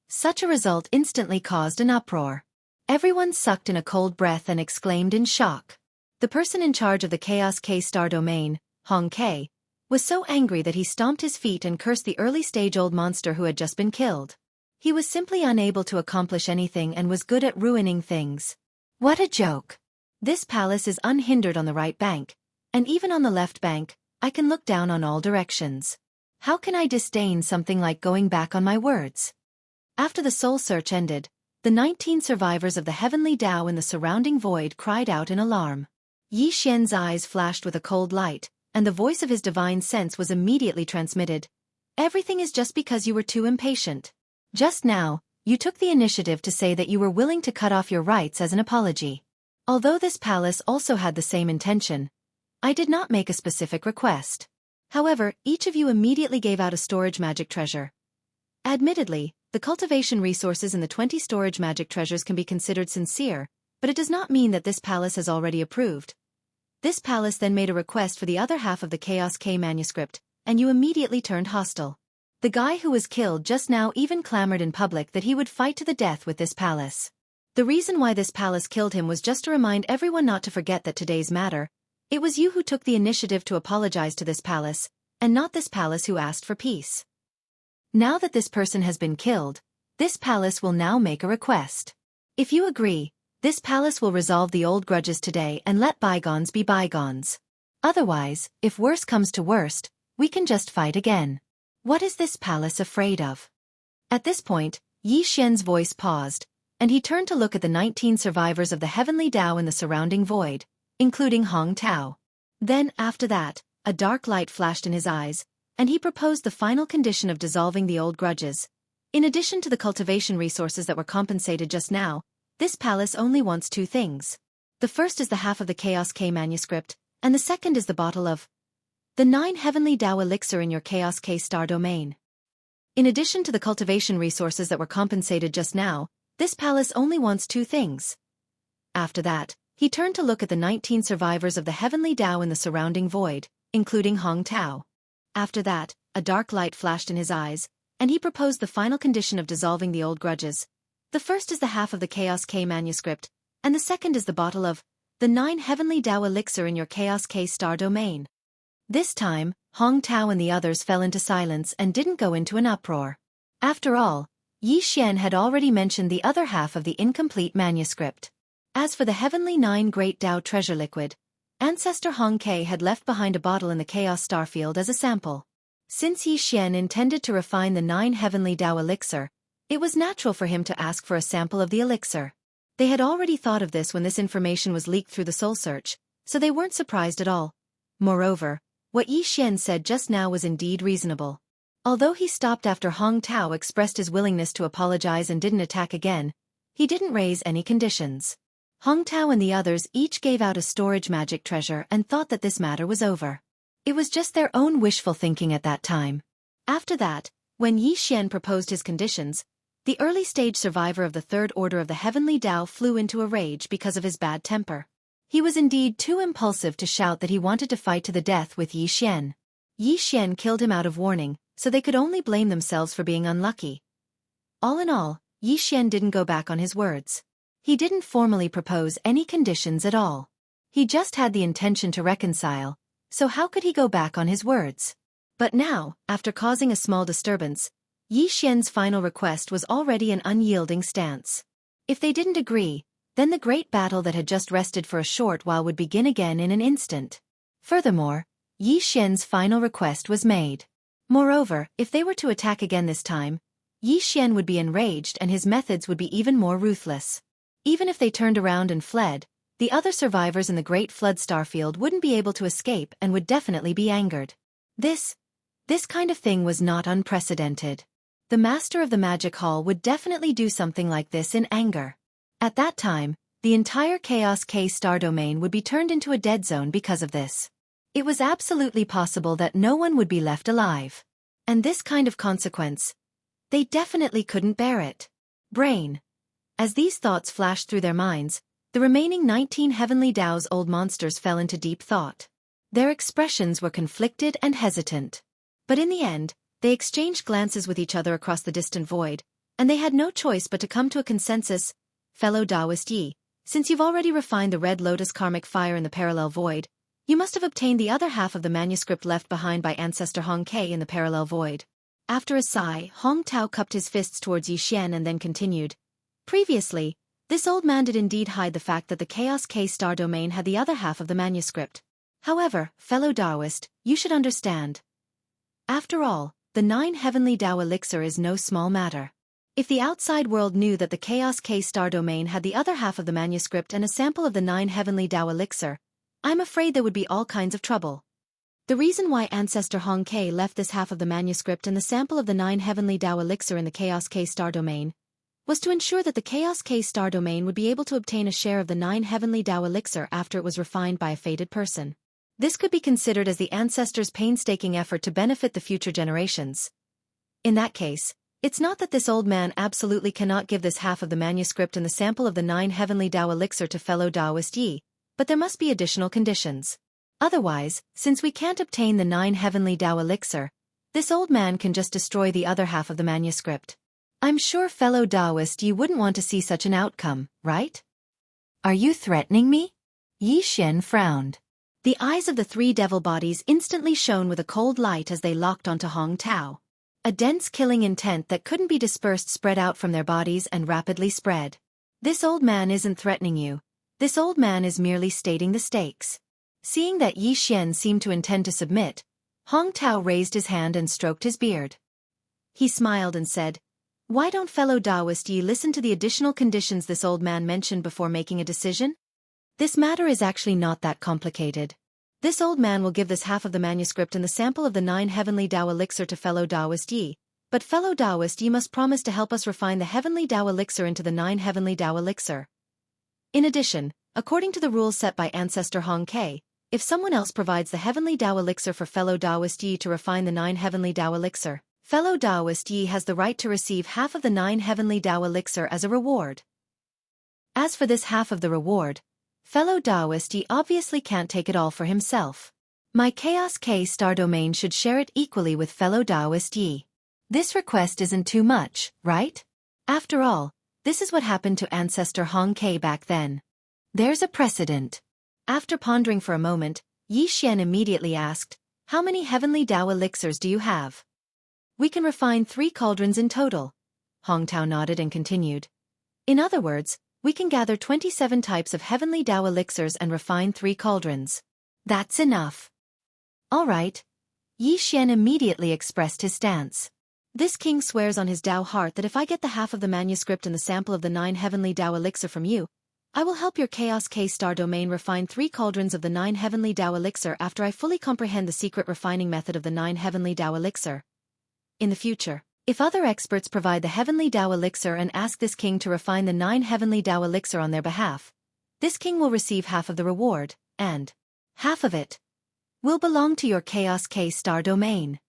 Such a result instantly caused an uproar. Everyone sucked in a cold breath and exclaimed in shock. The person in charge of the Chaos K star domain, Hong Kei, was so angry that he stomped his feet and cursed the early-stage old monster who had just been killed. He was simply unable to accomplish anything and was good at ruining things. What a joke! This palace is unhindered on the right bank, and even on the left bank, I can look down on all directions. How can I disdain something like going back on my words? After the soul search ended, the 19 survivors of the Heavenly Tao in the surrounding void cried out in alarm. Yi Xian's eyes flashed with a cold light, and the voice of his divine sense was immediately transmitted. Everything is just because you were too impatient. Just now, you took the initiative to say that you were willing to cut off your rights as an apology. Although this palace also had the same intention, I did not make a specific request. However, each of you immediately gave out a storage magic treasure. Admittedly, the cultivation resources in the 20 storage magic treasures can be considered sincere, but it does not mean that this palace has already approved. This palace then made a request for the other half of the Chaos K manuscript, and you immediately turned hostile. The guy who was killed just now even clamored in public that he would fight to the death with this palace. The reason why this palace killed him was just to remind everyone not to forget that today's matter, it was you who took the initiative to apologize to this palace, and not this palace who asked for peace. Now that this person has been killed, this palace will now make a request. If you agree, this palace will resolve the old grudges today and let bygones be bygones. Otherwise, if worse comes to worst, we can just fight again. What is this palace afraid of? At this point, Yi Xian's voice paused, and he turned to look at the 19 survivors of the Heavenly Tao in the surrounding void, including Hong Tao. Then, after that, a dark light flashed in his eyes, and he proposed the final condition of dissolving the old grudges. In addition to the cultivation resources that were compensated just now, this palace only wants two things. The first is the half of the Chaos K manuscript, and the second is the bottle of the 9 Heavenly Tao Elixir in your Chaos K star domain. In addition to the cultivation resources that were compensated just now, this palace only wants two things. After that, he turned to look at the 19 survivors of the Heavenly Tao in the surrounding void, including Hong Tao. After that, a dark light flashed in his eyes, and he proposed the final condition of dissolving the old grudges. The first is the half of the Chaos K manuscript, and the second is the bottle of the 9 Heavenly Tao Elixir in your Chaos K star domain. This time, Hong Tao and the others fell into silence and didn't go into an uproar. After all, Yi Xian had already mentioned the other half of the incomplete manuscript. As for the Heavenly 9 Great Tao Treasure Liquid, Ancestor Hong Kei had left behind a bottle in the Chaos Starfield as a sample. Since Yi Xian intended to refine the 9 Heavenly Tao Elixir, it was natural for him to ask for a sample of the elixir. They had already thought of this when this information was leaked through the soul search, so they weren't surprised at all. Moreover, What Yi Xian said just now was indeed reasonable. Although he stopped after Hong Tao expressed his willingness to apologize and didn't attack again, he didn't raise any conditions. Hong Tao and the others each gave out a storage magic treasure and thought that this matter was over. It was just their own wishful thinking at that time. After that, when Yi Xian proposed his conditions, the early-stage survivor of the Third Order of the Heavenly Tao flew into a rage because of his bad temper. He was indeed too impulsive to shout that he wanted to fight to the death with Yi Xian. Yi Xian killed him out of warning, so they could only blame themselves for being unlucky. All in all, Yi Xian didn't go back on his words. He didn't formally propose any conditions at all. He just had the intention to reconcile, so how could he go back on his words? But now, after causing a small disturbance, Yi Xian's final request was already an unyielding stance. If they didn't agree, then the great battle that had just rested for a short while would begin again in an instant. Furthermore, Yi Xian's final request was made. Moreover, if they were to attack again this time, Yi Xian would be enraged and his methods would be even more ruthless. Even if they turned around and fled, the other survivors in the Great Flood Starfield wouldn't be able to escape and would definitely be angered. This kind of thing was not unprecedented. The master of the magic hall would definitely do something like this in anger. At that time, the entire Chaos K star domain would be turned into a dead zone because of this. It was absolutely possible that no one would be left alive. And this kind of consequence, they definitely couldn't bear it. Brain. As these thoughts flashed through their minds, the remaining 19 Heavenly Tao's old monsters fell into deep thought. Their expressions were conflicted and hesitant. But in the end, they exchanged glances with each other across the distant void, and they had no choice but to come to a consensus. Fellow Taoist Yi, since you've already refined the Red Lotus karmic fire in the parallel void, you must have obtained the other half of the manuscript left behind by ancestor Hong K in the parallel void. After a sigh, Hong Tao cupped his fists towards Yi Xian and then continued. Previously, this old man did indeed hide the fact that the Chaos K star domain had the other half of the manuscript. However, fellow Taoist, you should understand. After all, the 9 Heavenly Tao elixir is no small matter. If the outside world knew that the Chaos K star domain had the other half of the manuscript and a sample of the 9 Heavenly Tao elixir, I'm afraid there would be all kinds of trouble. The reason why ancestor Hong K left this half of the manuscript and the sample of the 9 Heavenly Tao elixir in the Chaos K star domain was to ensure that the Chaos K star domain would be able to obtain a share of the 9 Heavenly Tao elixir after it was refined by a fated person. This could be considered as the ancestors' painstaking effort to benefit the future generations. In that case, it's not that this old man absolutely cannot give this half of the manuscript and the sample of the 9 Heavenly Tao elixir to fellow Taoist Yi, but there must be additional conditions. Otherwise, since we can't obtain the 9 Heavenly Tao elixir, this old man can just destroy the other half of the manuscript. I'm sure fellow Taoist Yi wouldn't want to see such an outcome, right? Are you threatening me? Yi Xian frowned. The eyes of the 3 devil bodies instantly shone with a cold light as they locked onto Hong Tao. A dense killing intent that couldn't be dispersed spread out from their bodies and rapidly spread. This old man isn't threatening you. This old man is merely stating the stakes. Seeing that Yi Xian seemed to intend to submit, Hong Tao raised his hand and stroked his beard. He smiled and said, "Why don't fellow Taoist Yi listen to the additional conditions this old man mentioned before making a decision? This matter is actually not that complicated. This old man will give this half of the manuscript and the sample of the 9 Heavenly Tao elixir to fellow Taoist Yi, but fellow Taoist Yi must promise to help us refine the Heavenly Tao elixir into the 9 Heavenly Tao elixir. In addition, according to the rules set by ancestor Hong K, if someone else provides the Heavenly Tao elixir for fellow Taoist Yi to refine the 9 Heavenly Tao elixir, fellow Taoist Yi has the right to receive half of the 9 Heavenly Tao elixir as a reward. As for this half of the reward, fellow Taoist Yi obviously can't take it all for himself. My Chaos K star domain should share it equally with fellow Taoist Yi. This request isn't too much, right? After all, this is what happened to ancestor Hong K back then. There's a precedent." After pondering for a moment, Yi Xian immediately asked, "How many Heavenly Tao elixirs do you have?" "We can refine 3 cauldrons in total." Hong Tao nodded and continued. "In other words, we can gather 27 types of Heavenly Tao elixirs and refine 3 cauldrons. That's enough." "All right." Yi Xian immediately expressed his stance. "This king swears on his Tao heart that if I get the half of the manuscript and the sample of the 9 Heavenly Tao elixir from you, I will help your Chaos K-Star domain refine 3 cauldrons of the 9 Heavenly Tao Elixir after I fully comprehend the secret refining method of the 9 Heavenly Tao Elixir. In the future, if other experts provide the Heavenly Tao Elixir and ask this king to refine the 9 Heavenly Tao Elixir on their behalf, this king will receive half of the reward, and half of it will belong to your Chaos K-Star domain.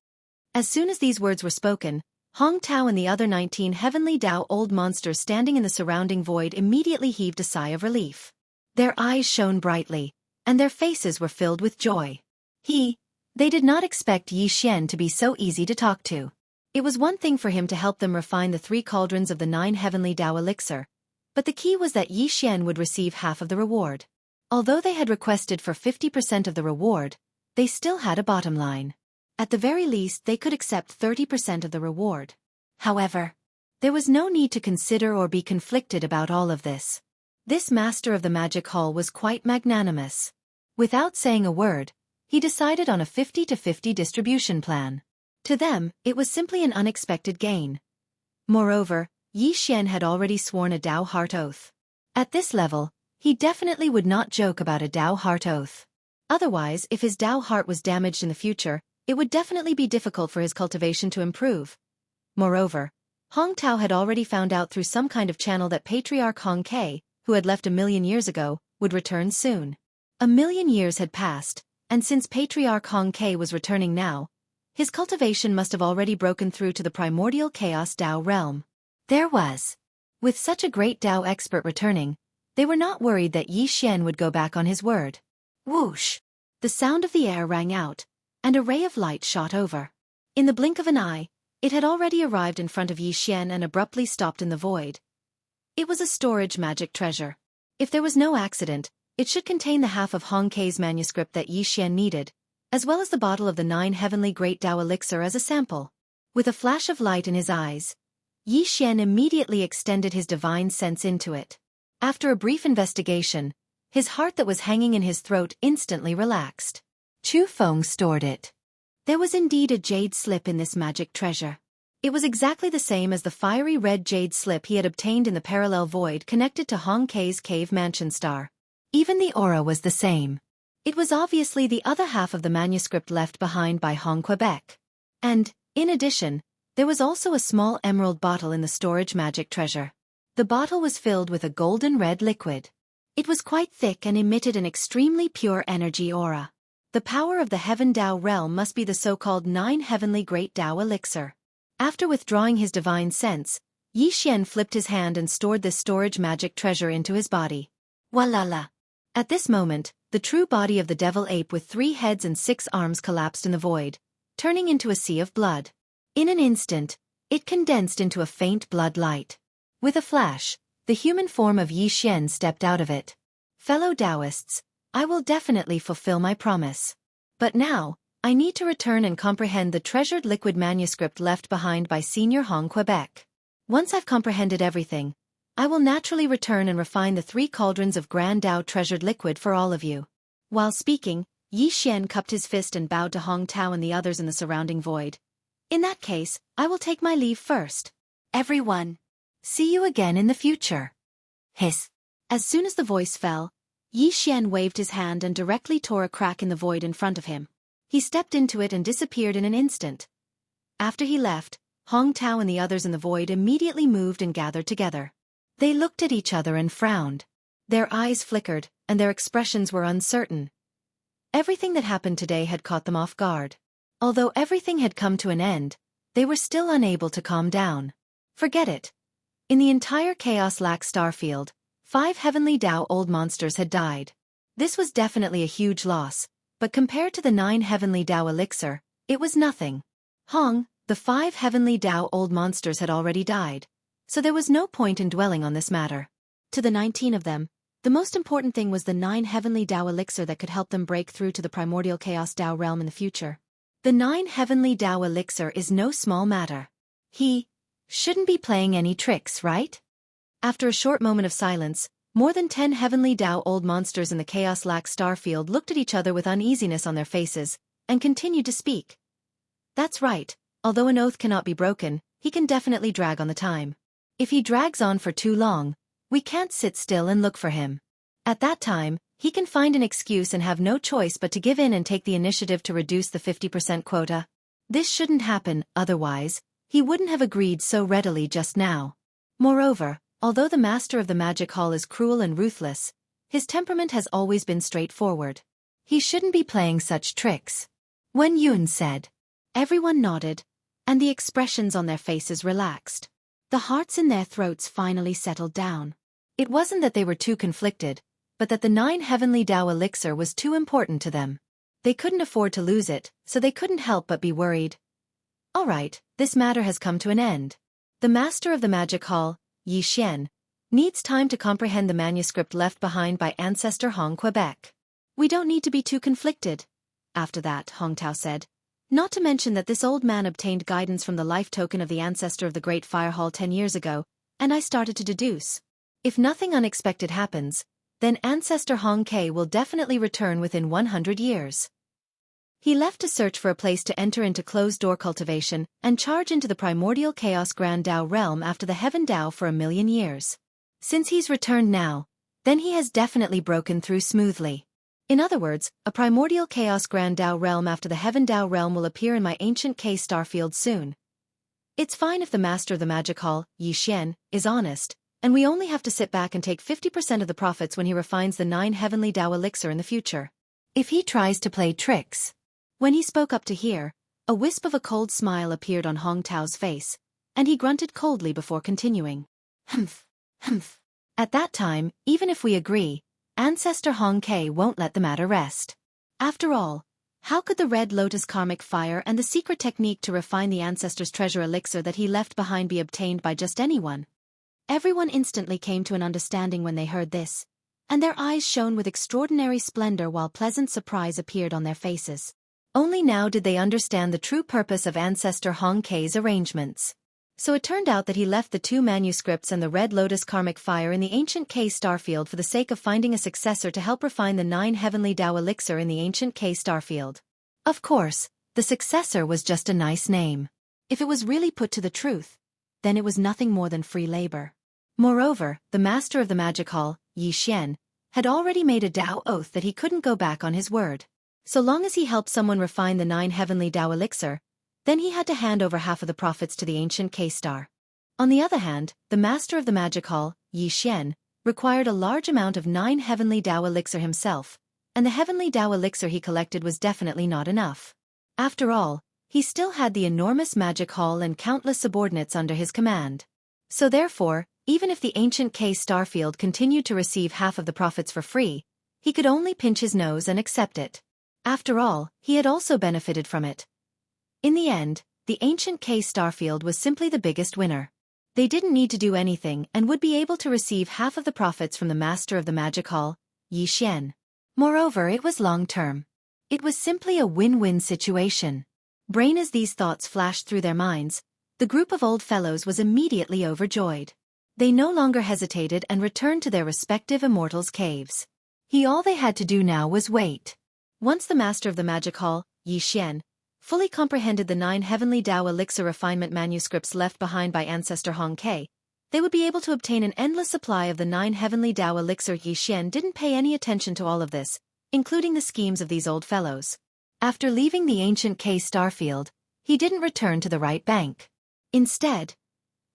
As soon as these words were spoken, Hong Tao and the other 19 Heavenly Tao old monsters standing in the surrounding void immediately heaved a sigh of relief. Their eyes shone brightly, and their faces were filled with joy. They did not expect Yi Xian to be so easy to talk to. It was one thing for him to help them refine the 3 cauldrons of the 9 Heavenly Tao Elixir, but the key was that Yi Xian would receive half of the reward. Although they had requested for 50% of the reward, they still had a bottom line. At the very least, they could accept 30% of the reward. However, there was no need to consider or be conflicted about all of this. This master of the magic hall was quite magnanimous. Without saying a word, he decided on a 50-50 distribution plan. To them, it was simply an unexpected gain. Moreover, Yi Xian had already sworn a Dao Heart Oath. At this level, he definitely would not joke about a Dao Heart Oath. Otherwise, if his Dao Heart was damaged in the future, it would definitely be difficult for his cultivation to improve. Moreover, Hong Tao had already found out through some kind of channel that Patriarch Hong K, who had left 1,000,000 years ago, would return soon. 1,000,000 years had passed, and since Patriarch Hong K was returning now, his cultivation must have already broken through to the primordial chaos Dao realm. With such a great Dao expert returning, they were not worried that Yi Xian would go back on his word. Whoosh! The sound of the air rang out, and a ray of light shot over. In the blink of an eye, it had already arrived in front of Yi Xian and abruptly stopped in the void. It was a storage magic treasure. If there was no accident, it should contain the half of Hong K's manuscript that Yi Xian needed, as well as the bottle of the 9 Heavenly Great Dao Elixir as a sample. With a flash of light in his eyes, Yi Xian immediately extended his divine sense into it. After a brief investigation, his heart that was hanging in his throat instantly relaxed. Chu Feng stored it. There was indeed a jade slip in this magic treasure. It was exactly the same as the fiery red jade slip he had obtained in the parallel void connected to Hong K's cave mansion star. Even the aura was the same. It was obviously the other half of the manuscript left behind by Hong Quebec. And, in addition, there was also a small emerald bottle in the storage magic treasure. The bottle was filled with a golden red liquid. It was quite thick and emitted an extremely pure energy aura. The power of the Heaven Dao realm must be the so-called 9 Heavenly Great Dao Elixir. After withdrawing his divine sense, Yi Xian flipped his hand and stored this storage magic treasure into his body. Walala! At this moment, the true body of the devil ape with 3 heads and 6 arms collapsed in the void, turning into a sea of blood. In an instant, it condensed into a faint blood light. With a flash, the human form of Yi Xian stepped out of it. Fellow Taoists, I will definitely fulfill my promise. But now, I need to return and comprehend the treasured liquid manuscript left behind by Senior Hong Quebec. Once I've comprehended everything, I will naturally return and refine the 3 cauldrons of Grand Dao treasured liquid for all of you. While speaking, Yi Xian cupped his fist and bowed to Hong Tao and the others in the surrounding void. In that case, I will take my leave first. Everyone. See you again in the future. Hiss. As soon as the voice fell, Yi Xian waved his hand and directly tore a crack in the void in front of him. He stepped into it and disappeared in an instant. After he left, Hong Tao and the others in the void immediately moved and gathered together. They looked at each other and frowned. Their eyes flickered, and their expressions were uncertain. Everything that happened today had caught them off guard. Although everything had come to an end, they were still unable to calm down. Forget it. In the entire Chaos Lax Starfield, 5 Heavenly Dao old monsters had died. This was definitely a huge loss, but compared to the 9 Heavenly Dao elixir, it was nothing. The 5 Heavenly Dao old monsters had already died, so there was no point in dwelling on this matter. To the 19 of them, the most important thing was the 9 Heavenly Dao elixir that could help them break through to the primordial Chaos Dao realm in the future. The 9 Heavenly Dao elixir is no small matter. He shouldn't be playing any tricks, right? After a short moment of silence, more than 10 Heavenly Dao old monsters in the Chaos Lax Starfield looked at each other with uneasiness on their faces, and continued to speak. That's right, although an oath cannot be broken, he can definitely drag on the time. If he drags on for too long, We can't sit still and look for him. At that time, he can find an excuse and have no choice but to give in and take the initiative to reduce the 50% quota. This shouldn't happen, otherwise, he wouldn't have agreed so readily just now. Moreover, although the master of the magic hall is cruel and ruthless, his temperament has always been straightforward. He shouldn't be playing such tricks. Wen Yun said. Everyone nodded, and the expressions on their faces relaxed. The hearts in their throats finally settled down. It wasn't that they were too conflicted, but that the 9 heavenly Dao elixir was too important to them. They couldn't afford to lose it, so they couldn't help but be worried. All right, this matter has come to an end. The master of the magic hall, Yi Xian, needs time to comprehend the manuscript left behind by ancestor Hong Quebec. We don't need to be too conflicted. After that, Hong Tao said. Not to mention that this old man obtained guidance from the life token of the ancestor of the Great Fire Hall 10 years ago, and I started to deduce. If nothing unexpected happens, then ancestor Hong K will definitely return within 100 years. He left to search for a place to enter into closed-door cultivation and charge into the primordial chaos Grand Dao realm after the Heaven Dao for 1,000,000 years. Since he's returned now, then he has definitely broken through smoothly. In other words, a primordial chaos Grand Dao realm after the Heaven Dao realm will appear in my ancient K starfield soon. It's fine if the master of the magic hall, Yi Xian, is honest, and we only have to sit back and take 50% of the profits when he refines the 9 heavenly Dao elixir in the future. If he tries to play tricks. When he spoke up to hear, a wisp of a cold smile appeared on Hong Tao's face, and he grunted coldly before continuing. Humph, humph. At that time, even if we agree, ancestor Hong K won't let the matter rest. After all, how could the Red Lotus karmic fire and the secret technique to refine the ancestor's treasure elixir that he left behind be obtained by just anyone? Everyone instantly came to an understanding when they heard this, and their eyes shone with extraordinary splendor while pleasant surprise appeared on their faces. Only now did they understand the true purpose of ancestor Hong K's arrangements. So it turned out that he left the 2 manuscripts and the Red Lotus karmic fire in the ancient K starfield for the sake of finding a successor to help refine the 9 heavenly Dao elixir in the ancient K starfield. Of course, the successor was just a nice name. If it was really put to the truth, then it was nothing more than free labor. Moreover, the master of the magic hall, Yi Xian, had already made a Dao oath that he couldn't go back on his word. So long as he helped someone refine the 9 heavenly Dao elixir, then he had to hand over half of the profits to the ancient K-Star. On the other hand, the master of the magic hall, Yi Xian, required a large amount of 9 heavenly Dao elixir himself, and the heavenly Dao elixir he collected was definitely not enough. After all, he still had the enormous magic hall and countless subordinates under his command. So therefore, even if the ancient K starfield continued to receive half of the profits for free, he could only pinch his nose and accept it. After all, he had also benefited from it. In the end, the ancient K starfield was simply the biggest winner. They didn't need to do anything and would be able to receive half of the profits from the master of the magic hall, Yi Xian. Moreover, it was long-term. It was simply a win-win situation. Brain as these thoughts flashed through their minds, the group of old fellows was immediately overjoyed. They no longer hesitated and returned to their respective immortals' caves. All they had to do now was wait. Once the master of the magic hall, Yi Xian, fully comprehended the 9 heavenly Dao elixir refinement manuscripts left behind by ancestor Hong K, they would be able to obtain an endless supply of the 9 heavenly Dao elixir. Yi Xian didn't pay any attention to all of this, including the schemes of these old fellows. After leaving the ancient K starfield, he didn't return to the right bank. Instead,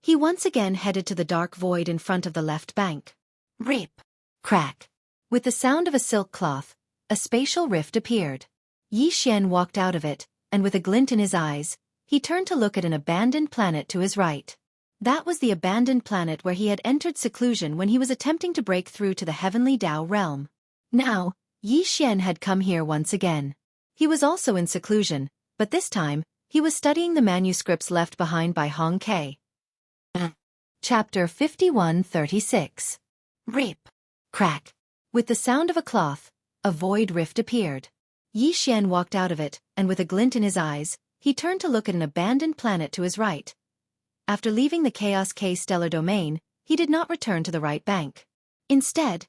he once again headed to the dark void in front of the left bank. Rip! Crack! With the sound of a silk cloth, a spatial rift appeared. Yi Xian walked out of it, and with a glint in his eyes, he turned to look at an abandoned planet to his right. That was the abandoned planet where he had entered seclusion when he was attempting to break through to the heavenly Dao realm. Now, Yi Xian had come here once again. He was also in seclusion, but this time, he was studying the manuscripts left behind by Hong K. Chapter 5136. Rip! Crack! With the sound of a cloth, a void rift appeared. Yi Xian walked out of it, and with a glint in his eyes, he turned to look at an abandoned planet to his right. After leaving the Chaos K stellar domain, he did not return to the right bank. Instead,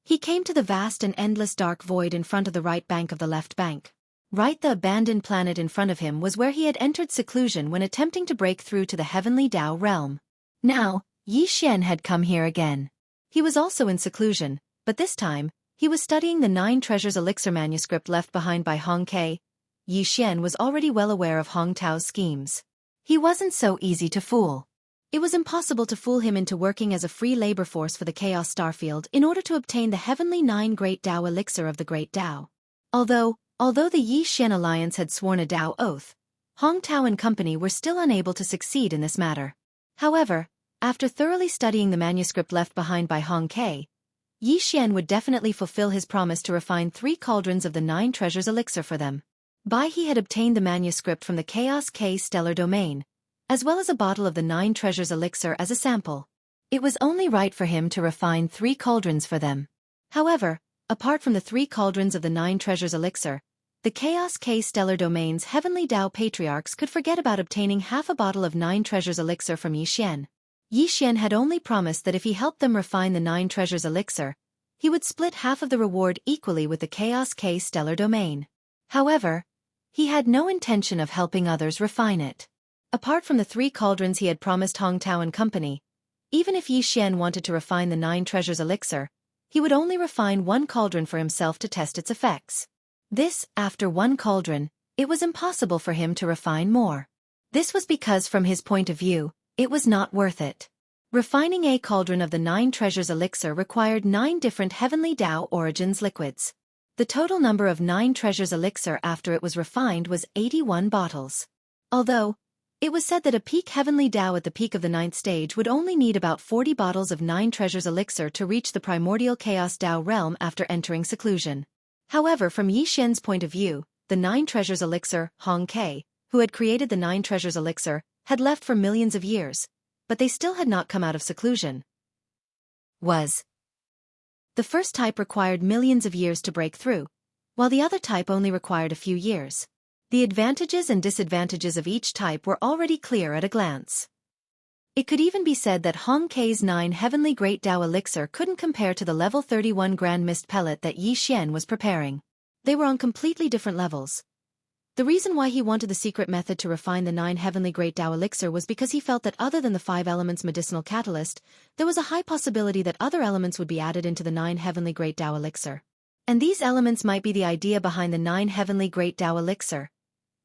he came to the vast and endless dark void in front of the right bank of the left bank. Right, the abandoned planet in front of him was where he had entered seclusion when attempting to break through to the heavenly Dao realm. Now, Yi Xian had come here again. He was also in seclusion, but this time, he was studying the 9 Treasures Elixir manuscript left behind by Hong Ke. Yi Xian was already well aware of Hong Tao's schemes. He wasn't so easy to fool. It was impossible to fool him into working as a free labor force for the Chaos Starfield in order to obtain the heavenly 9 Great Tao Elixir of the Great Tao. Although the Yi Xian Alliance had sworn a Tao oath, Hong Tao and company were still unable to succeed in this matter. However, after thoroughly studying the manuscript left behind by Hong Ke, Yi Xian would definitely fulfill his promise to refine 3 cauldrons of the 9 Treasures Elixir for them. He had obtained the manuscript from the Chaos K stellar domain, as well as a bottle of the 9 Treasures Elixir as a sample. It was only right for him to refine 3 cauldrons for them. However, apart from the 3 cauldrons of the 9 Treasures Elixir, the Chaos K stellar domain's heavenly Tao patriarchs could forget about obtaining half a bottle of 9 Treasures Elixir from Yi Xian. Yi Xian had only promised that if he helped them refine the 9 Treasures Elixir, he would split half of the reward equally with the Chaos K stellar domain. However, he had no intention of helping others refine it. Apart from the 3 cauldrons he had promised Hong Tao and company, even if Yi Xian wanted to refine the 9 Treasures Elixir, he would only refine 1 cauldron for himself to test its effects. After 1 cauldron, it was impossible for him to refine more. This was because from his point of view, it was not worth it. Refining a cauldron of the 9 Treasures Elixir required 9 different Heavenly Tao Origins liquids. The total number of 9 Treasures Elixir after it was refined was 81 bottles. Although, it was said that a peak Heavenly Tao at the peak of the 9th stage would only need about 40 bottles of 9 Treasures Elixir to reach the primordial Chaos Tao realm after entering seclusion. However, from Yi Xian's point of view, the 9 Treasures Elixir, Hong Ke, who had created the 9 Treasures Elixir, had left for millions of years, but they still had not come out of seclusion. The first type required millions of years to break through, while the other type only required a few years. The advantages and disadvantages of each type were already clear at a glance. It could even be said that Hong Ke's 9 Heavenly Great Tao Elixir couldn't compare to the level 31 Grand Mist Pellet that Yi Xian was preparing. They were on completely different levels. The reason why he wanted the secret method to refine the 9 Heavenly Great Tao Elixir was because he felt that other than the 5 elements medicinal catalyst, there was a high possibility that other elements would be added into the 9 Heavenly Great Tao Elixir. And these elements might be the idea behind the 9 Heavenly Great Tao Elixir.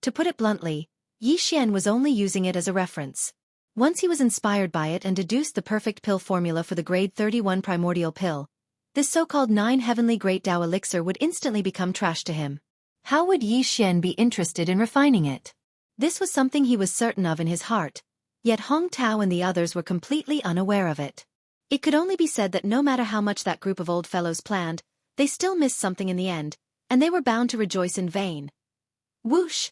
To put it bluntly, Yi Xian was only using it as a reference. Once he was inspired by it and deduced the perfect pill formula for the grade 31 primordial pill, this so-called 9 Heavenly Great Tao Elixir would instantly become trash to him. How would Yi Xian be interested in refining it? This was something he was certain of in his heart, yet Hong Tao and the others were completely unaware of it. It could only be said that no matter how much that group of old fellows planned, they still missed something in the end, and they were bound to rejoice in vain. Whoosh!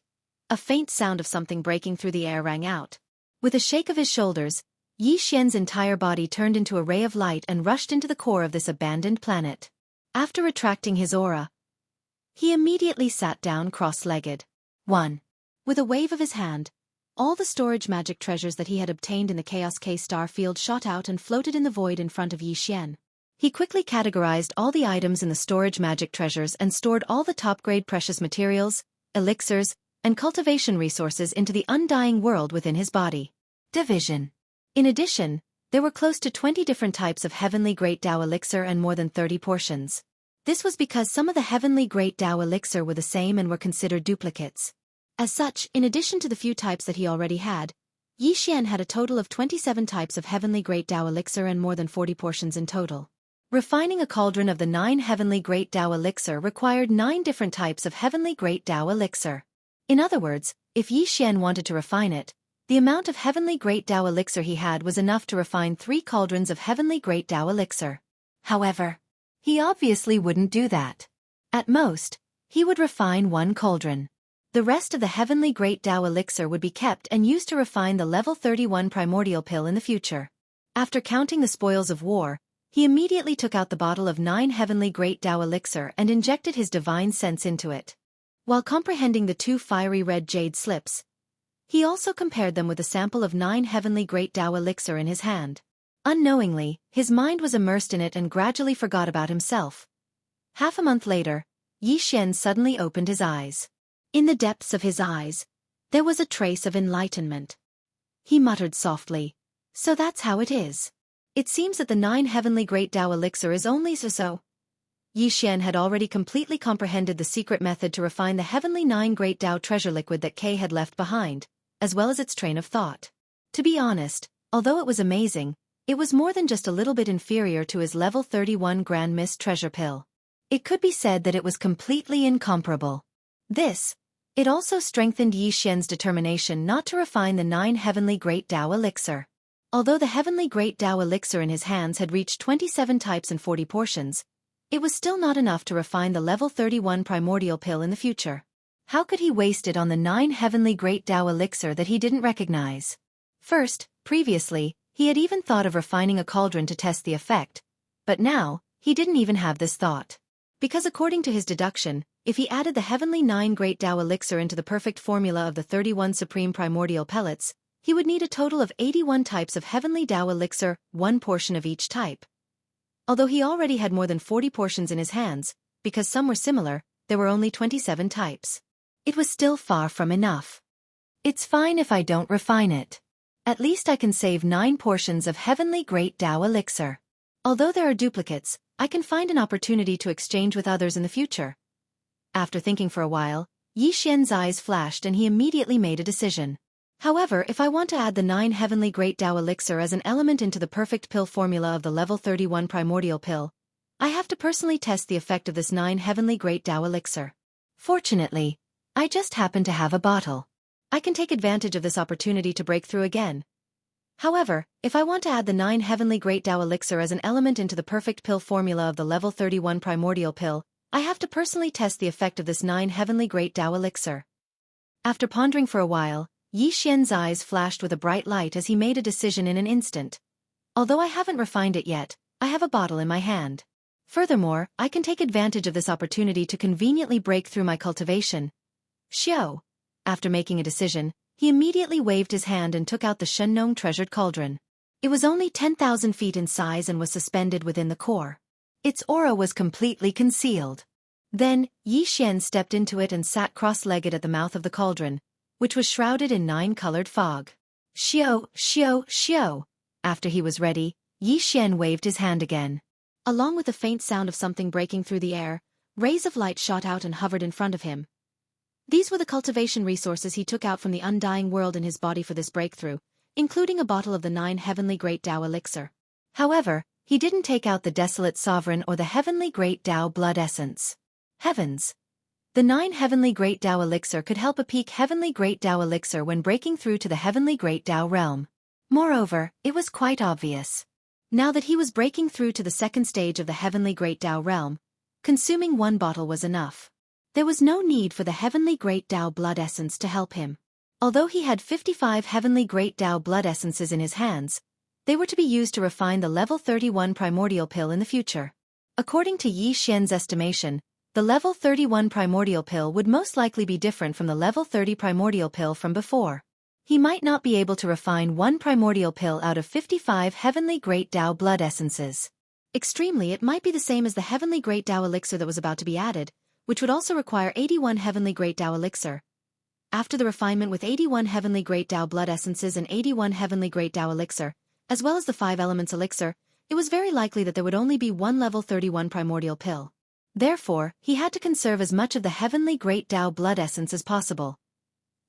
A faint sound of something breaking through the air rang out. With a shake of his shoulders, Yi Xian's entire body turned into a ray of light and rushed into the core of this abandoned planet. After retracting his aura, he immediately sat down cross-legged. 1. With a wave of his hand, all the storage magic treasures that he had obtained in the Chaos K star field shot out and floated in the void in front of Yi Xian. He quickly categorized all the items in the storage magic treasures and stored all the top-grade precious materials, elixirs, and cultivation resources into the undying world within his body. Division. In addition, there were close to 20 different types of Heavenly Great Tao Elixir and more than 30 portions. This was because some of the Heavenly Great Tao Elixir were the same and were considered duplicates. As such, in addition to the few types that he already had, Yi Xian had a total of 27 types of Heavenly Great Tao Elixir and more than 40 portions in total. Refining a cauldron of the 9 Heavenly Great Tao Elixir required 9 different types of Heavenly Great Tao Elixir. In other words, if Yi Xian wanted to refine it, the amount of Heavenly Great Tao Elixir he had was enough to refine 3 cauldrons of Heavenly Great Tao Elixir. However, he obviously wouldn't do that. At most, he would refine 1 cauldron. The rest of the Heavenly Great Tao Elixir would be kept and used to refine the level 31 primordial pill in the future. After counting the spoils of war, he immediately took out the bottle of 9 Heavenly Great Tao Elixir and injected his divine sense into it. While comprehending the 2 fiery red jade slips, he also compared them with a sample of 9 Heavenly Great Tao Elixir in his hand. Unknowingly, his mind was immersed in it and gradually forgot about himself. Half a month later, Yi Xian suddenly opened his eyes. In the depths of his eyes, there was a trace of enlightenment. He muttered softly, "So that's how it is." It seems that the 9 heavenly great Tao elixir is only so. Yi Xian had already completely comprehended the secret method to refine the heavenly 9 great Tao treasure liquid that Kay had left behind, as well as its train of thought. To be honest, although it was amazing, it was more than just a little bit inferior to his level 31 Grand Mist treasure pill. It could be said that it was completely incomparable. It also strengthened Yi Xian's determination not to refine the 9 heavenly great Tao elixir. Although the heavenly great Tao elixir in his hands had reached 27 types and 40 portions, it was still not enough to refine the level 31 primordial pill in the future. How could he waste it on the 9 heavenly great Tao elixir that he didn't recognize? First, previously, he had even thought of refining a cauldron to test the effect, but now, he didn't even have this thought. Because according to his deduction, if he added the heavenly 9 great Tao elixir into the perfect formula of the 31 supreme primordial pellets, he would need a total of 81 types of heavenly Tao elixir, 1 portion of each type. Although he already had more than 40 portions in his hands, because some were similar, there were only 27 types. It was still far from enough. It's fine if I don't refine it. At least I can save 9 portions of heavenly great Tao elixir. Although there are duplicates, I can find an opportunity to exchange with others in the future. After thinking for a while, Yi Xian's eyes flashed and he immediately made a decision. However, if I want to add the 9 heavenly great Tao elixir as an element into the perfect pill formula of the level 31 primordial pill, I have to personally test the effect of this 9 heavenly great Tao elixir. Fortunately, I just happen to have a bottle. I can take advantage of this opportunity to break through again. However, if I want to add the 9 heavenly great Tao elixir as an element into the perfect pill formula of the level 31 primordial pill, I have to personally test the effect of this 9 heavenly great Tao elixir. After pondering for a while, Yi Xian's eyes flashed with a bright light as he made a decision in an instant. Although I haven't refined it yet, I have a bottle in my hand. Furthermore, I can take advantage of this opportunity to conveniently break through my cultivation. Xiao. After making a decision, he immediately waved his hand and took out the Shengnong treasured cauldron. It was only 10,000 feet in size and was suspended within the core. Its aura was completely concealed. Then, Yi Xian stepped into it and sat cross-legged at the mouth of the cauldron, which was shrouded in 9-colored fog. Xiao, Xiao, Xiao. After he was ready, Yi Xian waved his hand again. Along with the faint sound of something breaking through the air, rays of light shot out and hovered in front of him. These were the cultivation resources he took out from the undying world in his body for this breakthrough, including a bottle of the 9 heavenly great Tao elixir. However, he didn't take out the desolate sovereign or the heavenly great Tao blood essence. Heavens! The 9 heavenly great Tao elixir could help a peak heavenly great Tao elixir when breaking through to the heavenly great Tao realm. Moreover, it was quite obvious. Now that he was breaking through to the second stage of the heavenly great Tao realm, consuming 1 bottle was enough. There was no need for the heavenly great Tao blood essence to help him. Although he had 55 heavenly great Tao blood essences in his hands, they were to be used to refine the level 31 primordial pill in the future. According to Yi Xian's estimation, the level 31 primordial pill would most likely be different from the level 30 primordial pill from before. He might not be able to refine 1 primordial pill out of 55 heavenly great Tao blood essences. Extremely, it might be the same as the heavenly great Tao elixir that was about to be added, which would also require 81 heavenly great Tao elixir. After the refinement with 81 heavenly great Tao blood essences and 81 heavenly great Tao elixir, as well as the 5 elements elixir, it was very likely that there would only be 1 level 31 primordial pill. Therefore, he had to conserve as much of the heavenly great Tao blood essence as possible.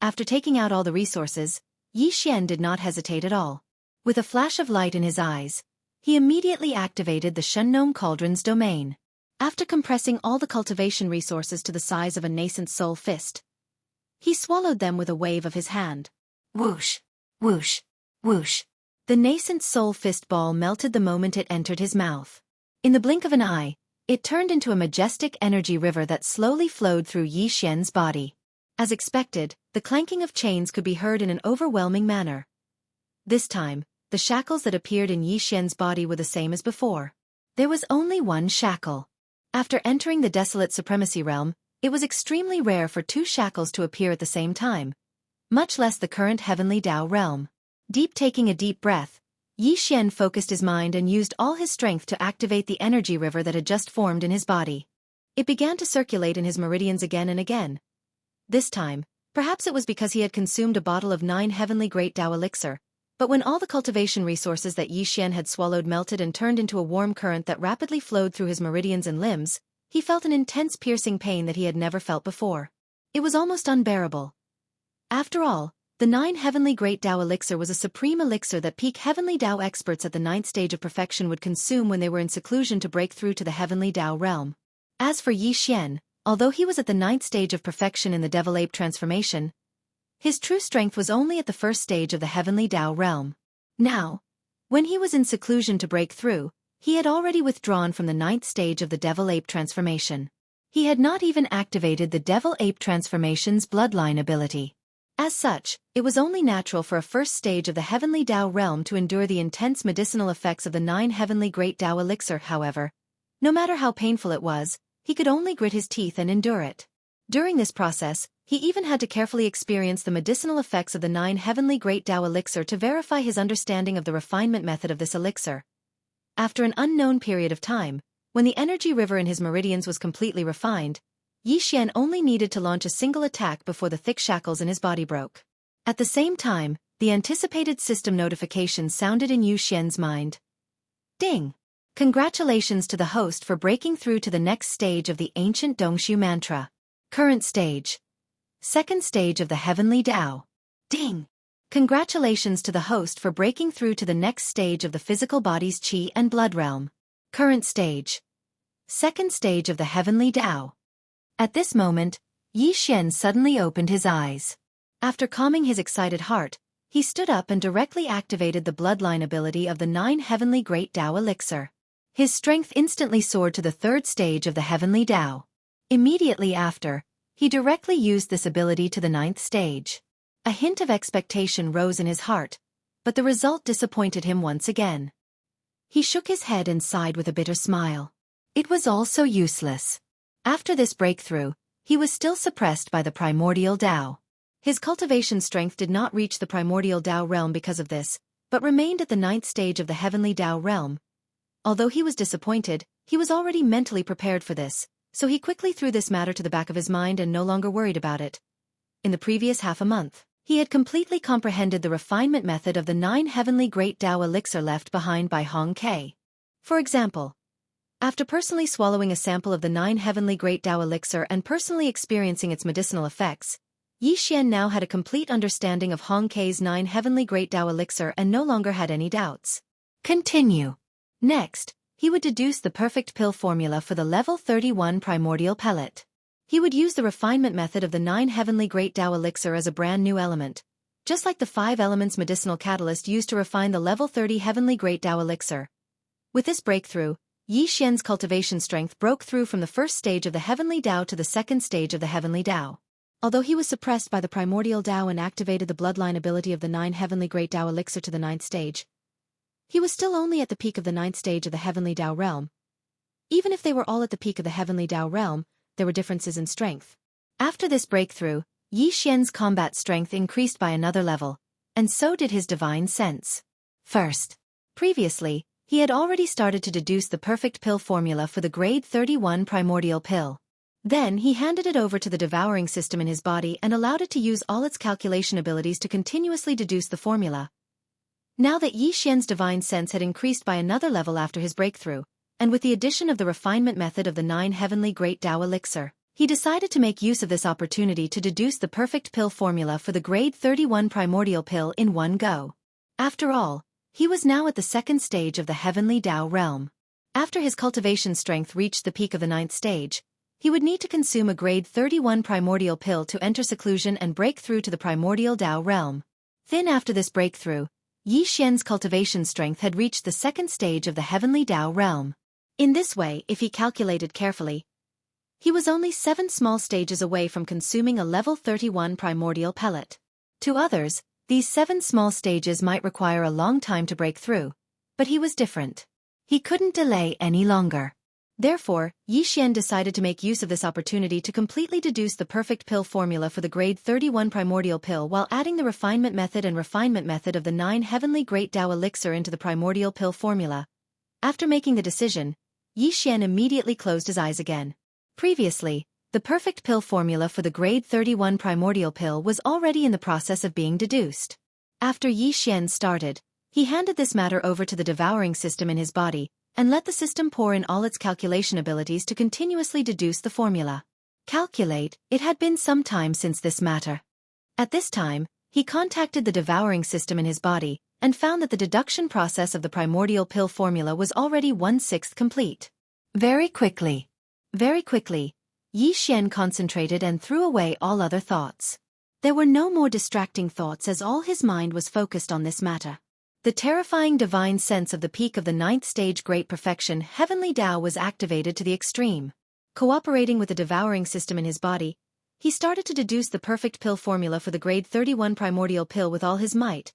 After taking out all the resources, Yi Xian did not hesitate at all. With a flash of light in his eyes, he immediately activated the Shengnong cauldron's domain. After compressing all the cultivation resources to the size of a nascent soul fist, he swallowed them with a wave of his hand. Whoosh, whoosh, whoosh. The nascent soul fist ball melted the moment it entered his mouth. In the blink of an eye, it turned into a majestic energy river that slowly flowed through Yi Xian's body. As expected, the clanking of chains could be heard in an overwhelming manner. This time, the shackles that appeared in Yi Xian's body were the same as before. There was only 1 shackle. After entering the desolate supremacy realm, it was extremely rare for 2 shackles to appear at the same time, much less the current heavenly Tao realm. Taking a deep breath, Yi Xian focused his mind and used all his strength to activate the energy river that had just formed in his body. It began to circulate in his meridians again and again. This time, perhaps it was because he had consumed a bottle of 9 heavenly great Tao elixir, But when all the cultivation resources that Yi Xian had swallowed melted and turned into a warm current that rapidly flowed through his meridians and limbs, he felt an intense piercing pain that he had never felt before. It was almost unbearable. After all, the 9 Heavenly Great Tao Elixir was a supreme elixir that peak Heavenly Tao experts at the 9th stage of perfection would consume when they were in seclusion to break through to the Heavenly Tao realm. As for Yi Xian, although he was at the 9th stage of perfection in the Devil Ape transformation, his true strength was only at the 1st stage of the Heavenly Tao realm. Now, when he was in seclusion to break through, he had already withdrawn from the 9th stage of the Devil Ape transformation. He had not even activated the Devil Ape transformation's bloodline ability. As such, it was only natural for a 1st stage of the Heavenly Tao realm to endure the intense medicinal effects of the 9 Heavenly Great Tao Elixir. However, no matter how painful it was, he could only grit his teeth and endure it. During this process, he even had to carefully experience the medicinal effects of the 9 Heavenly Great Tao Elixir to verify his understanding of the refinement method of this elixir. After an unknown period of time, when the energy river in his meridians was completely refined, Yi Xian only needed to launch a single attack before the thick shackles in his body broke. At the same time, the anticipated system notification sounded in Yi Xian's mind. Ding! Congratulations to the host for breaking through to the next stage of the ancient Dongshu mantra. Current stage. 2nd stage of the Heavenly Tao. Ding! Congratulations to the host for breaking through to the next stage of the physical body's qi and blood realm. Current stage. 2nd stage of the Heavenly Tao. At this moment, Yi Xian suddenly opened his eyes. After calming his excited heart, he stood up and directly activated the bloodline ability of the 9 Heavenly Great Tao Elixir. His strength instantly soared to the 3rd stage of the Heavenly Tao. Immediately after, he directly used this ability to the 9th stage. A hint of expectation rose in his heart, but the result disappointed him once again. He shook his head and sighed with a bitter smile. It was all so useless. After this breakthrough, he was still suppressed by the primordial Tao. His cultivation strength did not reach the primordial Tao realm because of this, but remained at the 9th stage of the Heavenly Tao realm. Although he was disappointed, he was already mentally prepared for this, so he quickly threw this matter to the back of his mind and no longer worried about it. In the previous half a month, he had completely comprehended the refinement method of the 9 Heavenly Great Tao Elixir left behind by Hong Kei. For example, after personally swallowing a sample of the 9 Heavenly Great Tao Elixir and personally experiencing its medicinal effects, Yi Xian now had a complete understanding of Hong Kei's 9 Heavenly Great Tao Elixir and no longer had any doubts. Continue. Next, he would deduce the perfect pill formula for the level 31 primordial pellet. He would use the refinement method of the 9 Heavenly Great Tao Elixir as a brand new element, just like the 5 elements medicinal catalyst used to refine the level 30 Heavenly Great Tao Elixir. With this breakthrough, Yi Xian's cultivation strength broke through from the 1st stage of the Heavenly Tao to the 2nd stage of the Heavenly Tao. Although he was suppressed by the primordial Tao and activated the bloodline ability of the 9 Heavenly Great Tao Elixir to the 9th stage, he was still only at the peak of the 9th stage of the Heavenly Tao realm. Even if they were all at the peak of the Heavenly Tao realm, there were differences in strength. After this breakthrough, Yi Xian's combat strength increased by another level, and so did his divine sense. First, previously, he had already started to deduce the perfect pill formula for the grade 31 primordial pill. Then he handed it over to the devouring system in his body and allowed it to use all its calculation abilities to continuously deduce the formula. Now that Yi Xian's divine sense had increased by another level after his breakthrough, and with the addition of the refinement method of the 9 Heavenly Great Tao Elixir, he decided to make use of this opportunity to deduce the perfect pill formula for the grade 31 primordial pill in one go. After all, he was now at the 2nd stage of the Heavenly Tao realm. After his cultivation strength reached the peak of the 9th stage, he would need to consume a grade 31 primordial pill to enter seclusion and break through to the primordial Tao realm. Then after this breakthrough, Yi Xian's cultivation strength had reached the 2nd stage of the Heavenly Tao realm. In this way, if he calculated carefully, he was only 7 small stages away from consuming a level 31 primordial pellet. To others, these 7 small stages might require a long time to break through, but he was different. He couldn't delay any longer. Therefore, Yi Xian decided to make use of this opportunity to completely deduce the perfect pill formula for the grade 31 primordial pill while adding the refinement method of the 9 Heavenly Great Tao Elixir into the primordial pill formula. After making the decision, Yi Xian immediately closed his eyes again. Previously, the perfect pill formula for the grade 31 primordial pill was already in the process of being deduced. After Yi Xian started, he handed this matter over to the devouring system in his body, and let the system pour in all its calculation abilities to continuously deduce the formula. Calculate, it had been some time since this matter. At this time, he contacted the devouring system in his body, and found that the deduction process of the primordial pill formula was already 1/6 complete. Very quickly, Yi Xian concentrated and threw away all other thoughts. There were no more distracting thoughts as all his mind was focused on this matter. The terrifying divine sense of the peak of the 9th stage Great Perfection Heavenly Tao was activated to the extreme. Cooperating with the devouring system in his body, he started to deduce the perfect pill formula for the grade 31 primordial pill with all his might.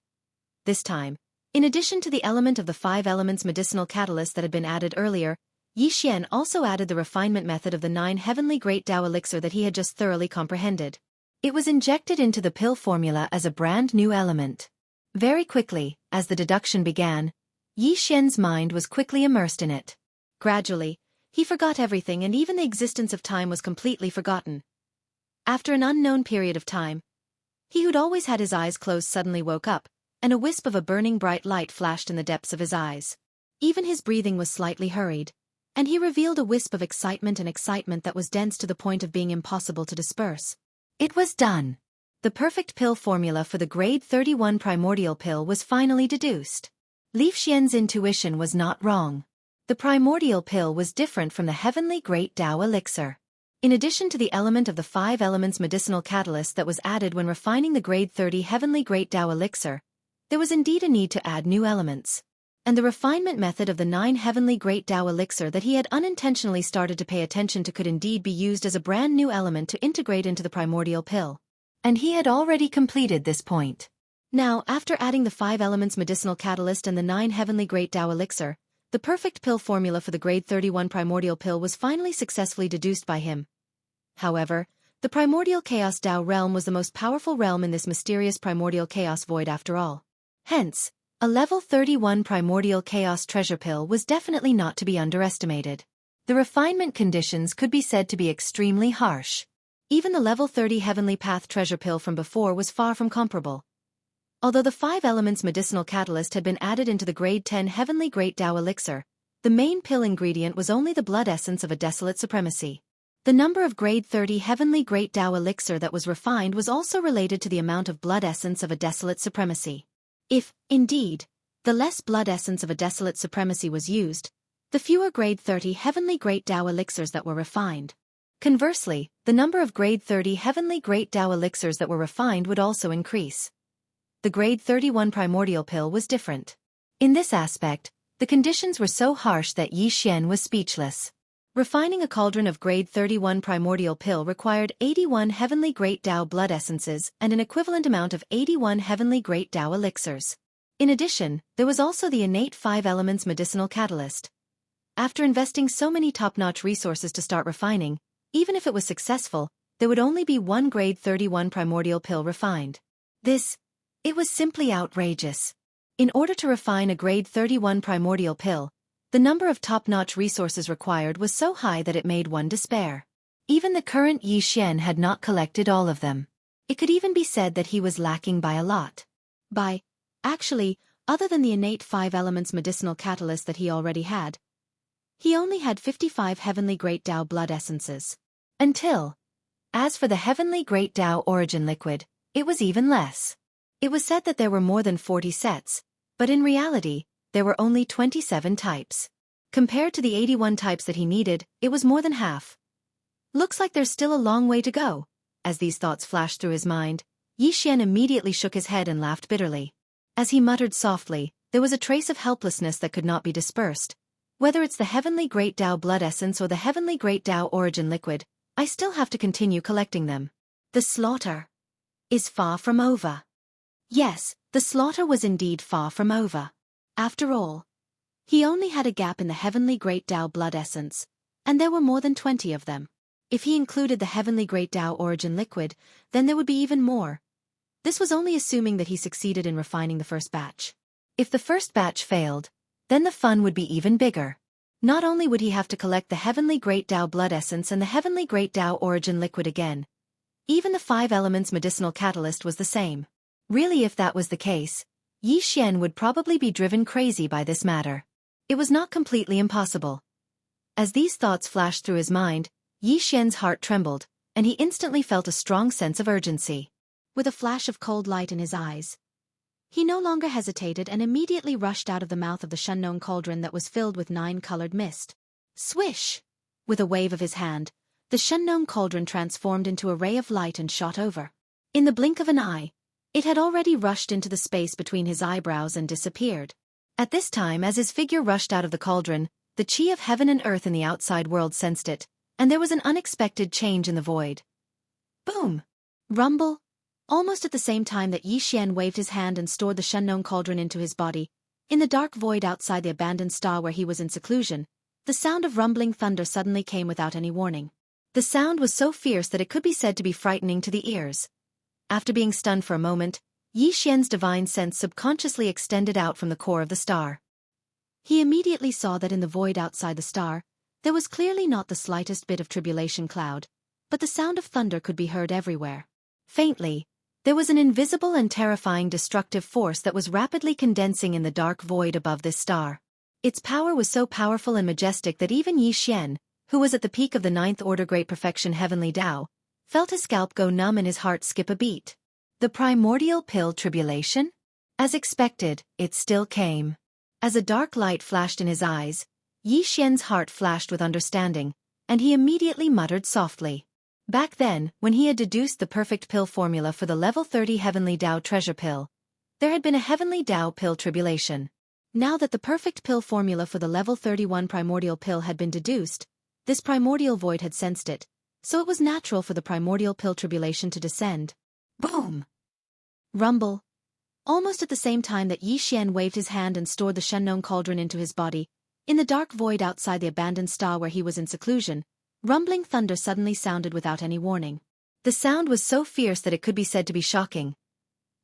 This time, in addition to the element of the 5 elements medicinal catalyst that had been added earlier, Yi Xian also added the refinement method of the 9 heavenly great Tao elixir that he had just thoroughly comprehended. It was injected into the pill formula as a brand new element. Very quickly, as the deduction began, Yi Xian's mind was quickly immersed in it. Gradually, he forgot everything, and even the existence of time was completely forgotten. After an unknown period of time, he who'd always had his eyes closed suddenly woke up, and a wisp of a burning bright light flashed in the depths of his eyes. Even his breathing was slightly hurried, and he revealed a wisp of excitement that was dense to the point of being impossible to disperse. It was done. The perfect pill formula for the grade 31 primordial pill was finally deduced. Li Xian's intuition was not wrong. The primordial pill was different from the heavenly great Tao elixir. In addition to the element of the 5 elements medicinal catalyst that was added when refining the grade 30 heavenly great Tao elixir, there was indeed a need to add new elements. And the refinement method of the 9 heavenly great Tao elixir that he had unintentionally started to pay attention to could indeed be used as a brand new element to integrate into the primordial pill. And he had already completed this point. Now, after adding the 5 elements medicinal catalyst and the 9 heavenly great Tao elixir, the perfect pill formula for the grade 31 primordial pill was finally successfully deduced by him. However, the primordial chaos Tao realm was the most powerful realm in this mysterious primordial chaos void after all. Hence, a level 31 primordial chaos treasure pill was definitely not to be underestimated. The refinement conditions could be said to be extremely harsh. Even the level 30 heavenly path treasure pill from before was far from comparable. Although the 5 elements medicinal catalyst had been added into the grade 10 heavenly great Tao elixir, the main pill ingredient was only the blood essence of a desolate supremacy. The number of grade 30 heavenly great Tao elixir that was refined was also related to the amount of blood essence of a desolate supremacy. If, indeed, the less blood essence of a desolate supremacy was used, the fewer grade 30 heavenly great Tao elixirs that were refined. Conversely, the number of grade 30 heavenly great Tao elixirs that were refined would also increase. The grade 31 primordial pill was different. In this aspect, the conditions were so harsh that Yi Xian was speechless. Refining a cauldron of grade 31 primordial pill required 81 heavenly great Tao blood essences and an equivalent amount of 81 heavenly great Tao elixirs. In addition, there was also the innate 5 elements medicinal catalyst. After investing so many top-notch resources to start refining, even if it was successful, there would only be 1 grade 31 primordial pill refined. It was simply outrageous. In order to refine a grade 31 primordial pill, the number of top-notch resources required was so high that it made one despair. Even the current Yi Xian had not collected all of them. It could even be said that he was lacking by a lot. Actually, other than the innate 5 elements medicinal catalyst that he already had, he only had 55 heavenly great Tao blood essences. As for the heavenly great Tao origin liquid, it was even less. It was said that there were more than 40 sets, but in reality, there were only 27 types. Compared to the 81 types that he needed, it was more than half. Looks like there's still a long way to go. As these thoughts flashed through his mind, Yi Xian immediately shook his head and laughed bitterly. As he muttered softly, there was a trace of helplessness that could not be dispersed. Whether it's the heavenly great Tao blood essence or the heavenly great Tao origin liquid, I still have to continue collecting them. The slaughter is far from over. Yes, the slaughter was indeed far from over. After all, he only had a gap in the heavenly great Tao blood essence, and there were more than 20 of them. If he included the heavenly great Tao origin liquid, then there would be even more. This was only assuming that he succeeded in refining the first batch. If the first batch failed, then the fun would be even bigger. Not only would he have to collect the heavenly great Tao blood essence and the heavenly great Tao origin liquid again, even the 5 elements medicinal catalyst was the same. Really, if that was the case, Yi Xian would probably be driven crazy by this matter. It was not completely impossible. As these thoughts flashed through his mind, Yi Xian's heart trembled, and he instantly felt a strong sense of urgency. With a flash of cold light in his eyes, he no longer hesitated and immediately rushed out of the mouth of the Shunnong cauldron that was filled with 9-colored mist. Swish! With a wave of his hand, the Shunnong cauldron transformed into a ray of light and shot over. In the blink of an eye, it had already rushed into the space between his eyebrows and disappeared. At this time, as his figure rushed out of the cauldron, the chi of heaven and earth in the outside world sensed it, and there was an unexpected change in the void. Boom! Rumble! Almost at the same time that Yi Xian waved his hand and stored the Shunnong cauldron into his body, in the dark void outside the abandoned star where he was in seclusion, the sound of rumbling thunder suddenly came without any warning. The sound was so fierce that it could be said to be frightening to the ears. After being stunned for a moment, Yi Xian's divine sense subconsciously extended out from the core of the star. He immediately saw that in the void outside the star, there was clearly not the slightest bit of tribulation cloud, but the sound of thunder could be heard everywhere. Faintly, there was an invisible and terrifying destructive force that was rapidly condensing in the dark void above this star. Its power was so powerful and majestic that even Yi Xian, who was at the peak of the 9th order great perfection heavenly Tao, felt his scalp go numb and his heart skip a beat. The primordial pill tribulation? As expected, it still came. As a dark light flashed in his eyes, Yi Xian's heart flashed with understanding, and he immediately muttered softly. Back then, when he had deduced the perfect pill formula for the level 30 Heavenly Tao treasure pill, there had been a Heavenly Tao pill tribulation. Now that the perfect pill formula for the level 31 primordial pill had been deduced, this primordial void had sensed it, so it was natural for the primordial pill tribulation to descend. Boom! Rumble! Almost at the same time that Yi Xian waved his hand and stored the Shunnong cauldron into his body, in the dark void outside the abandoned star where he was in seclusion, rumbling thunder suddenly sounded without any warning. The sound was so fierce that it could be said to be shocking.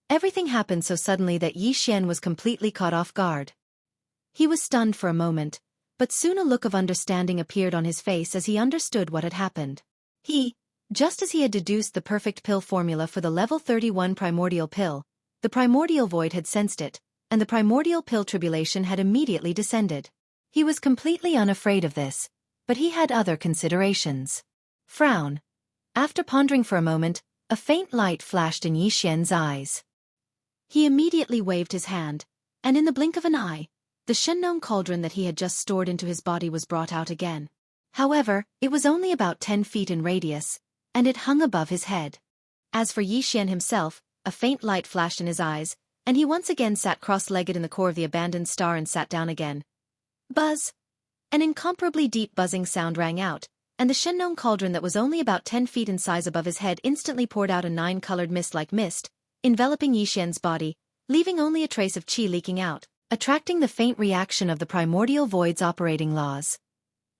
Everything happened so suddenly that Yi Xian was completely caught off guard. He was stunned for a moment, but soon a look of understanding appeared on his face as he understood what had happened. Just as he had deduced the perfect pill formula for the level 31 primordial pill, the primordial void had sensed it, and the primordial pill tribulation had immediately descended. He was completely unafraid of this, but he had other considerations. Frown. After pondering for a moment, a faint light flashed in Yi Xian's eyes. He immediately waved his hand, and in the blink of an eye, the Shunnong cauldron that he had just stored into his body was brought out again. However, it was only about 10 feet in radius, and it hung above his head. As for Yi Xian himself, a faint light flashed in his eyes, and he once again sat cross-legged in the core of the abandoned star and sat down again. Buzz! An incomparably deep buzzing sound rang out, and the Shunnong cauldron that was only about 10 feet in size above his head instantly poured out a 9-colored mist like mist, enveloping Yi Xian's body, leaving only a trace of qi leaking out, attracting the faint reaction of the primordial void's operating laws.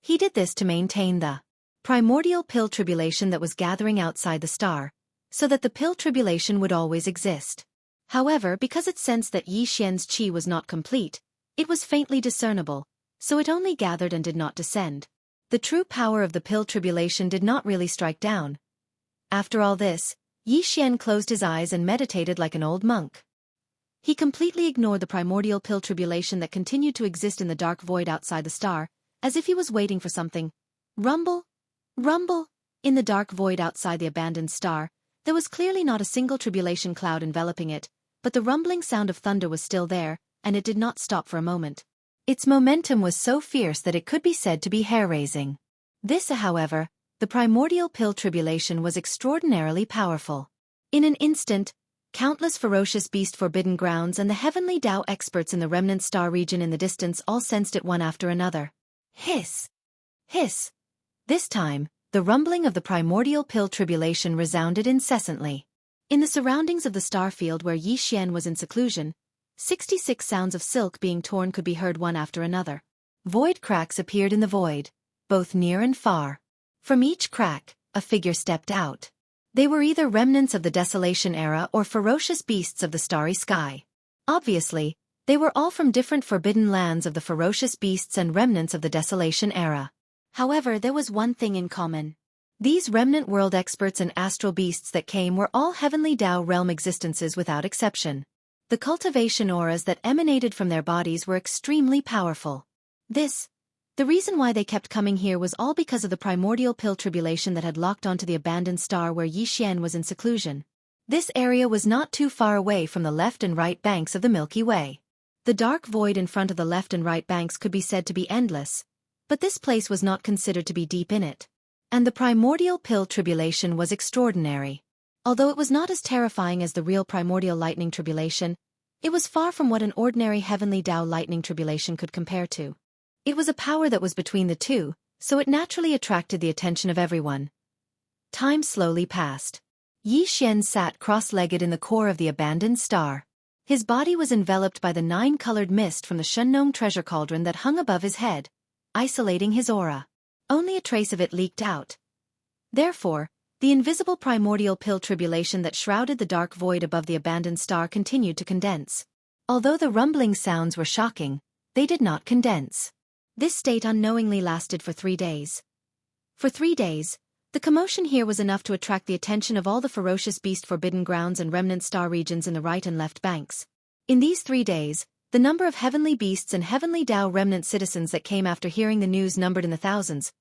He did this to maintain the primordial pill tribulation that was gathering outside the star, so that the pill tribulation would always exist. However, because it sensed that Yi Xian's qi was not complete, it was faintly discernible, so it only gathered and did not descend. The true power of the pill tribulation did not really strike down. After all this, Yi Xian closed his eyes and meditated like an old monk. He completely ignored the primordial pill tribulation that continued to exist in the dark void outside the star, as if he was waiting for something. Rumble! Rumble! In the dark void outside the abandoned star, there was clearly not a single tribulation cloud enveloping it, but the rumbling sound of thunder was still there, and it did not stop for a moment. Its momentum was so fierce that it could be said to be hair-raising. This, however, the primordial pill tribulation was extraordinarily powerful. In an instant, countless ferocious beast forbidden grounds and the heavenly Tao experts in the remnant star region in the distance all sensed it one after another. Hiss! Hiss! This time, the rumbling of the primordial pill tribulation resounded incessantly. In the surroundings of the star field where Yi Xian was in seclusion, 66 sounds of silk being torn could be heard one after another. Void cracks appeared in the void, both near and far. From each crack, a figure stepped out. They were either remnants of the Desolation era or ferocious beasts of the starry sky. Obviously, they were all from different forbidden lands of the ferocious beasts and remnants of the Desolation era. However, there was one thing in common. These remnant world experts and astral beasts that came were all heavenly Tao realm existences without exception. The cultivation auras that emanated from their bodies were extremely powerful. The reason why they kept coming here was all because of the primordial pill tribulation that had locked onto the abandoned star where Yi Xian was in seclusion. This area was not too far away from the left and right banks of the Milky Way. The dark void in front of the left and right banks could be said to be endless, but this place was not considered to be deep in it. And the primordial pill tribulation was extraordinary. Although it was not as terrifying as the real primordial lightning tribulation, it was far from what an ordinary heavenly Tao lightning tribulation could compare to. It was a power that was between the two, so it naturally attracted the attention of everyone. Time slowly passed. Yi Xian sat cross-legged in the core of the abandoned star. His body was enveloped by the 9-colored mist from the Shunnong treasure cauldron that hung above his head, isolating his aura. Only a trace of it leaked out. Therefore, the invisible primordial pill tribulation that shrouded the dark void above the abandoned star continued to condense. Although the rumbling sounds were shocking, they did not condense. This state unknowingly lasted for 3 days. For 3 days, the commotion here was enough to attract the attention of all the ferocious beast forbidden grounds and remnant star regions in the right and left banks. In these 3 days, the number of heavenly beasts and heavenly Tao remnant citizens that came after hearing the news numbered in the thousands.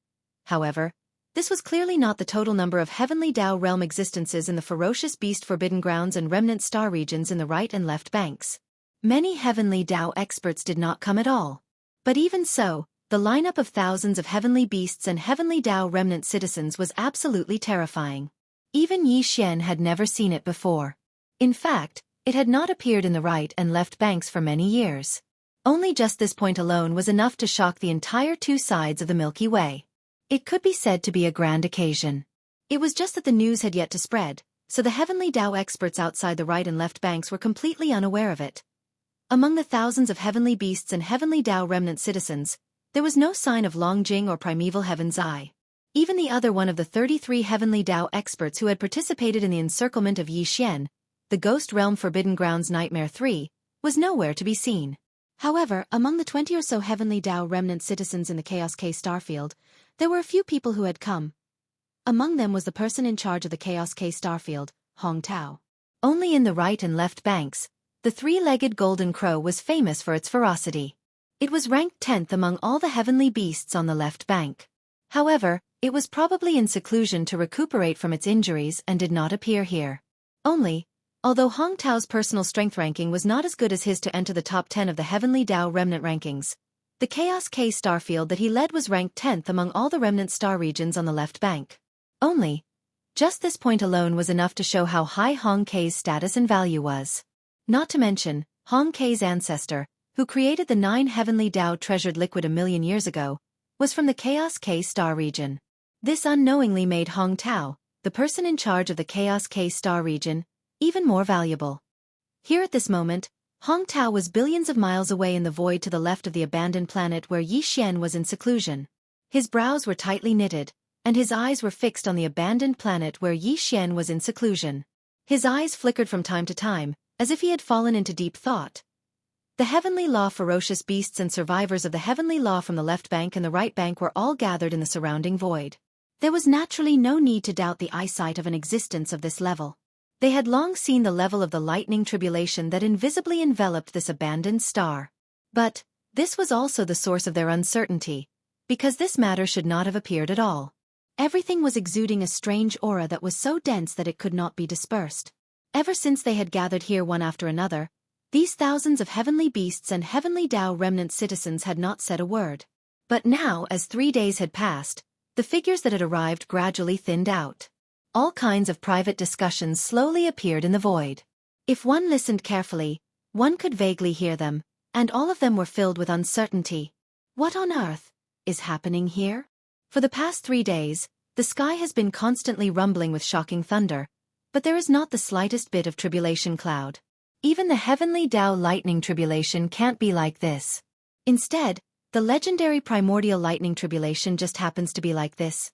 However, this was clearly not the total number of heavenly Tao realm existences in the ferocious beast forbidden grounds and remnant star regions in the right and left banks. Many heavenly Tao experts did not come at all. But even so, the lineup of thousands of heavenly beasts and heavenly Tao remnant citizens was absolutely terrifying. Even Yi Xian had never seen it before. In fact, it had not appeared in the right and left banks for many years. Only just this point alone was enough to shock the entire 2 sides of the Milky Way. It could be said to be a grand occasion. It was just that the news had yet to spread, so the heavenly Tao experts outside the right and left banks were completely unaware of it. Among the thousands of heavenly beasts and heavenly Tao remnant citizens, there was no sign of Longjing or primeval Heaven's Eye. Even the other one of the 33 heavenly Tao experts who had participated in the encirclement of Yi Xian, the Ghost Realm Forbidden Grounds Nightmare 3, was nowhere to be seen. However, among the 20 or so heavenly Tao remnant citizens in the Chaos K Starfield, there were a few people who had come. Among them was the person in charge of the Chaos K Starfield, Hong Tao. Only in the right and left banks, the 3-legged golden crow was famous for its ferocity. It was ranked 10th among all the heavenly beasts on the left bank. However, it was probably in seclusion to recuperate from its injuries and did not appear here. Although Hong Tao's personal strength ranking was not as good as his to enter the top 10 of the heavenly Tao remnant rankings, the Chaos K Starfield that he led was ranked 10th among all the remnant star regions on the left bank. Just this point alone was enough to show how high Hong K's status and value was. Not to mention, Hong K's ancestor, who created the 9 heavenly Tao treasured liquid a million years ago, was from the Chaos K star region. This unknowingly made Hong Tao, the person in charge of the Chaos K star region, even more valuable. Here at this moment, Hong Tao was billions of miles away in the void to the left of the abandoned planet where Yi Xian was in seclusion. His brows were tightly knitted, and his eyes were fixed on the abandoned planet where Yi Xian was in seclusion. His eyes flickered from time to time, as if he had fallen into deep thought. The heavenly law ferocious beasts and survivors of the heavenly law from the left bank and the right bank were all gathered in the surrounding void. There was naturally no need to doubt the eyesight of an existence of this level. They had long seen the level of the lightning tribulation that invisibly enveloped this abandoned star. But this was also the source of their uncertainty, because this matter should not have appeared at all. Everything was exuding a strange aura that was so dense that it could not be dispersed. Ever since they had gathered here one after another, these thousands of heavenly beasts and heavenly Tao remnant citizens had not said a word. But now, as 3 days had passed, the figures that had arrived gradually thinned out. All kinds of private discussions slowly appeared in the void. If one listened carefully, one could vaguely hear them, and all of them were filled with uncertainty. What on earth is happening here? For the past 3 days, the sky has been constantly rumbling with shocking thunder, but there is not the slightest bit of tribulation cloud. Even the heavenly Tao lightning tribulation can't be like this. Instead, the legendary primordial lightning tribulation just happens to be like this.